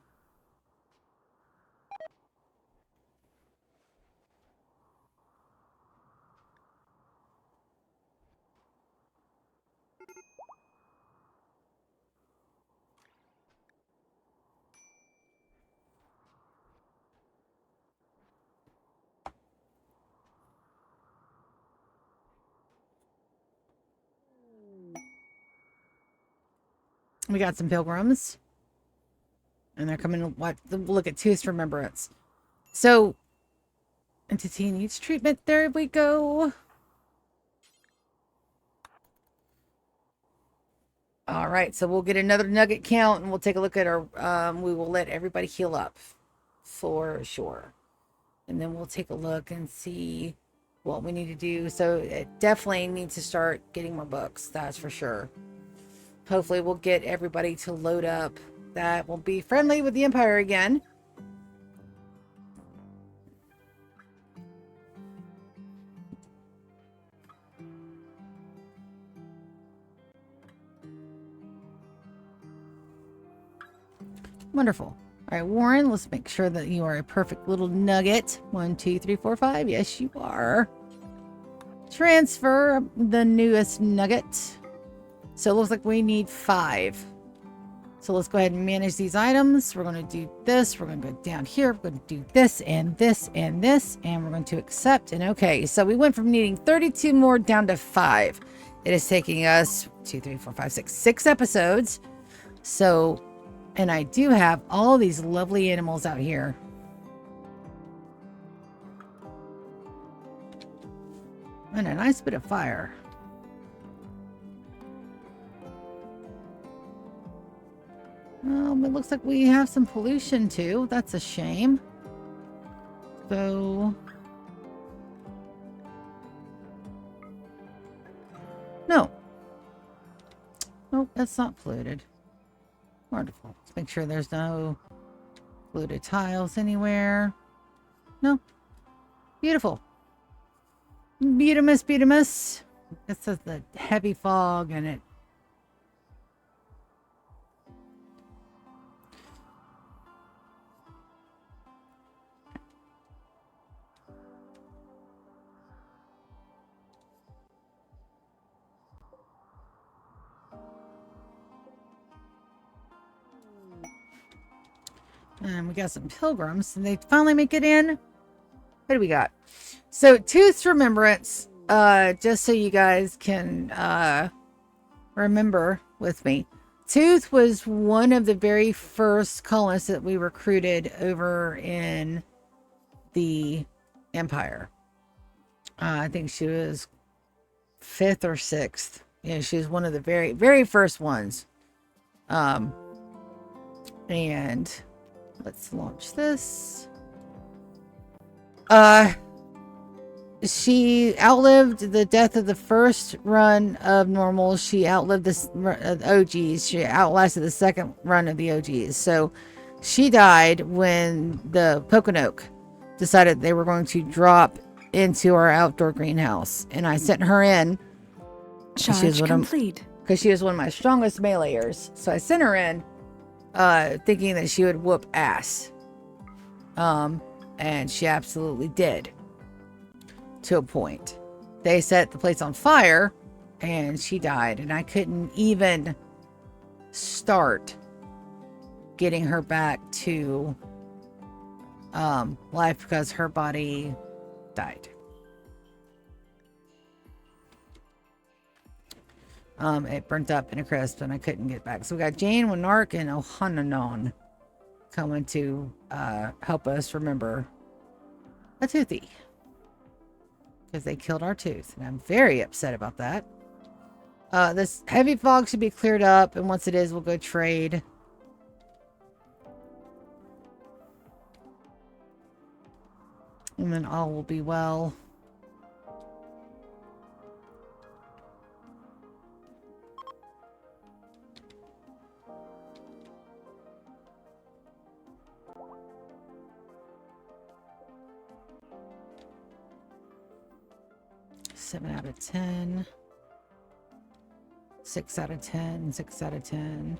We got some pilgrims. And they're coming to look at Tooth's Remembrance. So, entity needs treatment. There we go. All right, so we'll get another nugget count and we'll take a look at our, we will let everybody heal up for sure. And then we'll take a look and see what we need to do. So it definitely needs to start getting more books. That's for sure. Hopefully we'll get everybody to load up that will be friendly with the Empire again. Wonderful. All right, Warren, let's make sure that you are a perfect little nugget. 1, 2, 3, 4, 5. Yes, you are. Transfer the newest nugget. So it looks like we need 5. So let's go ahead and manage these items. We're going to do this. We're going to go down here. We're going to do this and this and this. And we're going to accept. And okay, so we went from needing 32 more down to 5. It is taking us 2, 3, 4, 5, 6 episodes. So, and I do have all these lovely animals out here. And a nice bit of fire. It looks like we have some pollution too. That's a shame. So... No. Nope, that's not polluted. Wonderful. Let's make sure there's no polluted tiles anywhere. No. Beautiful. Beautimus, beautimus. This is the heavy fog and it. And we got some pilgrims and they finally make it in. What do we got? So Tooth's Remembrance, just so you guys can remember with me. Tooth was one of the very first colonists that we recruited over in the Empire. I think she was 5th or 6th. Yeah, she was one of the very, very first ones. And let's launch this. She outlived the death of the first run of normal. She outlived the OGs. She outlasted the second run of the OGs. So she died when the Poconoke decided they were going to drop into our outdoor greenhouse. And I sent her in. Charge complete. Because she was one of my strongest melayers. So I sent her in thinking that she would whoop ass. And she absolutely did. To a point. They set the place on fire and she died, and I couldn't even start getting her back to life because her body died. It burnt up in a crisp and I couldn't get back. So we got Jane, Winark, and Ohananon coming to help us remember a Toothy. Because they killed our Tooth. And I'm very upset about that. This heavy fog should be cleared up. And once it is, we'll go trade. And then all will be well. Seven out of 10. 6 out of 10. 6 out of 10.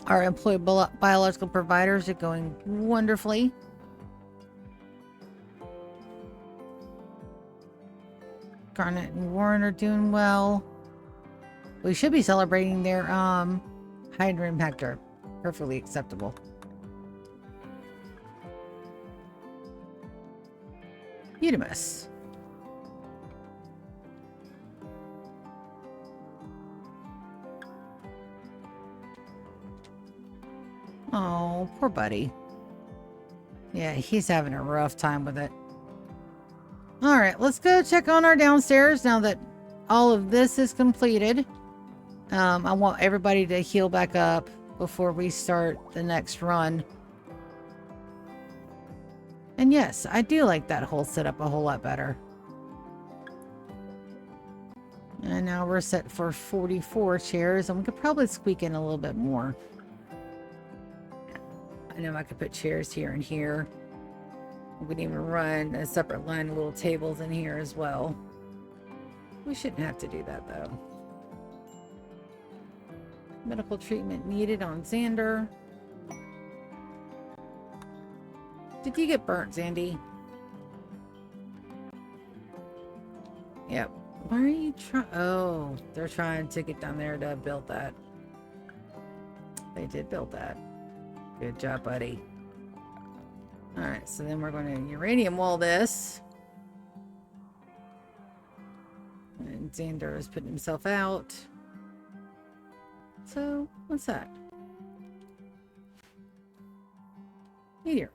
Our employee biological providers are going wonderfully. Garnet and Warren are doing well. We should be celebrating their Hydra Impactor. Perfectly acceptable. Eudemus. Oh, poor buddy. Yeah, he's having a rough time with it. Alright, let's go check on our downstairs now that all of this is completed. I want everybody to heal back up before we start the next run. And yes, I do like that whole setup a whole lot better. And now we're set for 44 chairs, and we could probably squeak in a little bit more. I know I could put chairs here and here. We can even run a separate line of little tables in here as well. We shouldn't have to do that though. Medical treatment needed on Xander. Did you get burnt, Zandy? Yep. Why are you trying? Oh, they're trying to get down there to build that. They did build that. Good job, buddy. Alright, so then we're going to uranium wall this. And Xander is putting himself out. So, what's that? Meteor.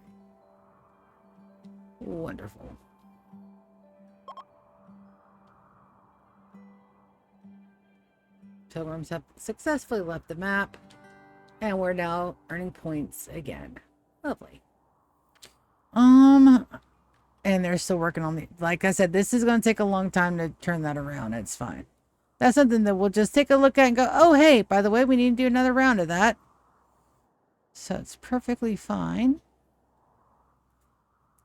Wonderful. Pilgrims have successfully left the map. And we're now earning points again. Lovely. And they're still working on the, like I said, this is going to take a long time to turn that around. It's fine. That's something that we'll just take a look at and go, oh, hey, by the way, we need to do another round of that. So it's perfectly fine.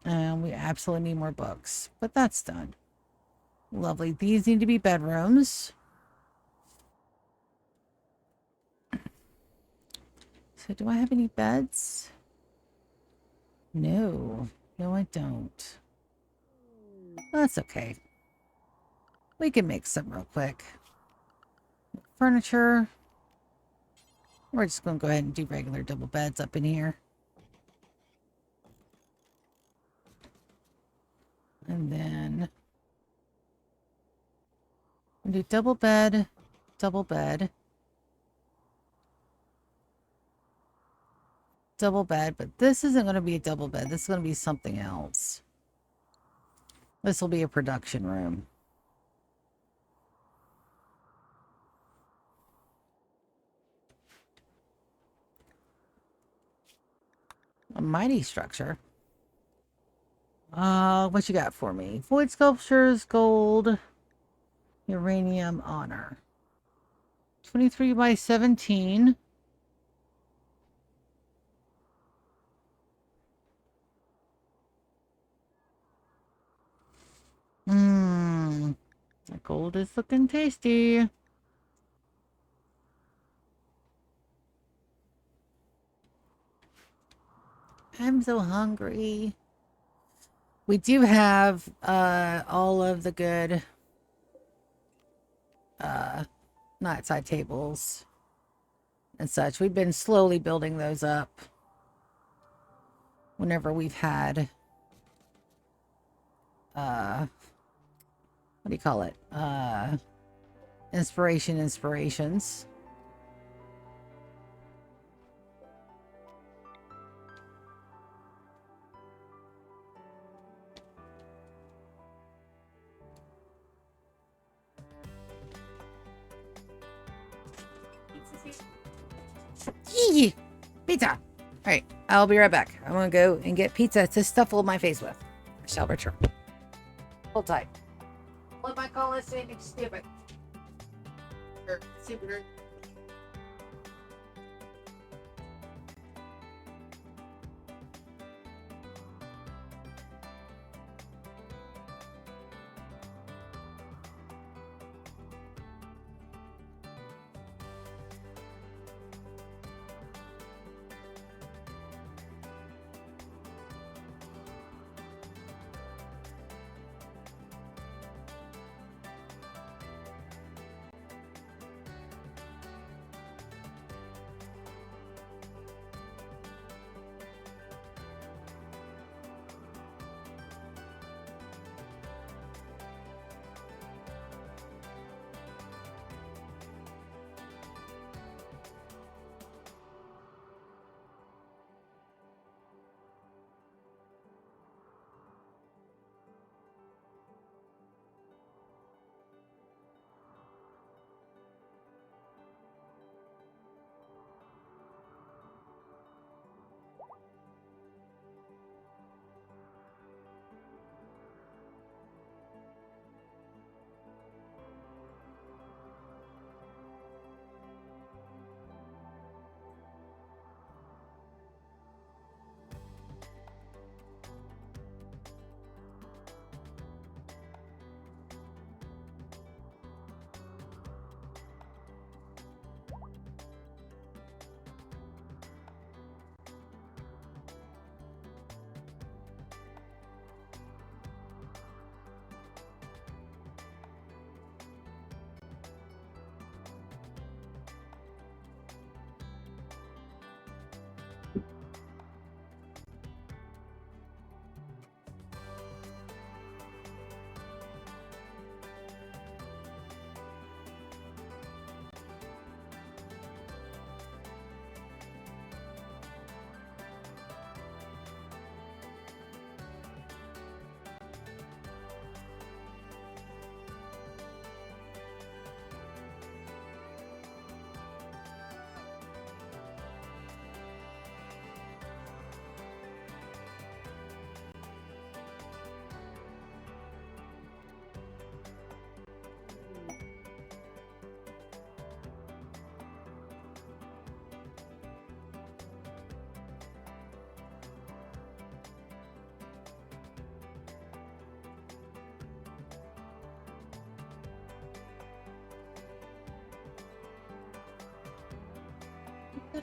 And we absolutely need more books, but that's done. Lovely. These need to be bedrooms. So do I have any beds? No. No, I don't. Well, that's okay. We can make some real quick. Furniture. We're just going to go ahead and do regular double beds up in here. And then we'll do double bed, double bed, double bed. But this isn't going to be a double bed. This is going to be something else. This will be a production room. A mighty structure. What you got for me? Void sculptures, gold, uranium, honor. 23 by 17. The gold is looking tasty. I'm so hungry. We do have all of the good night side tables and such. We've been slowly building those up whenever we've had what do you call it? Inspirations. Yee! Pizza! Alright, I'll be right back. I'm gonna go and get pizza to stuffle my face with. I shall return. Hold tight. What am I calling this thing? Stupid. Or super.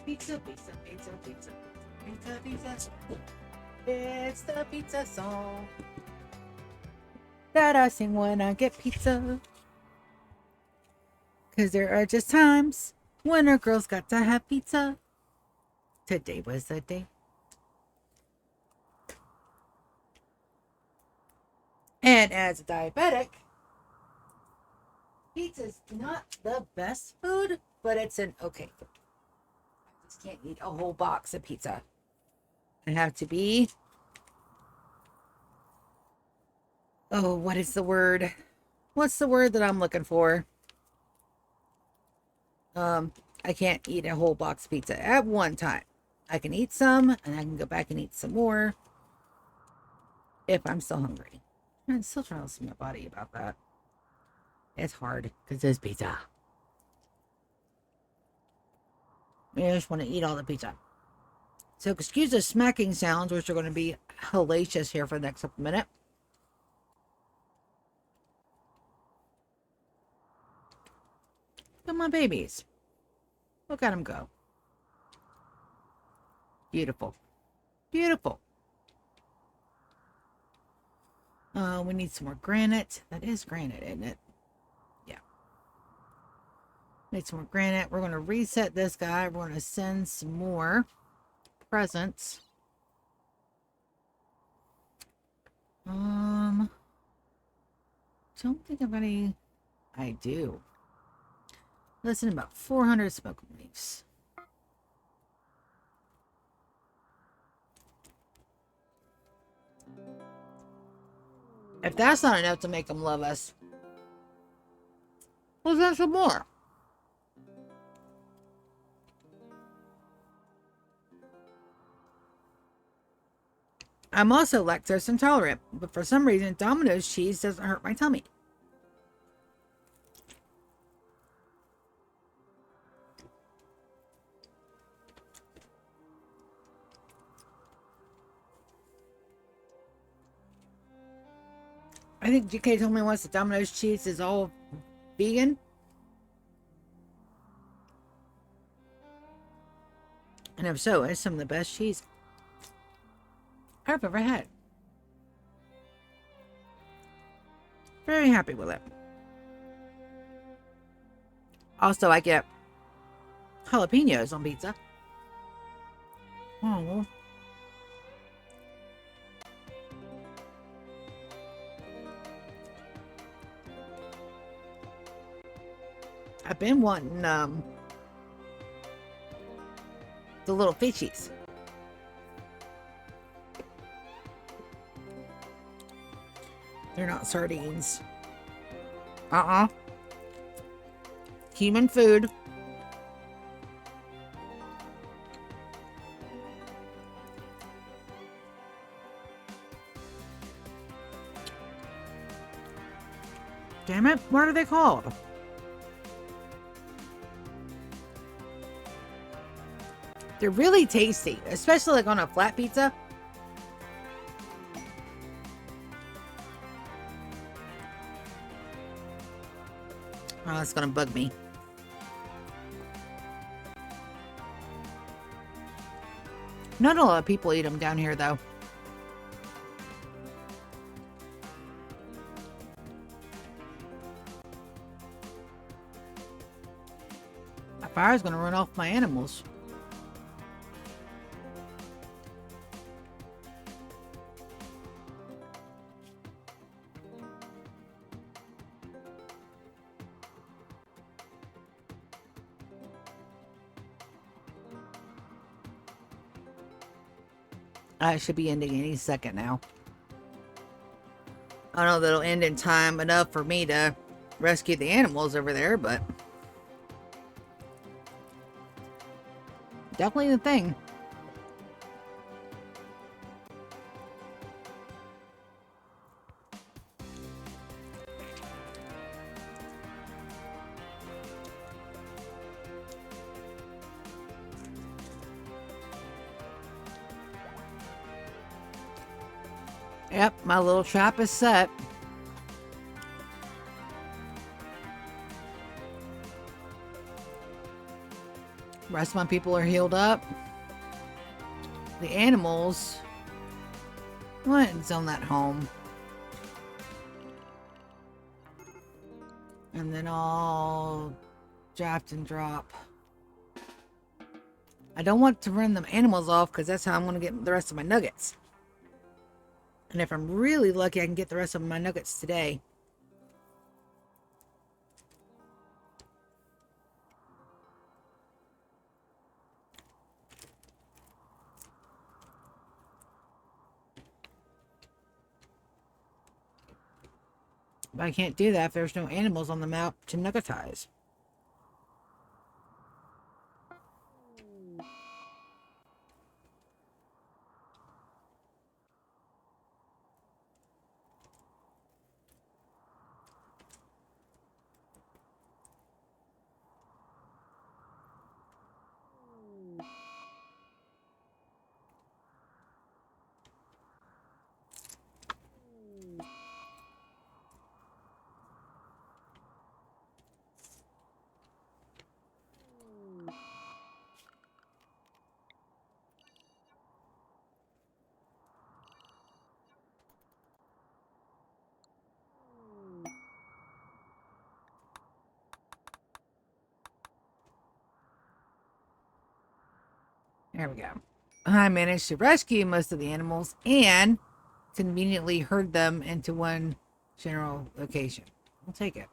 Pizza. It's the pizza song that I sing when I get pizza. Because there are just times when a girl's got to have pizza. Today was the day. And as a diabetic, pizza's not the best food, but it's an okay food. I just can't eat a whole box of pizza. I have to be... Oh, what is the word? What's the word that I'm looking for? I can't eat a whole box of pizza at one time. I can eat some, and I can go back and eat some more if I'm still hungry. I'm still trying to listen to my body about that. It's hard because it's pizza. I just want to eat all the pizza. So excuse the smacking sounds, which are going to be hellacious here for the next couple minutes. Look at my babies. Look at them go. Beautiful. Beautiful. We need some more granite. That is granite, isn't it? Yeah. Need some more granite. We're going to reset this guy. We're going to send some more presents. Don't think of any. I do. Listen, about 400 smoke leaves. If that's not enough to make them love us, we'll send some more. I'm also lactose intolerant, but for some reason, Domino's cheese doesn't hurt my tummy. I think GK told me once that Domino's cheese is all vegan. And if so, it's some of the best cheese I've ever had. Very happy with it. Also, I get jalapenos on pizza. Oh. I've been wanting the little fishies. They're not sardines. Human food. Damn it, what are they called? They're really tasty, especially like on a flat pizza. Oh, that's gonna bug me. Not a lot of people eat them down here, though. That fire's gonna run off my animals. I should be ending any second now. I don't know that it'll end in time enough for me to rescue the animals over there, but definitely the thing. Yep, my little trap is set. The rest of my people are healed up. The animals, let's zone that home. And then I'll draft and drop. I don't want to run the animals off because that's how I'm going to get the rest of my nuggets. And if I'm really lucky, I can get the rest of my nuggets today. But I can't do that if there's no animals on the map to nuggetize. There we go. I managed to rescue most of the animals and conveniently herd them into one general location. We'll take it.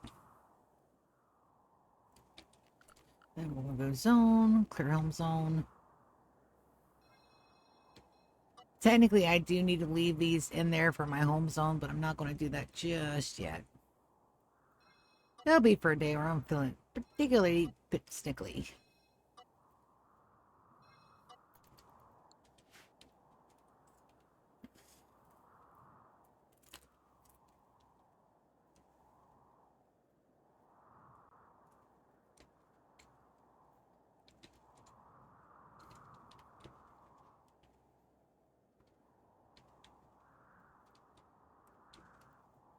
Then we'll go zone, clear home zone. Technically, I do need to leave these in there for my home zone, but I'm not going to do that just yet. That'll be for a day where I'm feeling particularly snickly.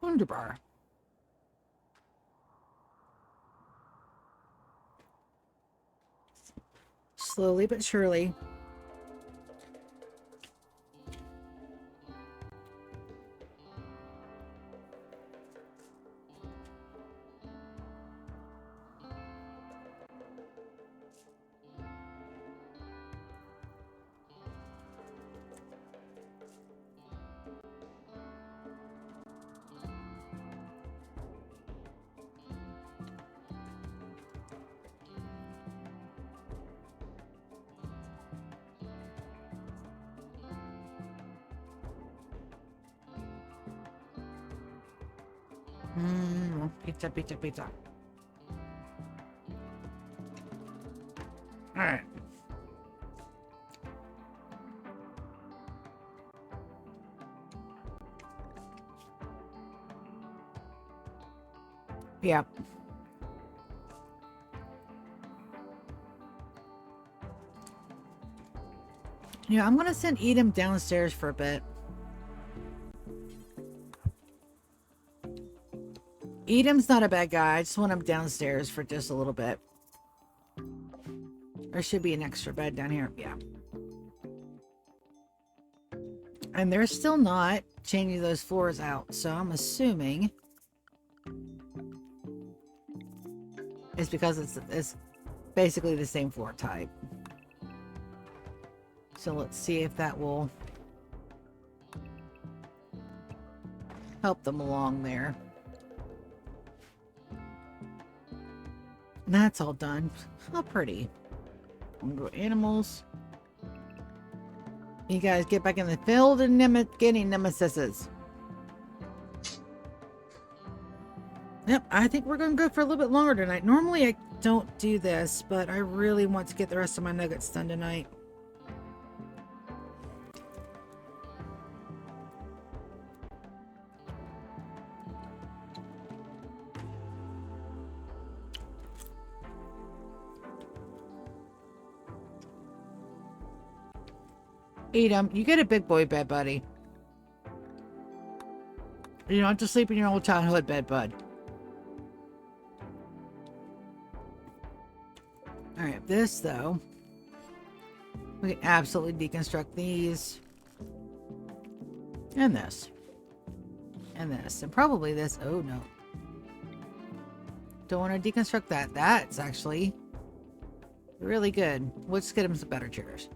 Wunderbar. Slowly but surely. Pizza, pizza, pizza. All right. Yeah. Yeah, I'm gonna send Edom downstairs for a bit. Edom's not a bad guy. I just want him downstairs for just a little bit. There should be an extra bed down here. Yeah. And they're still not changing those floors out, so I'm assuming it's because it's basically the same floor type. So let's see if that will help them along there. That's all done. How pretty. I'm gonna go animals. You guys get back in the field and getting nemesises. Yep, I think we're gonna go for a little bit longer tonight. Normally I don't do this, but I really want to get the rest of my nuggets done tonight. Edom, you get a big boy bed, buddy. You don't have to sleep in your old childhood bed, bud. Alright, this though. We can absolutely deconstruct these. And this. And this. And probably this. Oh no. Don't want to deconstruct that. That's actually really good. Let's get him some better chairs.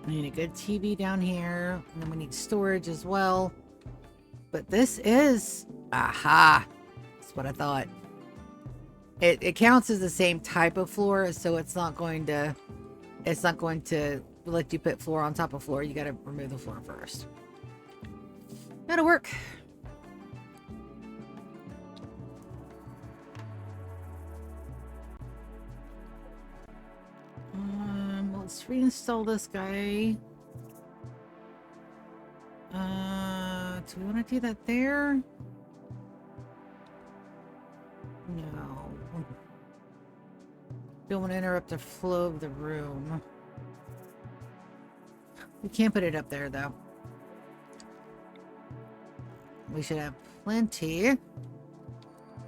We need a good TV down here. And then we need storage as well. But this is... Aha! That's what I thought. It counts as the same type of floor, so it's not going to let you put floor on top of floor. You got to remove the floor first. That'll work. Let's reinstall this guy. Do we want to do that there? No. Don't want to interrupt the flow of the room. We can't put it up there, though. We should have plenty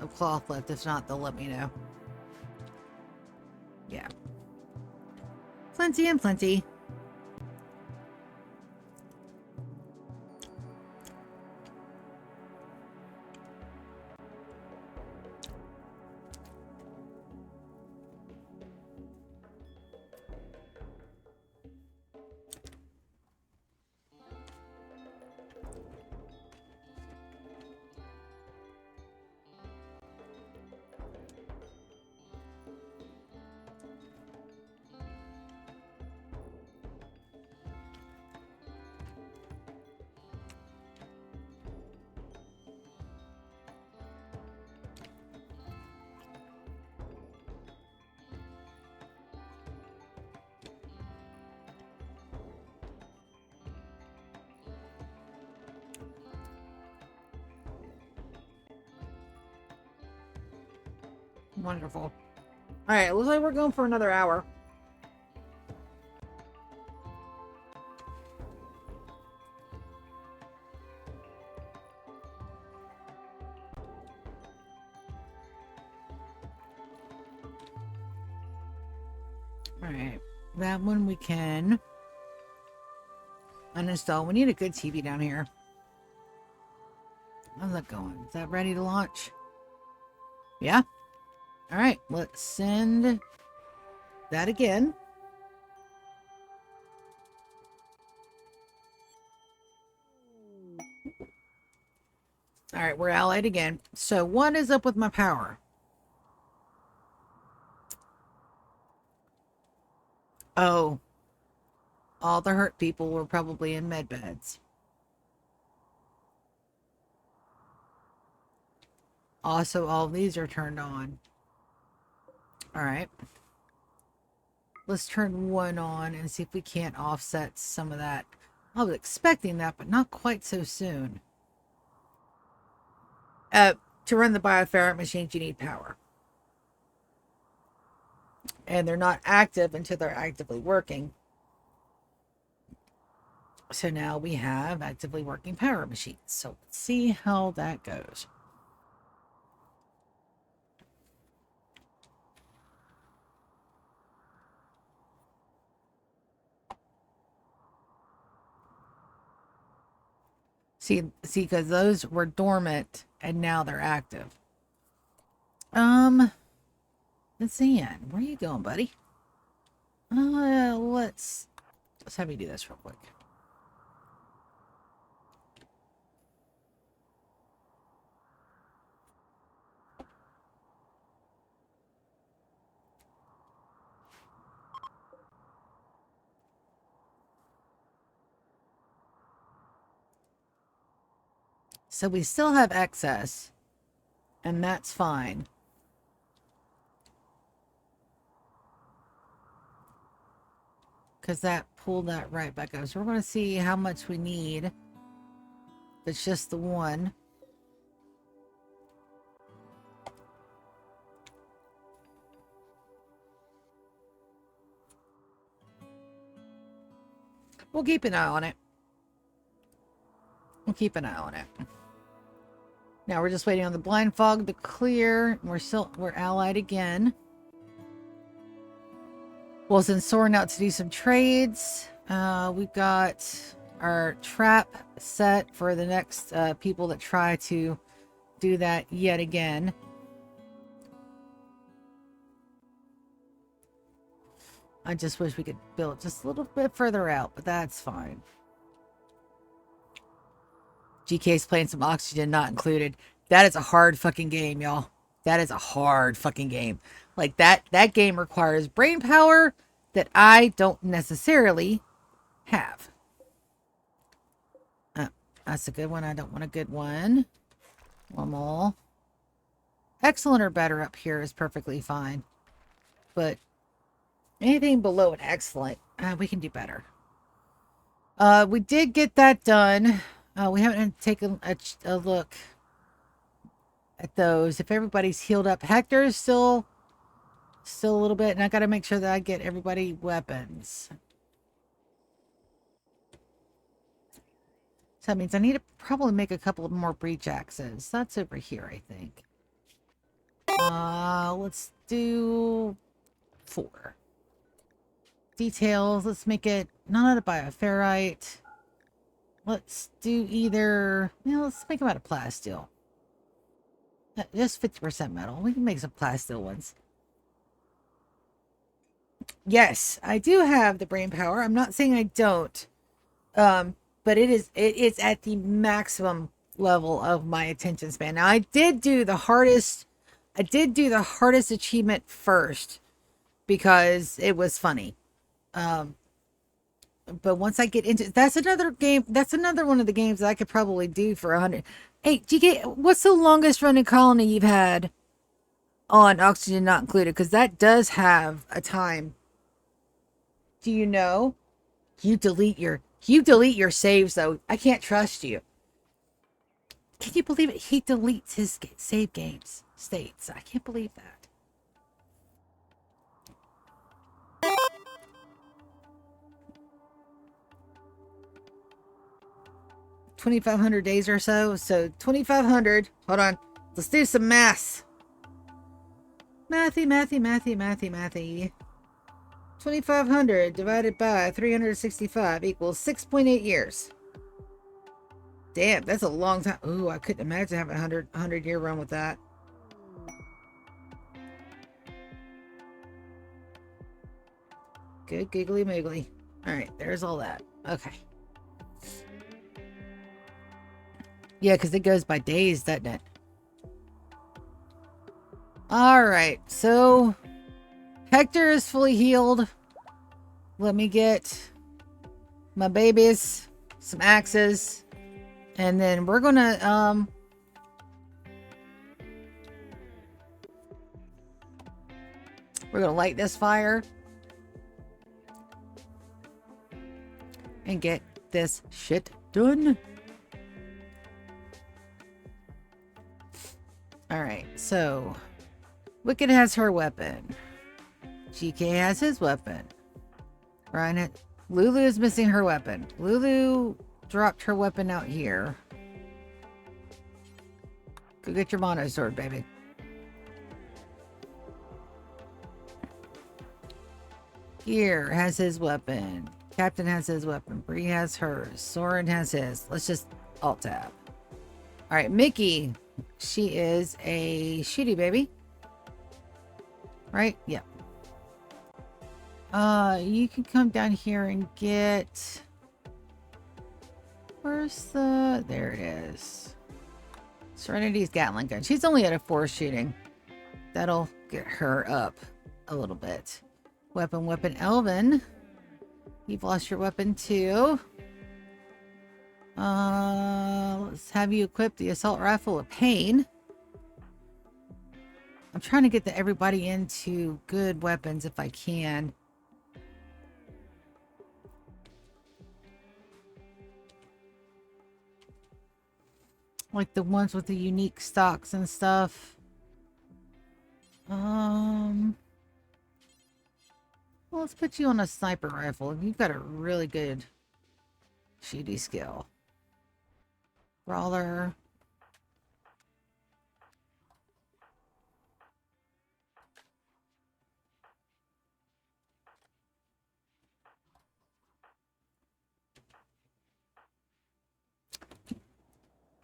of cloth left. If not, they'll let me know. Yeah. Plenty and plenty. Wonderful. All right, looks like we're going for another hour. All right, that one we can uninstall. We need a good TV down here. How's that going? Is that ready to launch? Yeah? All right, let's send that again. All right, we're allied again. So what is up with my power? Oh, all the hurt people were probably in med beds. Also, all of these are turned on. All right. Let's turn one on and see if we can't offset some of that. I was expecting that, but not quite so soon. To run the bioferret machines, you need power. And they're not active until they're actively working. So now we have actively working power machines. So let's see how that goes. See, because those were dormant and now they're active. Let's see, Ian. Where are you going, buddy? Let's have me do this real quick. So we still have excess, and that's fine. Because that pulled that right back up. So we're going to see how much we need. If it's just the one. We'll keep an eye on it. We'll keep an eye on it. Now we're just waiting on the blind fog to clear. We're allied again. We'll send Soren out to do some trades. We've got our trap set for the next people that try to do that yet again. I just wish we could build just a little bit further out, but that's fine. GK's playing some Oxygen Not Included. That is a hard fucking game, y'all. That is a hard fucking game. Like, that game requires brain power that I don't necessarily have. That's a good one. I don't want a good one. One more. Excellent or better up here is perfectly fine. But anything below an excellent, we can do better. We did get that done. We haven't taken a look at those. If everybody's healed up, Hector is still a little bit, and I got to make sure that I get everybody weapons. So that means I need to probably make a couple of more breach axes. That's over here, I think. Let's do 4. Details. Let's make it not out of bioferrite. Let's do either... let's make them out of plasteel. Just 50% metal. We can make some plasteel ones. Yes, I do have the brain power. I'm not saying I don't. But it's at the maximum level of my attention span. Now, I did do the hardest achievement first because it was funny. But once I get into, that's another game. That's another one of the games that I could probably do for 100. Hey, GK, what's the longest running colony you've had on Oxygen Not Included? Because that does have a time. Do you know? You delete your saves, though. I can't trust you. Can you believe it? He deletes his save games states. I can't believe that. $2,500 days or so. So 2,500. Hold on. Let's do some math. Mathy. 2,500 divided by 365 equals 6.8 years. Damn, that's a long time. Ooh, I couldn't imagine having a 100-year run with that. Good giggly moogly. Alright, there's all that. Okay. Yeah, because it goes by days, doesn't it? Alright, so Hector is fully healed. Let me get my babies some axes. And then we're gonna light this fire and get this shit done. Alright, so Wicked has her weapon. GK has his weapon. Right? Lulu is missing her weapon. Lulu dropped her weapon out here. Go get your mono sword, baby. Gear has his weapon. Captain has his weapon. Bree has hers. Soren has his. Let's just alt tab. Alright, Mickey. She is a shooty baby. Right? Yeah. You can come down here and get... Where's the... There it is. Serenity's Gatling gun. She's only at a 4 shooting. That'll get her up a little bit. Weapon. Elvin. You've lost your weapon too. Let's have you equip the assault rifle of pain. I'm trying to get everybody into good weapons if I can. Like the ones with the unique stocks and stuff. Well, let's put you on a sniper rifle. You've got a really good shooty skill. Brawler.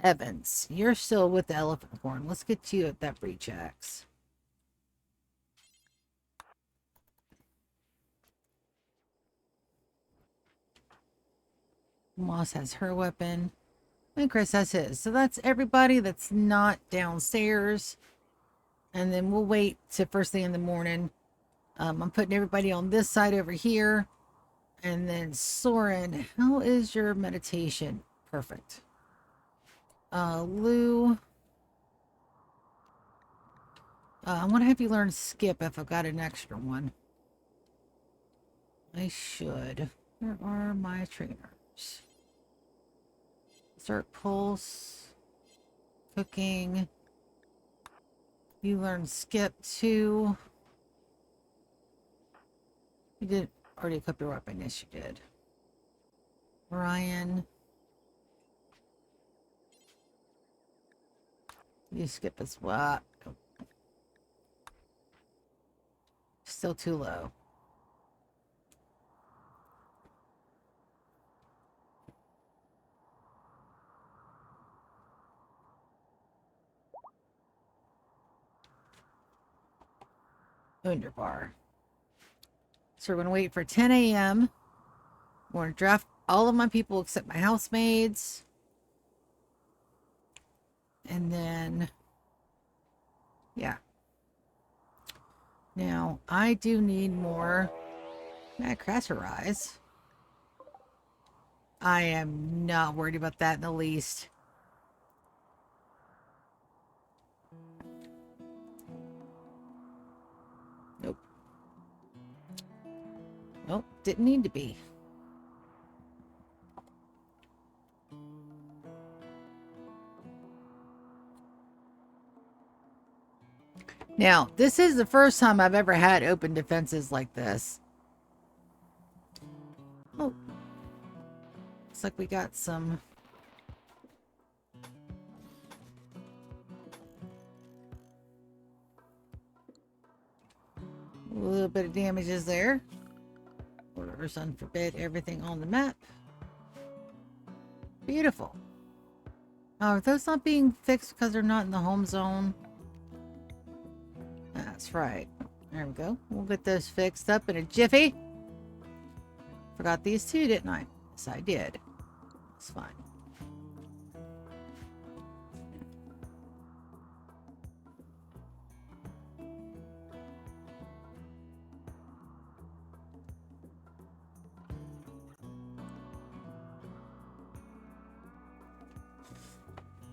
Evans, you're still with the elephant horn. Let's get you at that breach axe. Moss has her weapon. And Chris has his. So that's everybody that's not downstairs. And then we'll wait to first thing in the morning. I'm putting everybody on this side over here. And then Soren, how is your meditation? Perfect. Lou. I want to have you learn skip if I've got an extra one. I should. Where are my trainers? Start pulse. Cooking. You learn skip too. You did already equip your weapon. Yes, you did. Ryan. You skip as well. Still too low. Underbar. So we're going to wait for 10 a.m. We're going to draft all of my people except my housemaids. And then, yeah. Now, I do need more Crasserise. I am not worried about that in the least. Nope. Nope, didn't need to be. Now, this is the first time I've ever had open defenses like this. Oh. Looks like we got some... a little bit of damages there. Orders unforbid everything on the map. Beautiful. Oh, are those not being fixed because they're not in the home zone? That's right. There we go. We'll get those fixed up in a jiffy. Forgot these two, didn't I? Yes, I did. It's fine.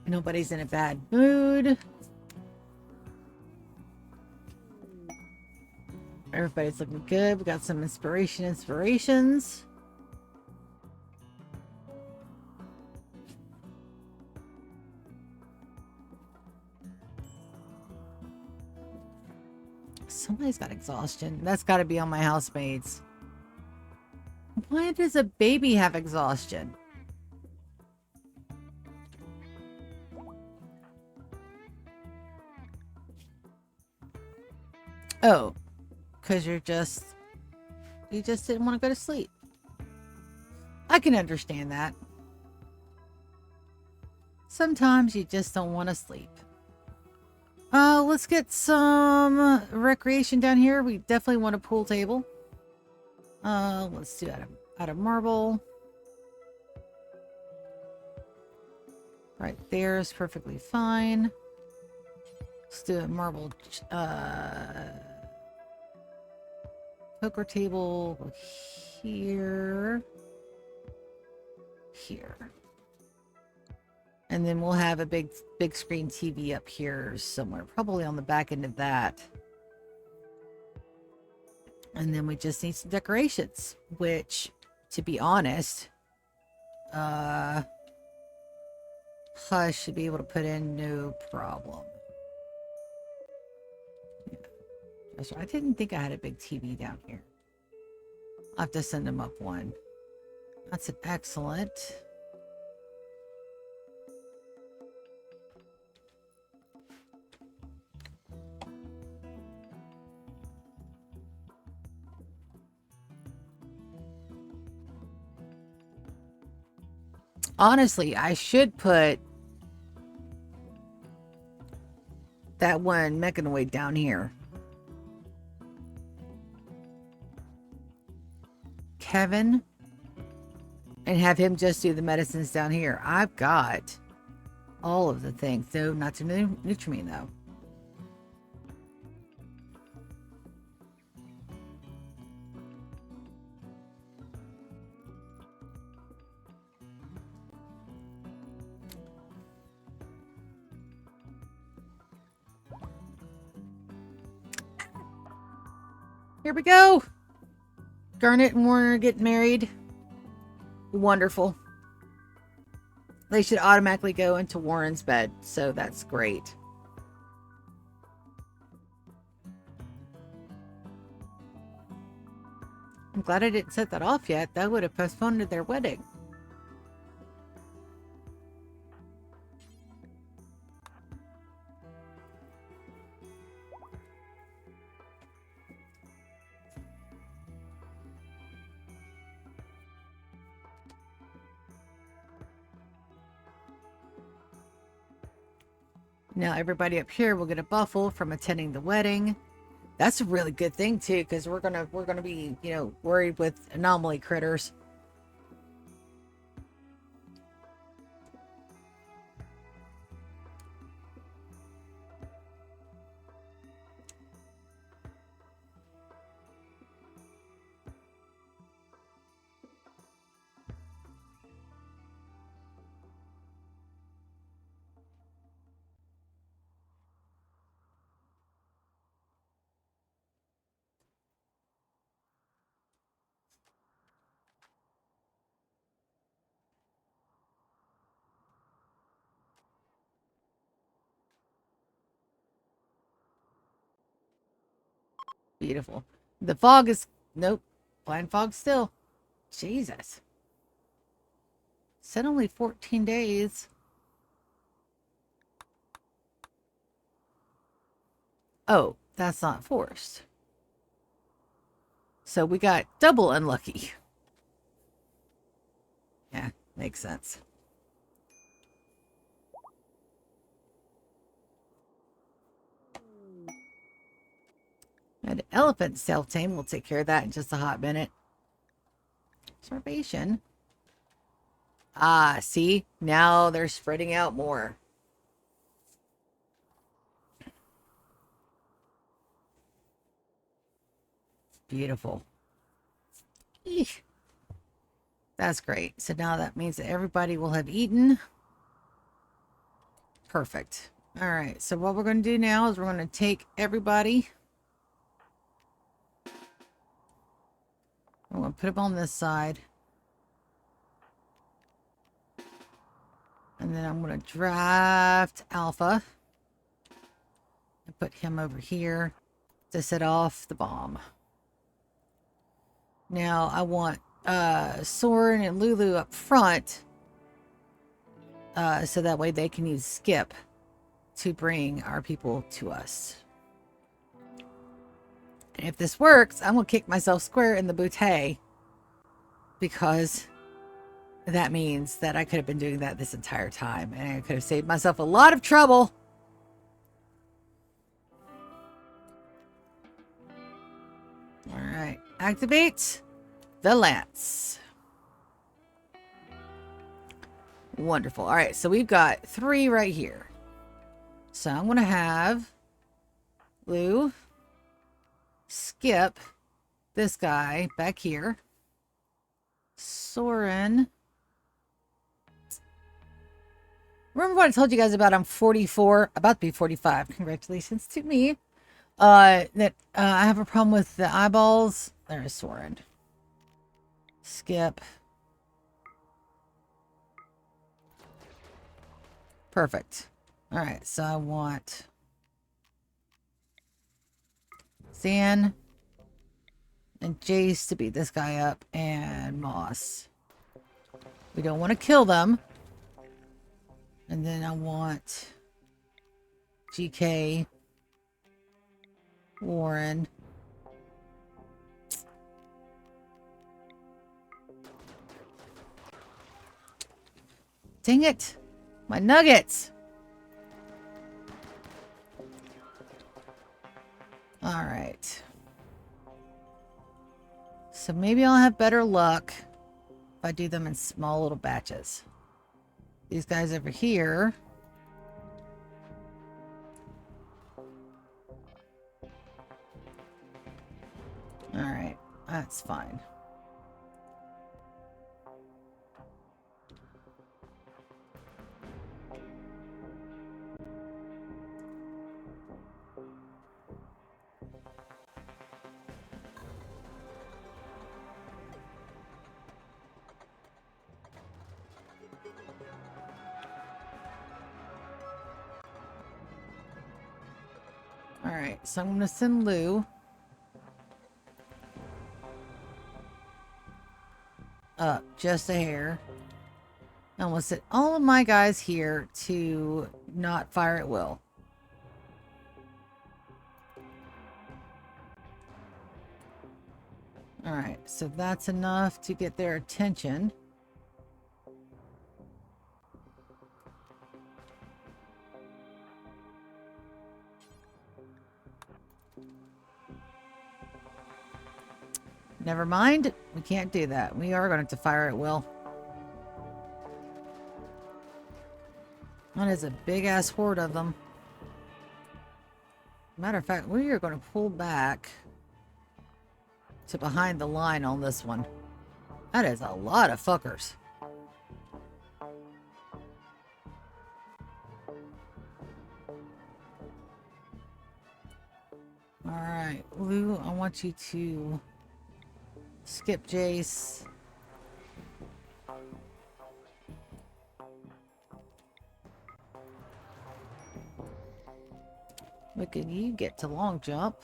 Nobody's in a bad mood. Everybody's looking good. We got some inspirations. Somebody's got exhaustion. That's got to be on my housemates. Why does a baby have exhaustion? Oh, because you just didn't want to go to sleep. I can understand that. Sometimes you just don't want to sleep. Let's get some recreation down here. We definitely want a pool table. Let's do out of marble. Right there is perfectly fine. Let's do a marble poker table here. And then we'll have a big screen TV up here somewhere, probably on the back end of that. And then we just need some decorations, which, to be honest, Hush should be able to put in no problem. Yeah. I didn't think I had a big TV down here. I'll have to send them up one. That's an excellent. Honestly, I should put that one mechanoid down here. Kevin. And have him just do the medicines down here. I've got all of the things. No, not to Nutrimine, though. Here we go. Garnet and Warner get married. Wonderful. They should automatically go into Warren's bed, so that's great. I'm glad I didn't set that off yet. That would have postponed their wedding. Now everybody up here will get a buffle from attending the wedding. That's a really good thing too, because we're gonna be, you know, worried with anomaly critters. Beautiful. The fog is... Nope. Blind fog still. Jesus. Said only 14 days. Oh, that's not forced. So we got double unlucky. Yeah, makes sense. And elephant self-tame. We'll take care of that in just a hot minute. Starvation. Ah, see? Now they're spreading out more. Beautiful. Eek. That's great. So now that means that everybody will have eaten. Perfect. All right. So what we're going to do now is we're going to take everybody. I'm going to put them on this side. And then I'm going to draft Alpha. And put him over here to set off the bomb. Now I want Soren and Lulu up front. So that way they can use Skip to bring our people to us. And if this works, I'm going to kick myself square in the bootay. Because that means that I could have been doing that this entire time. And I could have saved myself a lot of trouble. Alright. Activate the lance. Wonderful. Alright, so we've got 3 right here. So I'm going to have Lou, Skip, this guy back here, Soren. Remember what I told you guys about? I'm 44, about to be 45. Congratulations to me. That I have a problem with the eyeballs. There's Soren. Skip. Perfect. All right, so I want Zan and Jace to beat this guy up, and Moss. We don't want to kill them. And then I want GK, Warren. Dang it! My nuggets! right. So maybe I'll have better luck if I do them in small little batches. These guys over here. All right, that's fine. All right, so I'm going to send Lou up just a hair. And we'll set all of my guys here to not fire at will. All right, so that's enough to get their attention. Never mind. We can't do that. We are going to fire at will. That is a big-ass horde of them. Matter of fact, we are going to pull back to behind the line on this one. That is a lot of fuckers. Alright, Lou, I want you to skip Jace. Look at you get to long jump.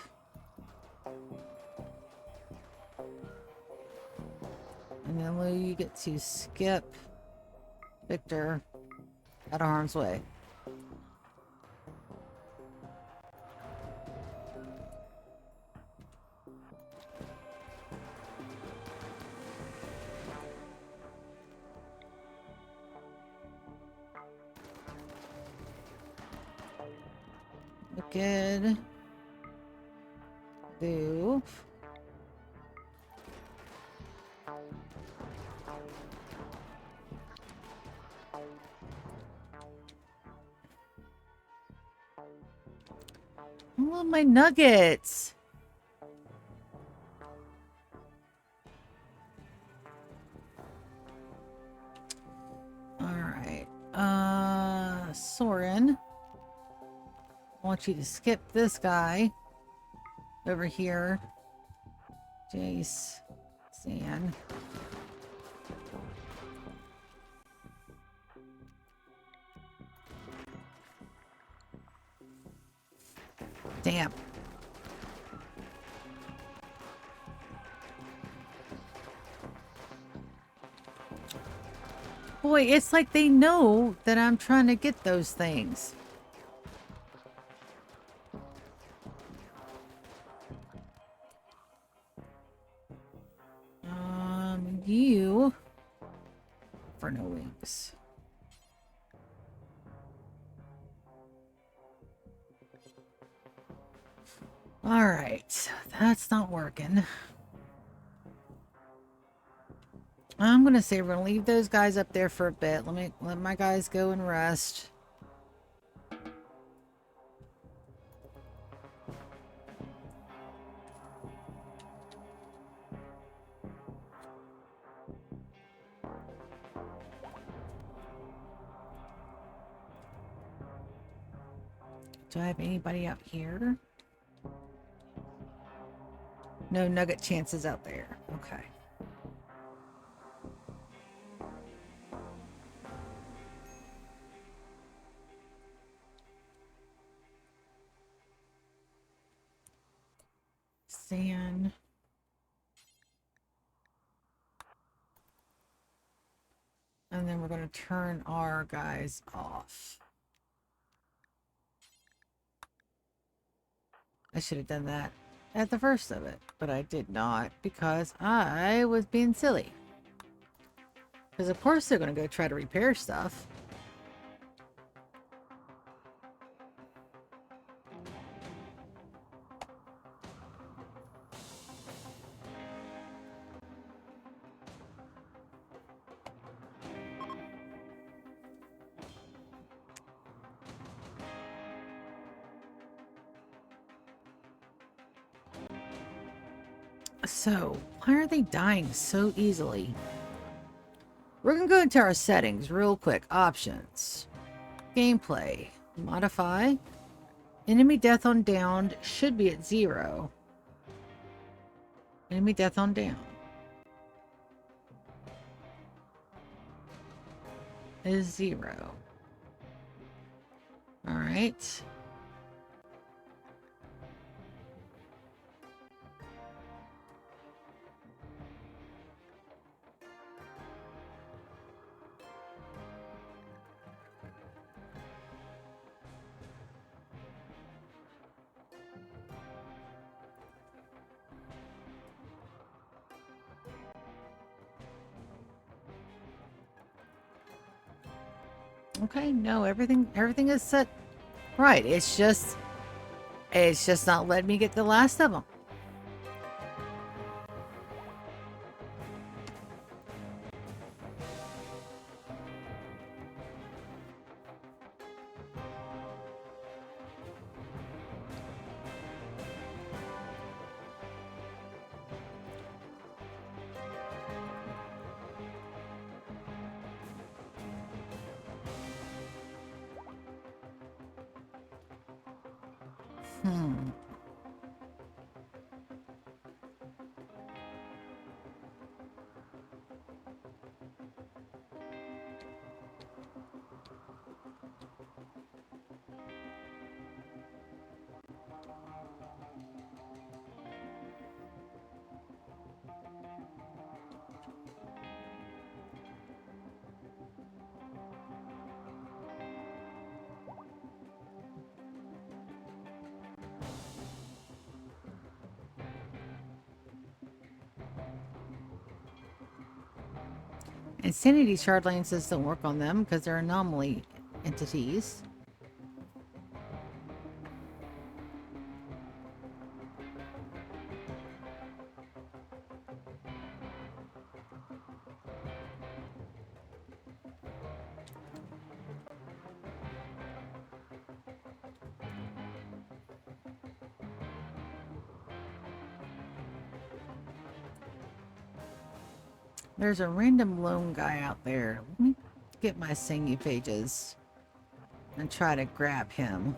And then Lou, you get to skip Victor out of harm's way. Good. Boo. I love my nuggets. All right. Soren. I want you to skip this guy over here. Jace. Zan. Damn. Boy, it's like they know that I'm trying to get those things. You for no wings. All right, that's not working. I'm gonna say we're gonna leave those guys up there for a bit. Let my guys go and rest. Do I have anybody out here? No nugget chances out there. Okay. Sand. And then we're going to turn our guys off. I should have done that at the first of it, but I did not because I was being silly. Because of course they're going to go try to repair stuff. So, why are they dying so easily? We're going to go into our settings real quick. Options. Gameplay. Modify. Enemy death on downed should be at 0. Enemy death on down is 0. Alright. Okay, no, everything is set right. It's just not letting me get the last of them. Insanity shard lances don't work on them because they're anomaly entities. There's a random lone guy out there. Let me get my Singy pages and try to grab him.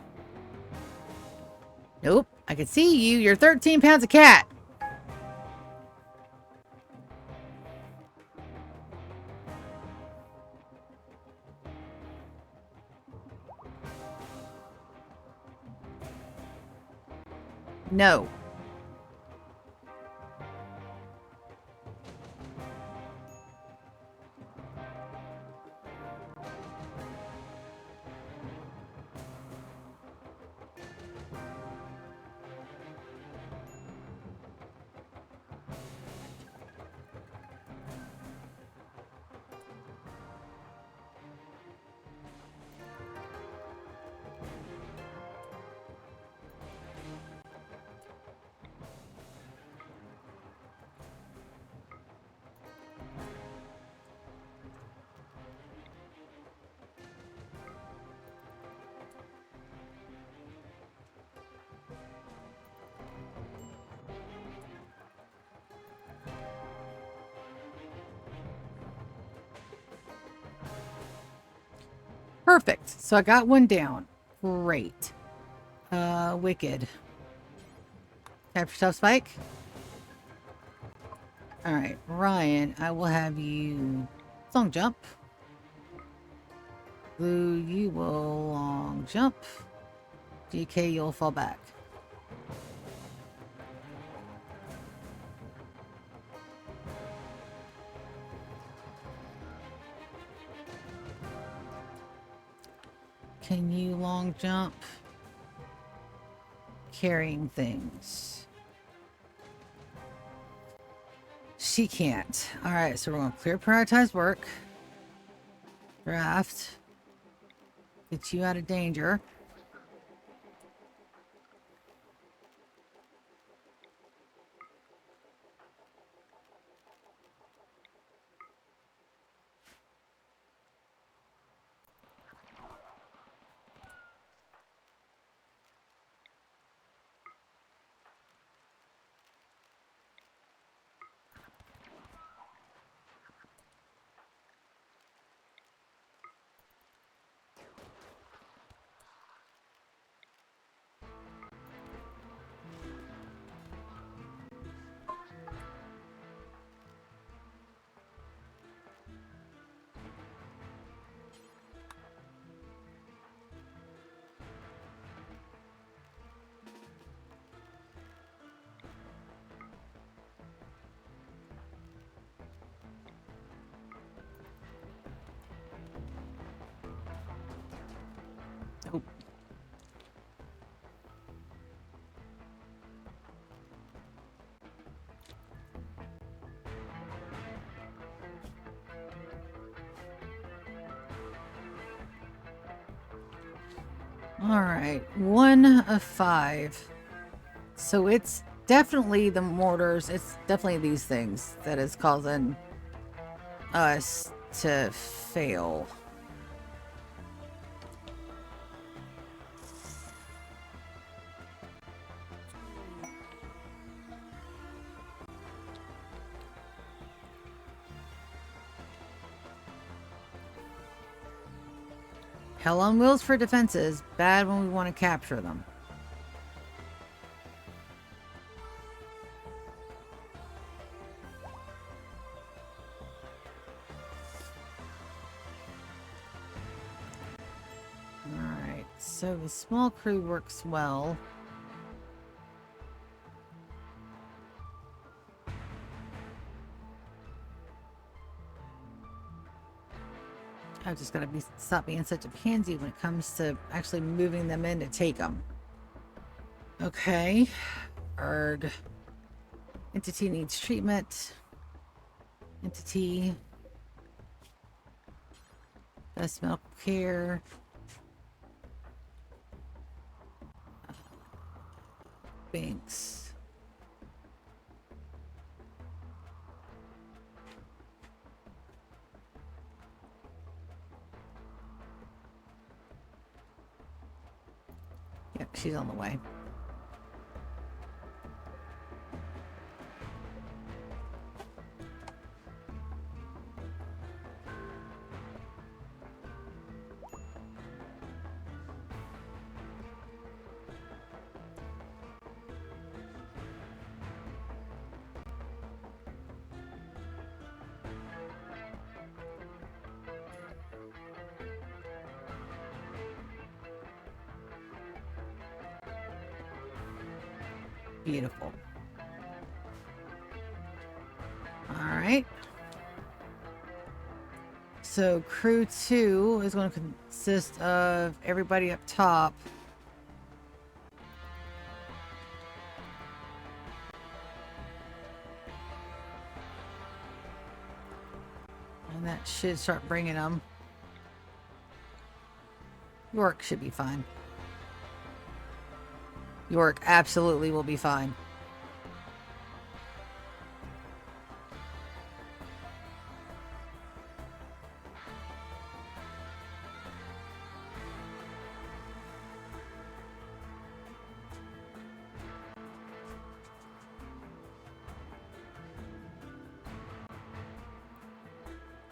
Nope, I can see you. You're 13 pounds of cat. No. Perfect. So I got one down. Great. Wicked. Capture tough spike. Alright, Ryan, I will have you long jump. Blue, you will long jump. DK, you'll fall back. Can you long jump? Carrying things. She can't. Alright, so we're going to clear prioritized work. Draft. Get you out of danger. Oh. All right, 1 of 5. So it's definitely the mortars. It's definitely these things that is causing us to fail. Hell on wheels for defenses, bad when we want to capture them. Alright, so the small crew works well. I've just got to stop being such a pansy when it comes to actually moving them in to take them. Okay. Erg. Entity needs treatment. Entity. Best medical care. Banks. Yep, she's on the way. Beautiful. All right. So crew 2 is going to consist of everybody up top. And that should start bringing them. York should be fine. York absolutely will be fine.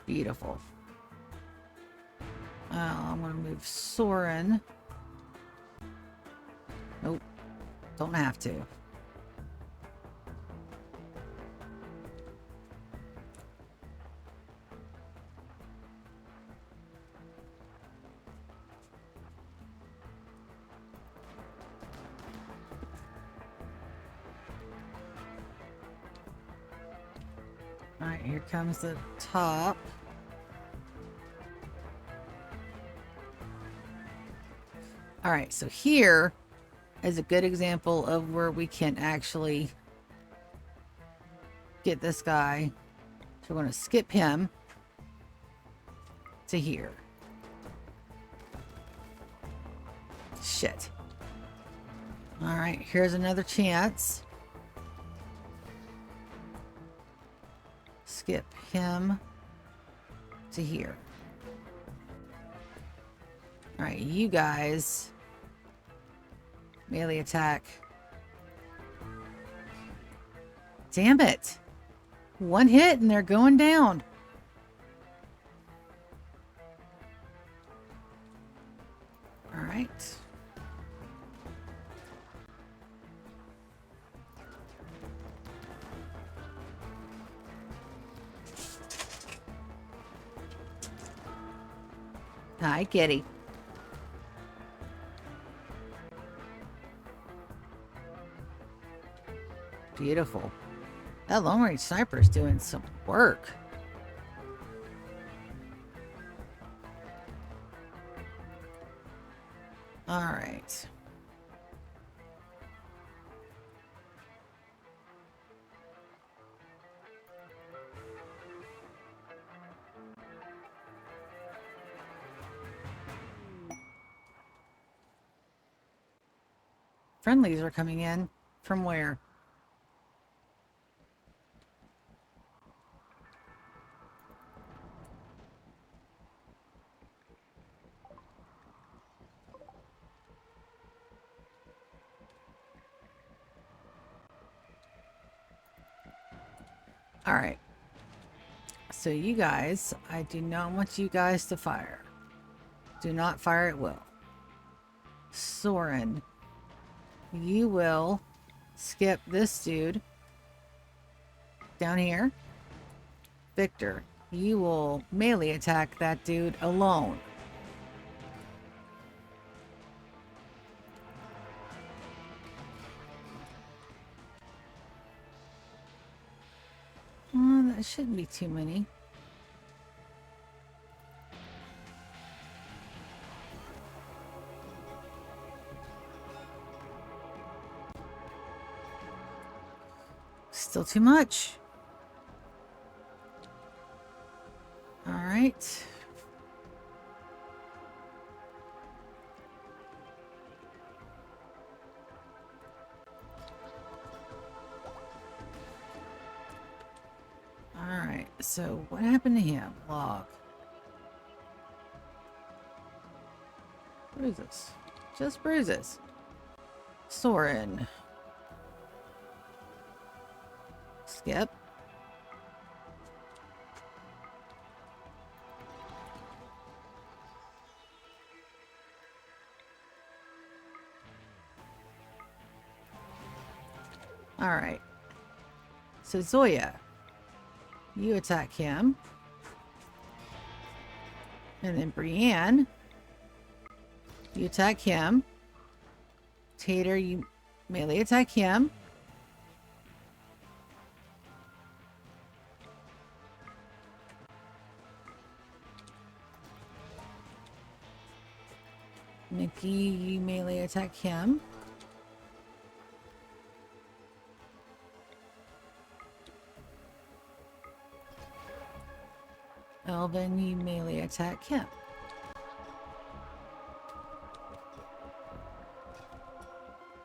Beautiful. I'm going to move Soren. Nope. Don't have to. All right, here comes the top. All right, so here is a good example of where we can actually get this guy. So we're going to skip him to here. Shit. All right, here's another chance. Skip him to here. All right, you guys. Melee attack. Damn it. One hit and they're going down. All right. Hi, kitty. Beautiful. That long range sniper is doing some work. All right. Friendlies are coming in. From where? All right. So you guys, I do not want you guys to fire. Do not fire at will. Soren, you will skip this dude down here. Victor, you will melee attack that dude alone. Oh, that shouldn't be too many. Still too much. All right. All right. So what happened to him? Log. Bruises. Just bruises. Soren. Skip. All right. So Zoya, you attack him. And then Brienne, you attack him. Tater, you melee attack him. Nikki, you melee attack him. Elvin, you melee attack him.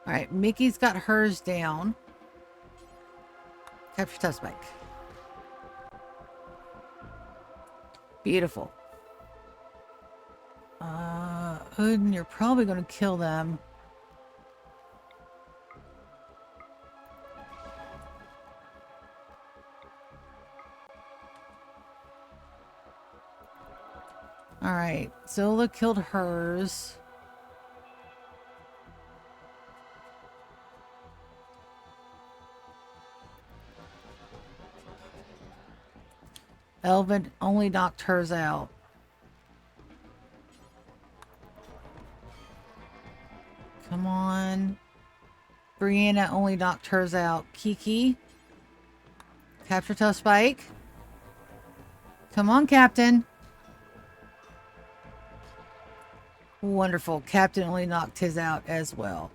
Alright, Mickey's got hers down. Capture tough spike. Beautiful. Odin, you're probably going to kill them. Alright, Zola killed hers. Elvin only knocked hers out. Come on. Brianna only knocked hers out. Kiki. Capture tough spike. Come on, Captain. Wonderful. Captain only knocked his out as well.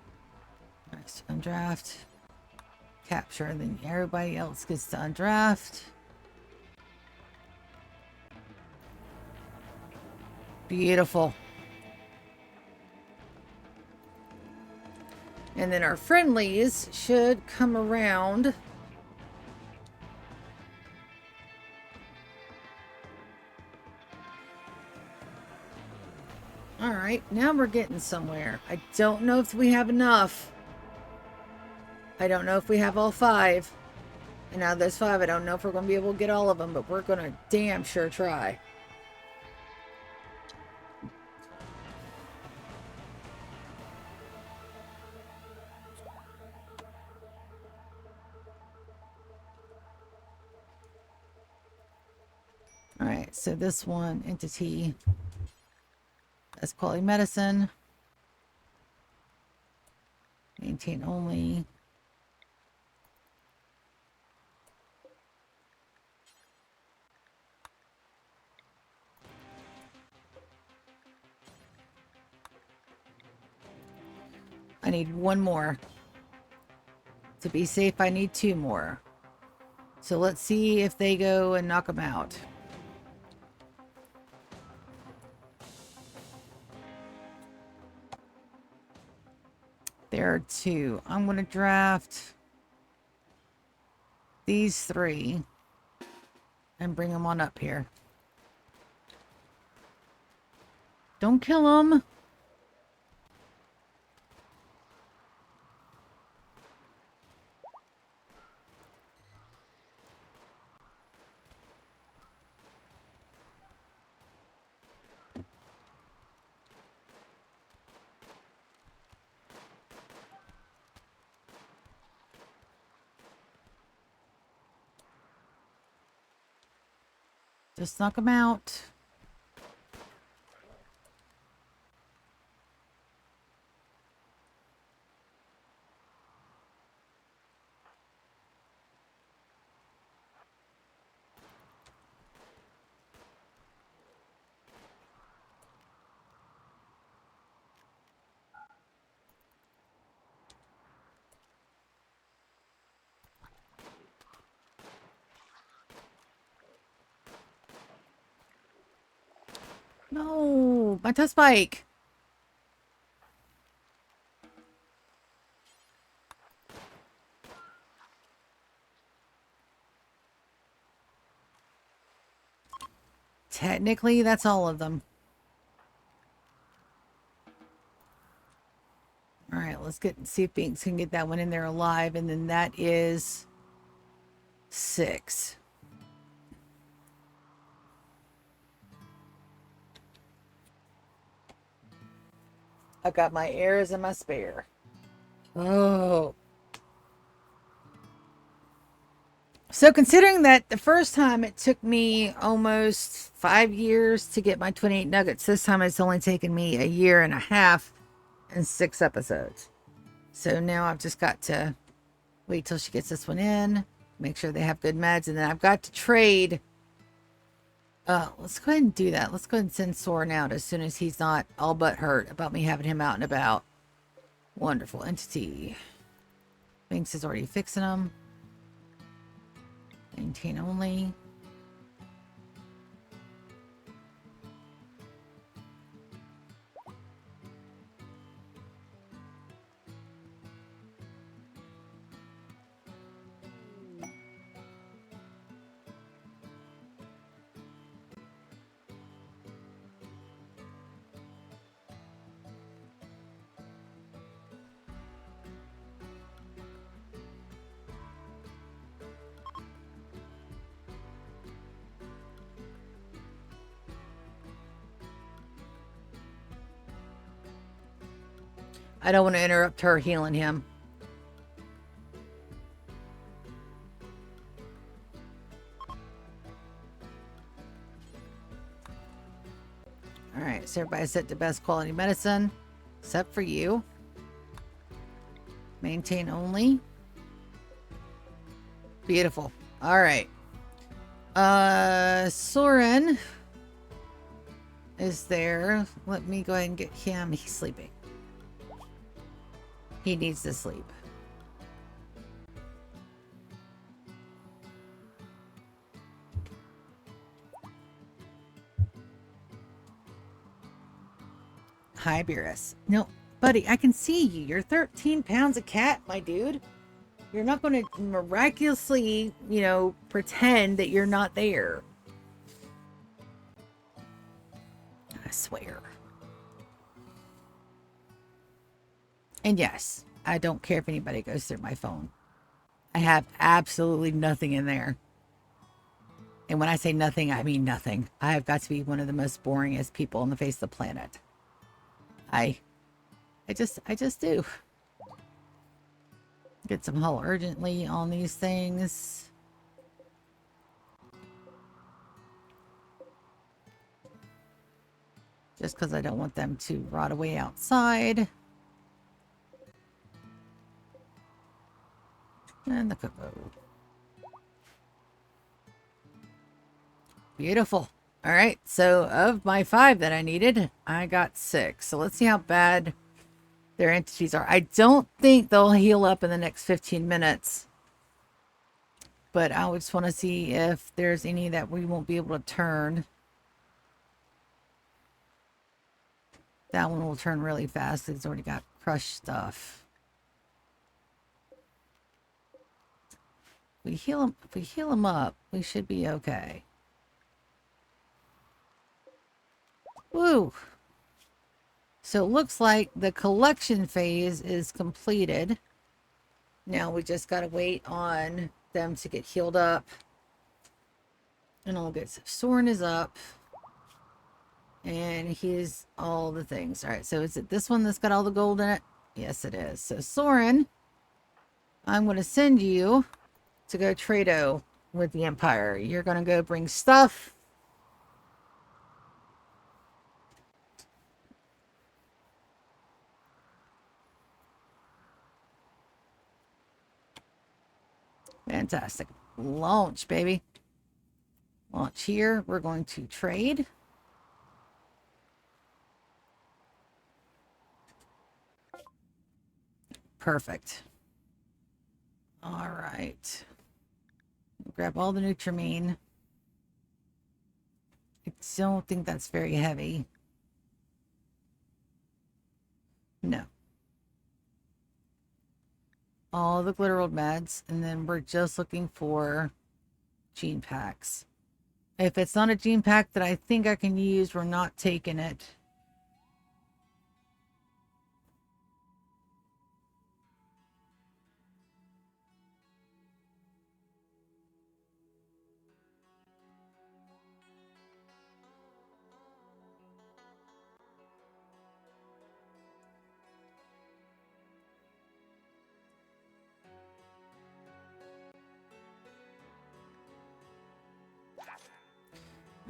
Nice. Undraft. Capture. And then everybody else gets to undraft. Beautiful. And then our friendlies should come around. All right, now we're getting somewhere. I don't know if we have enough. I don't know if we have all 5. And now there's 5. I don't know if we're going to be able to get all of them, but we're going to damn sure try. All right, so this one entity as quality medicine. Maintain only. I need one more. To be safe, I need two more. So let's see if they go and knock them out. There are two. I'm going to draft these three and bring them on up here. Don't kill them. Just knock them out. No, my test bike. Technically, that's all of them. All right, let's see if Binks can get that one in there alive, and then that is 6. I've got my heirs and my spare. Oh. So considering that the first time it took me almost 5 years to get my 28 nuggets, this time it's only taken me a year and a half and 6 episodes. So now I've just got to wait till she gets this one in, make sure they have good meds, and then I've got to trade. Let's go ahead and do that. Let's go ahead and send Soren out as soon as he's not all but hurt about me having him out and about. Wonderful entity. Binks is already fixing them. Maintain only. I don't want to interrupt her healing him. All right, so everybody's set to best quality medicine, except for you. Maintain only. Beautiful. All right. Soren is there. Let me go ahead and get him. He's sleeping. He needs to sleep. Hi, Beerus. No, buddy, I can see you. You're 13 pounds of cat, my dude. You're not going to miraculously, pretend that you're not there. I swear. And yes, I don't care if anybody goes through my phone. I have absolutely nothing in there. And when I say nothing, I mean nothing. I have got to be one of the most boringest people on the face of the planet. I just do. Get some hull urgently on these things. Just because I don't want them to rot away outside. And the cocoa. Beautiful. All right, so of my 5 that I needed, I got 6. So let's see how bad their entities are. I don't think they'll heal up in the next 15 minutes. But I just want to see if there's any that we won't be able to turn. That one will turn really fast. It's already got crushed stuff. If we heal him up, we should be okay. Woo! So it looks like the collection phase is completed. Now we just gotta wait on them to get healed up. And all good. So Soren is up. And he's all the things. Alright, so is it this one that's got all the gold in it? Yes, it is. So Soren, I'm gonna send you to go trade-o with the Empire. You're gonna go bring stuff. Fantastic. Launch, baby. Launch here. We're going to trade. Perfect. All right. Grab all the Nutrimine. I don't think that's very heavy. No. All the Glitterold meds, and then we're just looking for gene packs. If it's not a gene pack that I think I can use, we're not taking it.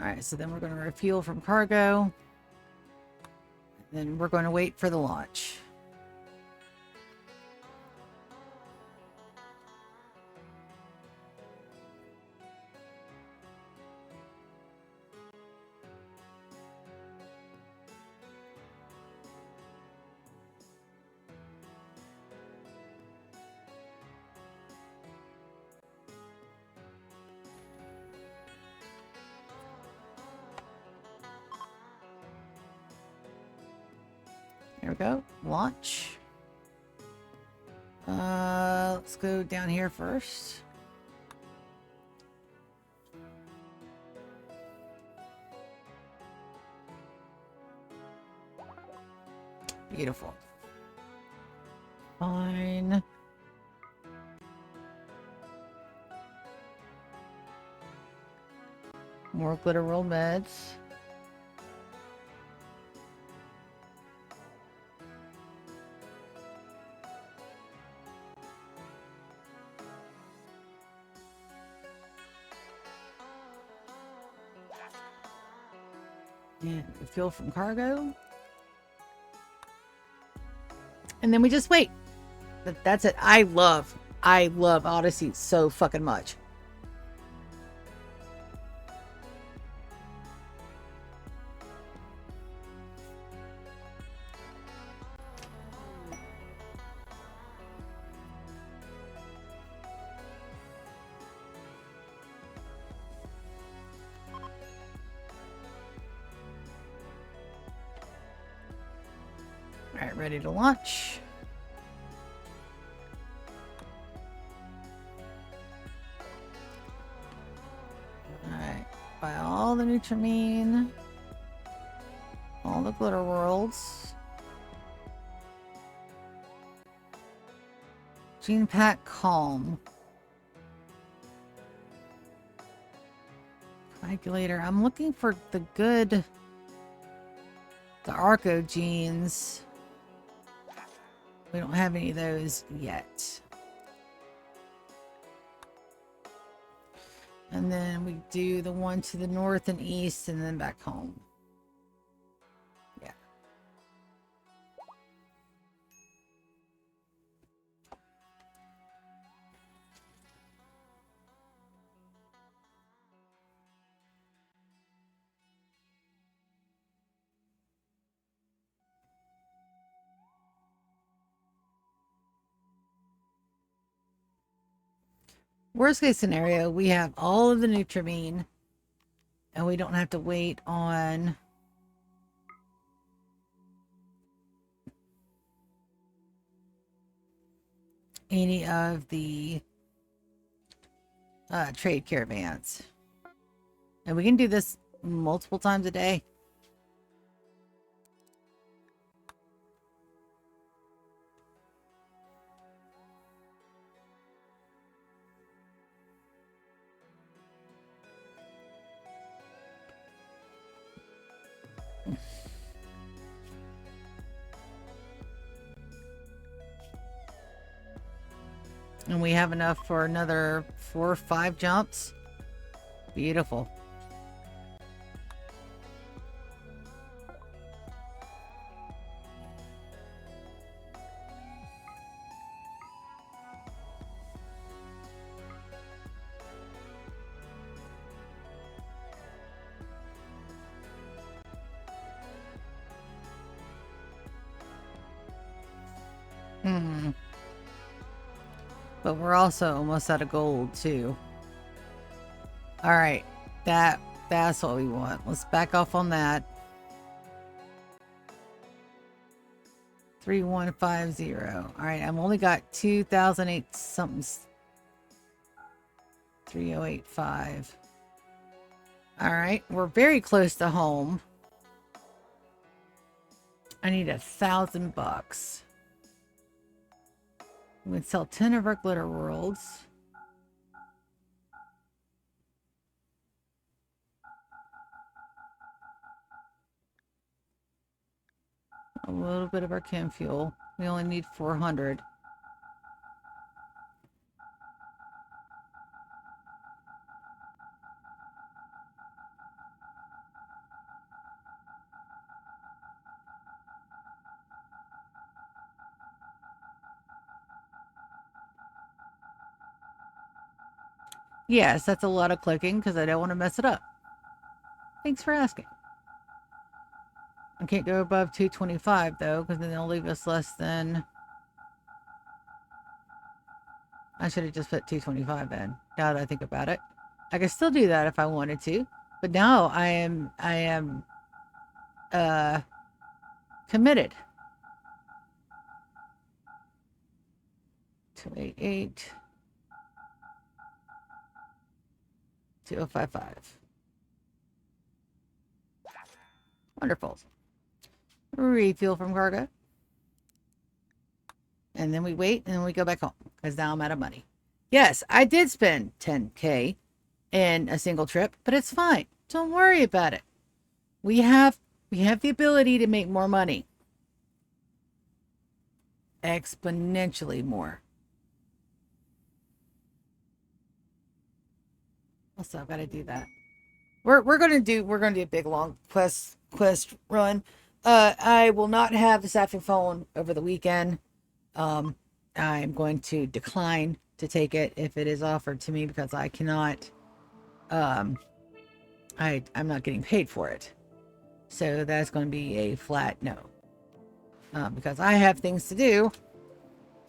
Alright, so then we're going to refuel from cargo. Then we're going to wait for the launch. There we go. Launch. Let's go down here first. Beautiful. Fine. More Glitterold meds. And refuel from cargo. And then we just wait. That's it. I love Odyssey so fucking much. All right, ready to launch. All right, buy all the Nutrimine, all the Glitter Worlds, Gene Pack Calm, Calculator. I'm looking for the Arco genes. We don't have any of those yet. And then we do the one to the north and east and then back home. Yeah. Worst case scenario, we have all of the Nutrimine and we don't have to wait on any of the trade caravans. And we can do this multiple times a day. And we have enough for another 4 or 5 jumps. Beautiful. But we're also almost out of gold too. All right, that's what we want. Let's back off on that. 3150. All right, I've only got 2008 something. 3085. All right, we're very close to home. I need $1,000. We would sell 10 of our glitter worlds. A little bit of our chem fuel. We only need 400. Yes, that's a lot of clicking because I don't want to mess it up. Thanks for asking. I can't go above 225 though, because then they'll leave us less than... I should have just put 225 in. Now that I think about it. I could still do that if I wanted to. But now I am committed. 288. 2055. Wonderful. Refuel from cargo. And then we wait and then we go back home because now I'm out of money. Yes, I did spend 10K in a single trip, but it's fine. Don't worry about it. We have the ability to make more money. Exponentially more. Also, I've got to do that. We're gonna do a big long quest run. I will not have the Sapphire phone over the weekend. I'm going to decline to take it if it is offered to me because I cannot. I'm not getting paid for it, so that's going to be a flat no. Because I have things to do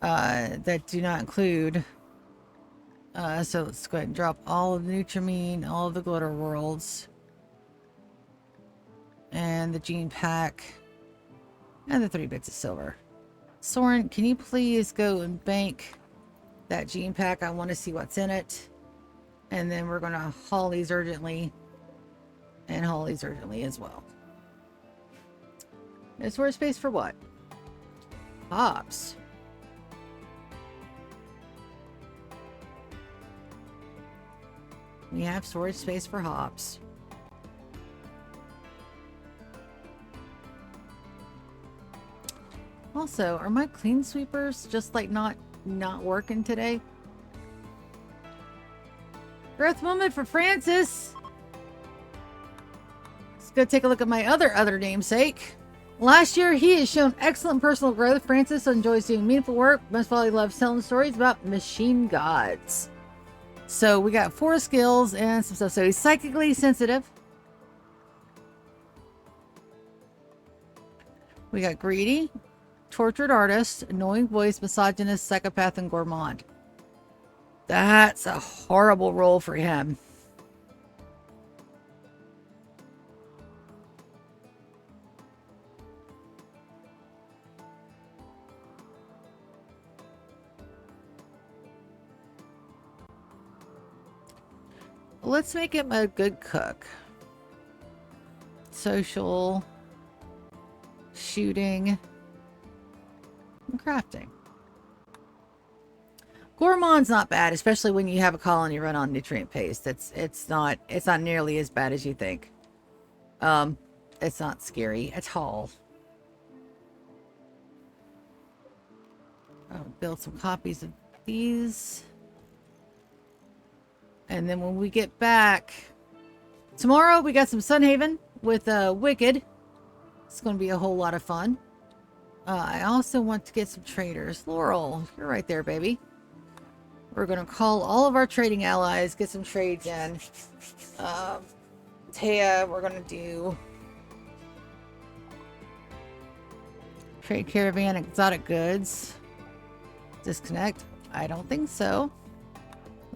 that do not include. So let's go ahead and drop all of the Nutrimine, all of the glitter worlds, and the gene pack, and the 3 bits of silver. Soren, can you please go and bank that gene pack? I want to see what's in it. And then we're going to haul these urgently, and haul these urgently as well. Is storage space for what? Hops. We have storage space for hops. Also, are my clean sweepers just like not working today? Growth moment for Francis. Let's go take a look at my other namesake. Last year, he has shown excellent personal growth. Francis enjoys doing meaningful work. Most probably loves telling stories about machine gods. So we got 4 skills and some stuff. So he's psychically sensitive. We got greedy, tortured artist, annoying voice, misogynist, psychopath, and gourmand. That's a horrible roll for him. Let's make him a good cook. Social, shooting, and crafting. Gourmand's not bad, especially when you have a colony run on nutrient paste. It's not nearly as bad as you think. It's not scary at all. I'll build some copies of these. And then when we get back tomorrow, we got some Sunhaven with Wicked. It's going to be a whole lot of fun. I also want to get some traders. Laurel, you're right there, baby. We're going to call all of our trading allies, get some trades in. Taya, we're going to do trade caravan, exotic goods. Disconnect? I don't think so.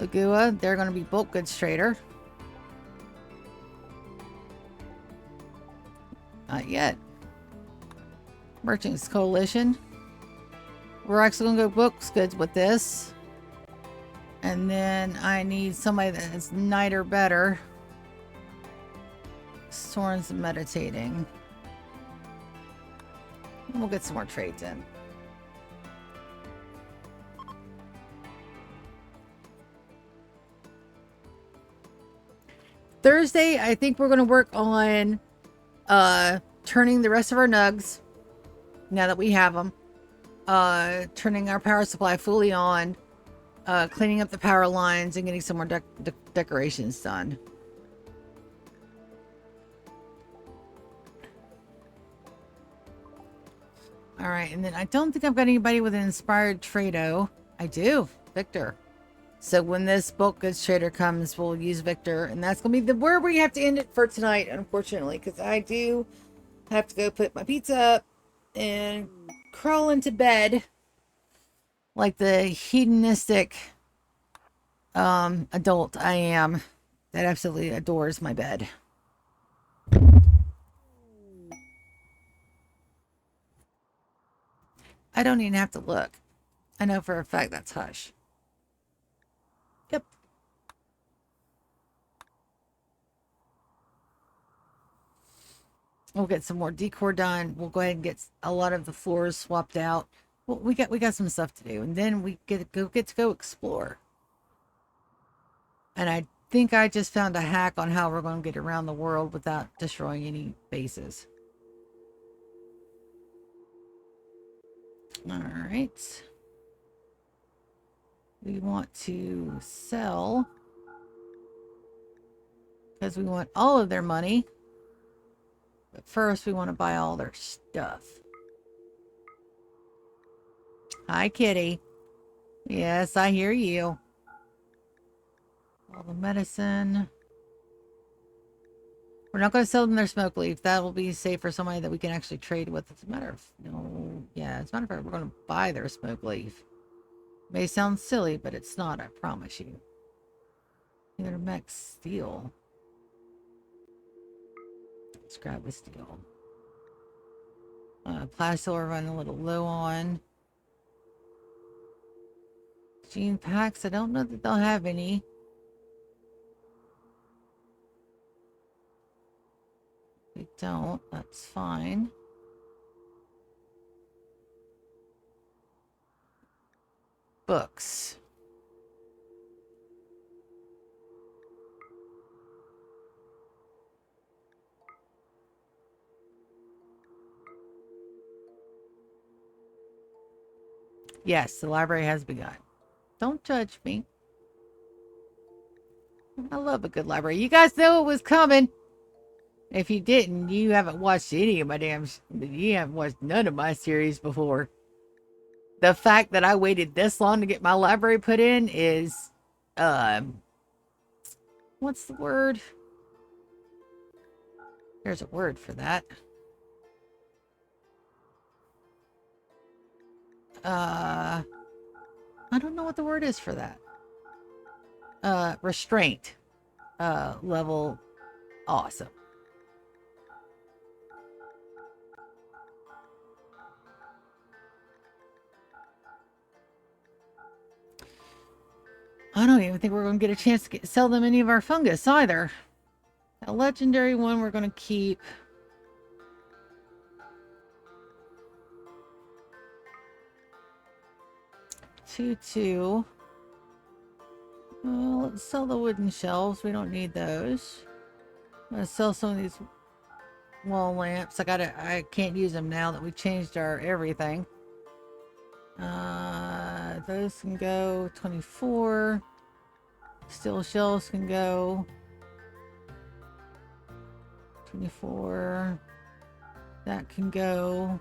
Lagua, they're going to be bulk goods trader. Not yet. Merchants Coalition. We're actually going to go books goods with this. And then I need somebody that is knight or better. Soren's meditating. And we'll get some more trades in. Thursday, I think we're going to work on turning the rest of our nugs, now that we have them, turning our power supply fully on, cleaning up the power lines, and getting some more decorations done. All right, and then I don't think I've got anybody with an inspired trado. I do, Victor. So when this bulk goods trader comes, we'll use Victor, and that's gonna be where we have to end it for tonight, unfortunately, because I do have to go put my pizza up and crawl into bed like the hedonistic adult I am that absolutely adores my bed. I don't even have to look. I know for a fact that's Hush. Yep. We'll get some more decor done. We'll go ahead and get a lot of the floors swapped out. Well, we got some stuff to do, and then we get to go explore. And I think I just found a hack on how we're going to get around the world without destroying any bases. All right. We want to sell because we want all of their money. But first, we want to buy all their stuff. Hi, kitty. Yes, I hear you. All the medicine. We're not going to sell them their smoke leaf. That will be safe for somebody that we can actually trade with. As a matter of, as a matter of fact, we're going to buy their smoke leaf. May sound silly, but it's not, I promise you. Either mech steel. Let's grab the steel. Plastil we're running a little low on. Gene packs, I don't know that they'll have any. They don't, that's fine. Books. Yes, the library has begun. Don't judge me. I love a good library. You guys know it was coming. If you didn't, you haven't watched any of my you haven't watched none of my series before. The fact that I waited this long to get my library put in is, what's the word? There's a word for that. I don't know what the word is for that. restraint level awesome. I don't even think we're going to get a chance to sell them any of our fungus either. A legendary one we're going to keep. Two. Well, let's sell the wooden shelves. We don't need those. I'm going to sell some of these wall lamps. I can't use them now that we changed our everything. Those can go 24. Steel shelves can go 24. That can go.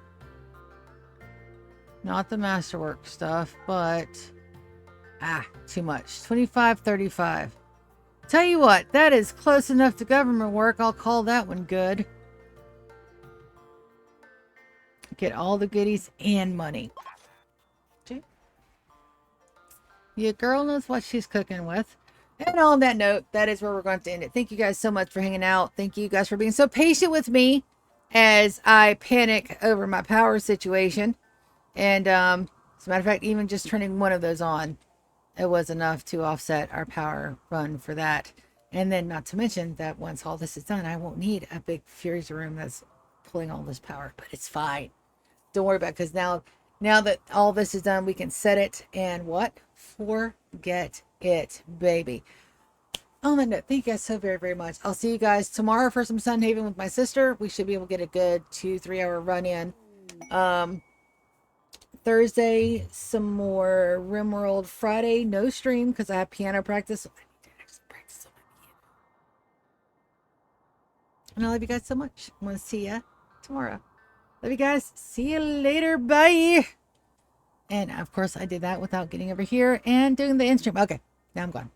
Not the masterwork stuff, but too much. 25, 35. Tell you what, that is close enough to government work. I'll call that one good. Get all the goodies and money. Your girl knows what she's cooking with. And on that note, that is where we're going to end it. Thank you guys so much for hanging out. Thank you guys for being so patient with me as I panic over my power situation. And as a matter of fact, even just turning one of those on, it was enough to offset our power run for that. And then not to mention that once all this is done, I won't need a big freezer room that's pulling all this power, but it's fine. Don't worry about it, because now that all this is done, we can set it and what? Forget it, baby. On that note, thank you guys so very, very much. I'll see you guys tomorrow for some Sunhaven with my sister. We should be able to get a good 2-3 hour run in. Thursday, some more Rimworld. Friday, no stream because I have piano practice. I need to actually practice on my piano. And I love you guys so much. I'm going to see ya tomorrow. Love you guys. See you later. Bye. And of course, I did that without getting over here and doing the in stream. Okay, now I'm gone.